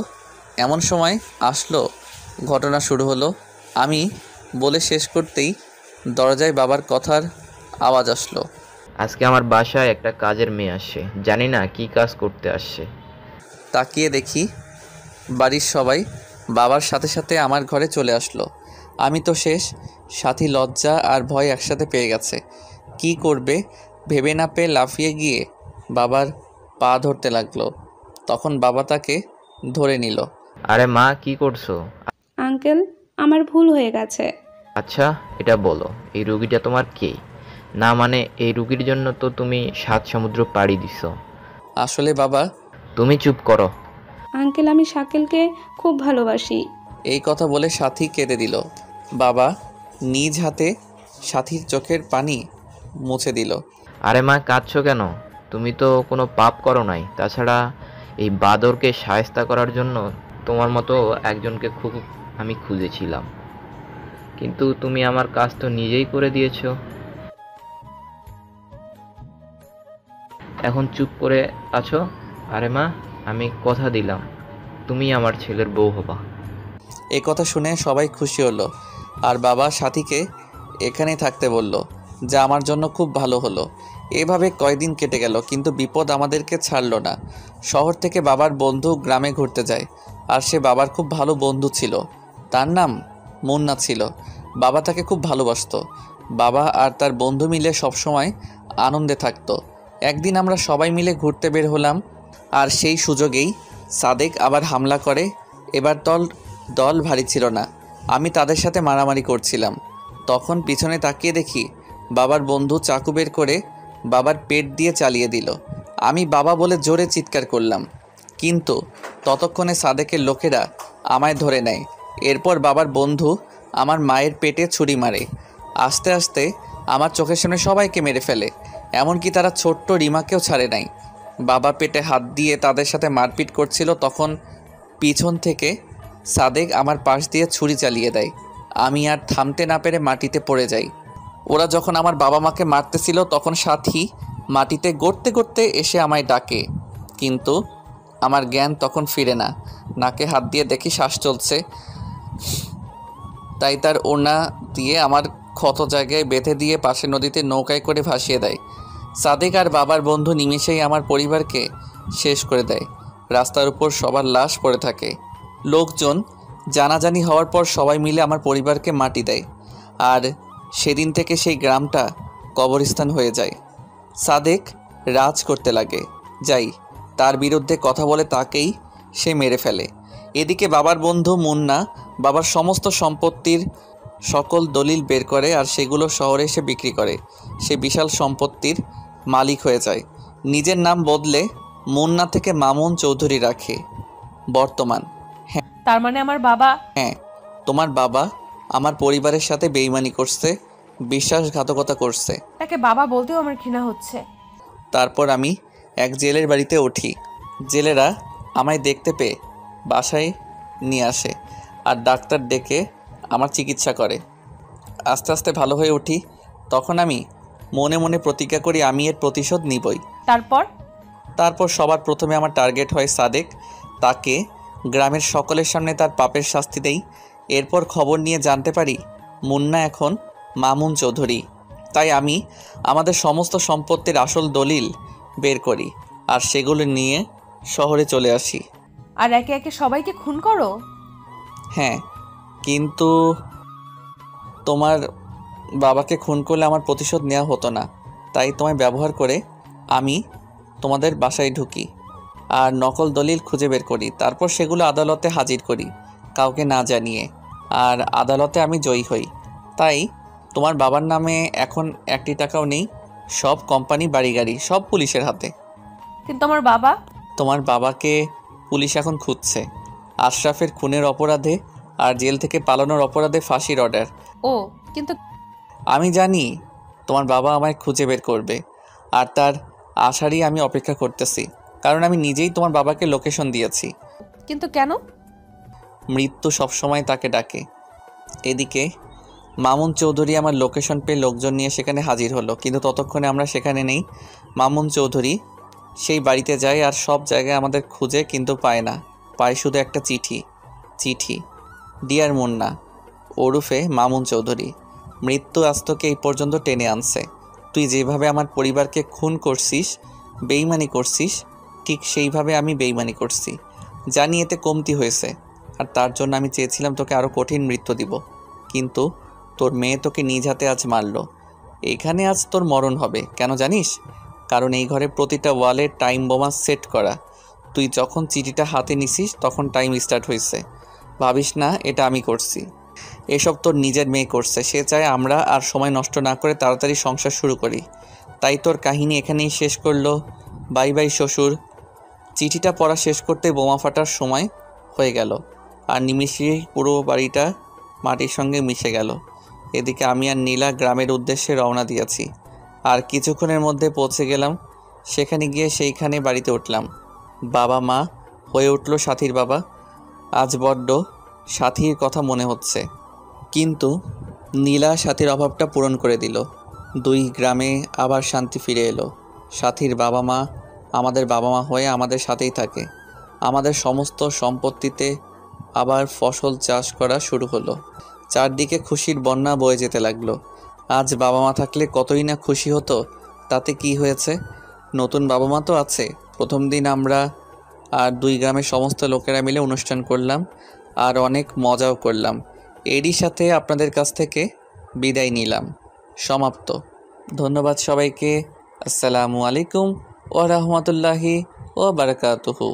[SPEAKER 1] এমন সময় আসলো, ঘটনা শুরু হলো। আমি বলে শেষ করতেই দরজায় বাবার কথার আওয়াজ আসলো।
[SPEAKER 8] আজকে আমার বাসায় একটা কাজের মেয়ে আসছে, জানি না কি কাজ করতে আসছে।
[SPEAKER 1] তাকিয়ে দেখি বাড়ির সবাই বাবার সাথে সাথে আমার ঘরে চলে আসলো। আমি তো শেষ। সাথী লজ্জা আর ভয় একসাথে পেয়ে গেছে। কি করবে ভেবে না পেয়ে লাফিয়ে গিয়ে বাবার পা ধরতে লাগলো। তখন বাবা তাকে ধরে নিল।
[SPEAKER 8] আরে মা, কি করছো?
[SPEAKER 10] আঙ্কেল, আমার ভুল হয়ে গেছে।
[SPEAKER 8] আচ্ছা, এটা বলো, এই রুগীটা তোমার কে? না মানে এই রুগীর জন্য তো তুমি 7 সমুদ্র পাড়ি দিছো।
[SPEAKER 1] আসলে বাবা।
[SPEAKER 8] তুমি চুপ করো।
[SPEAKER 10] আঙ্কেল, আমি শাকিলকে খুব ভালোবাসি।
[SPEAKER 1] এই কথা বলে সাথী কেঁদে দিল। বাবা নিজ হাতে সাথীর চোখের পানি মুছে দিল।
[SPEAKER 8] আরে মা, কাঁদছো কেন? তুমি তো কোনো পাপ করো নাই। তাছাড়া এই বাদরকে শায়েস্তা করার জন্য তোমার মতো একজনকে খুব আমি খুঁজেছিলাম, কিন্তু তুমি আমার কাজ তো নিজেই করে দিয়েছো। এখন চুপ করে আছো। আরে মা, আমি কথা দিলাম তুমি আমার ছেলের বউ হবা।
[SPEAKER 1] এই কথা শুনে সবাই খুশি হলো, আর বাবা সাথীকে এখানেই থাকতে বলল, যা আমার জন্য খুব ভালো হলো। এভাবে কয়দিন কেটে গেল, কিন্তু বিপদ আমাদেরকে ছাড়লো না। শহর থেকে বাবার বন্ধু গ্রামে ঘুরতে যায়, আর সে বাবার খুব ভালো বন্ধু ছিল। তার নাম মুন্না ছিল। বাবা তাকে খুব ভালোবাসতো। বাবা আর তার বন্ধু মিলে সবসময় আনন্দে থাকতো। একদিন আমরা সবাই মিলে ঘুরতে বের হলাম, আর সেই সুযোগেই সাদেক আবার হামলা করে। এবার দল ভারী ছিল না। আমি তাদের সাথে মারামারি করছিলাম। তখন পিছনে তাকিয়ে দেখি বাবার বন্ধু চাকু বের করে বাবার পেট দিয়ে চালিয়ে দিল। আমি বাবা বলে জোরে চিৎকার করলাম, কিন্তু ততক্ষণে সাদেকের লোকেরা আমায় ধরে নেয়। এরপর বাবার বন্ধু আমার মায়ের পেটে ছুরি মারে। আস্তে আস্তে আমার চোখের সামনে সবাইকে মেরে ফেলে, এমনকি তারা ছোট্ট রিমাকেও ছাড়ে নাই। বাবা পেটে হাত দিয়ে তাদের সাথে মারপিট করছিল, তখন পিছন থেকে সাদেক আমার পাশ দিয়ে ছুরি চালিয়ে দেয়। আমি আর থামতে না পেরে মাটিতে পড়ে যাই। ওরা যখন আমার বাবা মাকে মারতেছিল, তখন সাথী মাটিতে গড়তে গড়তে এসে আমায় ডাকে, কিন্তু আমার জ্ঞান তখন ফিরে না। নাকে হাত দিয়ে দেখি শ্বাস চলছে, তাই তার ওড়না দিয়ে আমার ক্ষত জায়গায় বেঁধে দিয়ে পাশে নদীতে নৌকায় করে ভাসিয়ে দেয়। সাদেক আর বাবার বন্ধু নিমেষেই আমার পরিবারকে শেষ করে দেয়। রাস্তার উপর সবার লাশ পড়ে থাকে। লোকজন জানাজানি হওয়ার পর সবাই মিলে আমার পরিবারকে মাটি দেয়, আর সেদিন থেকে সেই গ্রামটা কবরস্থান হয়ে যায়। সাদেক রাজ করতে লাগে, যাই তার বিরুদ্ধে কথা বলে তাকেই সে মেরে ফেলে। এদিকে বাবার বন্ধু মুন্না বাবার সমস্ত সম্পত্তির সকল দলিল বের করে, আর সেগুলো শহরে এসে বিক্রি করে। সে বিশাল সম্পত্তির মালিক হয়ে যায়। নিজের নাম বদলে মুন্না থেকে মামুন চৌধুরী রাখে বর্তমান।
[SPEAKER 6] তার মানে আমার বাবা?
[SPEAKER 1] হ্যাঁ, তোমার বাবা আমার পরিবারের সাথে বেইমানি করছে, বিশ্বাসঘাতকতা করছে।
[SPEAKER 6] তাকে বাবা বলতেও আমার ঘৃণা হচ্ছে।
[SPEAKER 1] তারপর আমি এক জেলের বাড়িতে উঠি। জেলেরা আমায় দেখতে পেয়ে বাসায় নিয়ে আসে, আর ডাক্তার ডেকে আমার চিকিৎসা করে। আস্তে আস্তে ভালো হয়ে উঠি। তখন আমি মনে মনে প্রতিজ্ঞা করি আমি এর প্রতিশোধ নিবই। তারপর সবার প্রথমে আমার টার্গেট হয় সাদেক। তাকে গ্রামের সকলের সামনে তার পাপের শাস্তি দেই। এরপর খবর নিয়ে জানতে পারি মুন্না এখন মামুন চৌধুরী। তাই আমি আমাদের সমস্ত সম্পত্তির আসল দলিল বের করি আর সেগুলো নিয়ে শহরে চলে আসি।
[SPEAKER 2] আর একে একে সবাইকে খুন করো?
[SPEAKER 1] হ্যাঁ, কিন্তু তোমার বাবাকে খুন করলে আমার প্রতিশোধ নেওয়া হতো না, তাই তোমায় ব্যবহার করে আমি তোমাদের বাসায় ঢুকি আর নকল দলিল খুঁজে বের করি। তারপর সেগুলো আদালতে হাজির করি কাউকে না জানিয়ে, আর আদালতে আমি জয়ী হই। তাই তোমার বাবার নামে এখন 1 টাকাও নেই, সব কোম্পানি, বাড়ি গাড়ি সব পুলিশের হাতে।
[SPEAKER 2] কিন্তু আমার বাবা?
[SPEAKER 1] তোমার বাবাকে পুলিশ এখন খুঁজছে আশরাফের খুনের অপরাধে আর জেল থেকে পালানোর অপরাধে ফাঁসির অর্ডার।
[SPEAKER 2] ও, কিন্তু
[SPEAKER 1] আমি জানি তোমার বাবা আমায় খুঁজে বের করবে, আর তার আশারই আমি অপেক্ষা করতেছি, কারণ আমি নিজেই তোমার বাবাকে লোকেশন দিয়েছি।
[SPEAKER 2] কিন্তু কেন?
[SPEAKER 1] মৃত্যু সবসময় তাকে ডাকে। এদিকে মামুন চৌধুরী আমার লোকেশন পেয়ে লোকজন নিয়ে সেখানে হাজির হলো, কিন্তু ততক্ষণে আমরা সেখানে নেই। মামুন চৌধুরী সেই বাড়িতে যায় আর সব জায়গায় আমাদের খুঁজে, কিন্তু পায় না, পায় শুধু একটা চিঠি। ডিয়ার মুন্না ওরফে মামুন চৌধুরী, মৃত্যু আজ তোকে এই পর্যন্ত টেনে আনছে। তুই যেভাবে আমার পরিবারকে খুন করছিস, বেইমানি করছিস, ঠিক সেইভাবে আমি বেইমানি করছি। জানি এতে কমতি হয়েছে, আর তার জন্য আমি চেয়েছিলাম তোকে আরও কঠিন মৃত্যু দিব, কিন্তু তোর মেয়ে তোকে নিজ হাতে আজ মারল। এখানে আজ তোর মরণ হবে। কেন জানিস? কারণ এই ঘরে প্রতিটা ওয়ালে টাইম বোমা সেট করা। তুই যখন চিঠিটা হাতে নিছিস তখন টাইম স্টার্ট হয়েছে। ভাবিস না এটা আমি করছি, এসব তোর নিজের মেয়ে করছে। সে চায় আমরা আর সময় নষ্ট না করে তাড়াতাড়ি সংসার শুরু করি, তাই তোর কাহিনী এখানেই শেষ করলো। বাই বাই শ্বশুর। চিঠিটা পড়া শেষ করতে বোমা ফাটার সময় হয়ে গেল, আর নিমিষেই পুরো বাড়িটা মাটির সঙ্গে মিশে গেল। এদিকে আমি আর নীলা গ্রামের উদ্দেশ্যে রওনা দিয়েছি, আর কিছুক্ষণের মধ্যে পৌঁছে গেলাম। সেখানে গিয়ে সেইখানে বাড়িতে উঠলাম। বাবা মা হয়ে উঠল সাথীর বাবা। আজ বড্ড সাথীর কথা মনে হচ্ছে, কিন্তু নীলা সাথীর অভাবটা পূরণ করে দিল। 2 গ্রামে আবার শান্তি ফিরে এলো। সাথীর বাবা মা আমাদের বাবা মা হয়ে আমাদের সাথেই থাকে। আমাদের সমস্ত সম্পত্তিতে আবার ফসল চাষ করা শুরু হলো। চারদিকে খুশির বন্যা বয়ে যেতে লাগলো। আজ বাবা মা থাকলে কতই না খুশি হতো। তাতে কি হয়েছে, নতুন বাবা মা তো আছে। প্রথম দিন আমরা আর 2 গ্রামের সমস্ত লোকেরা মিলে অনুষ্ঠান করলাম আর অনেক মজাও করলাম। এরই সাথে আপনাদের কাছ থেকে বিদায় নিলাম। সমাপ্ত। ধন্যবাদ সবাইকে। আসসালামু আলাইকুম ওয়া রাহমাতুল্লাহি ওয়া বারাকাতুহু।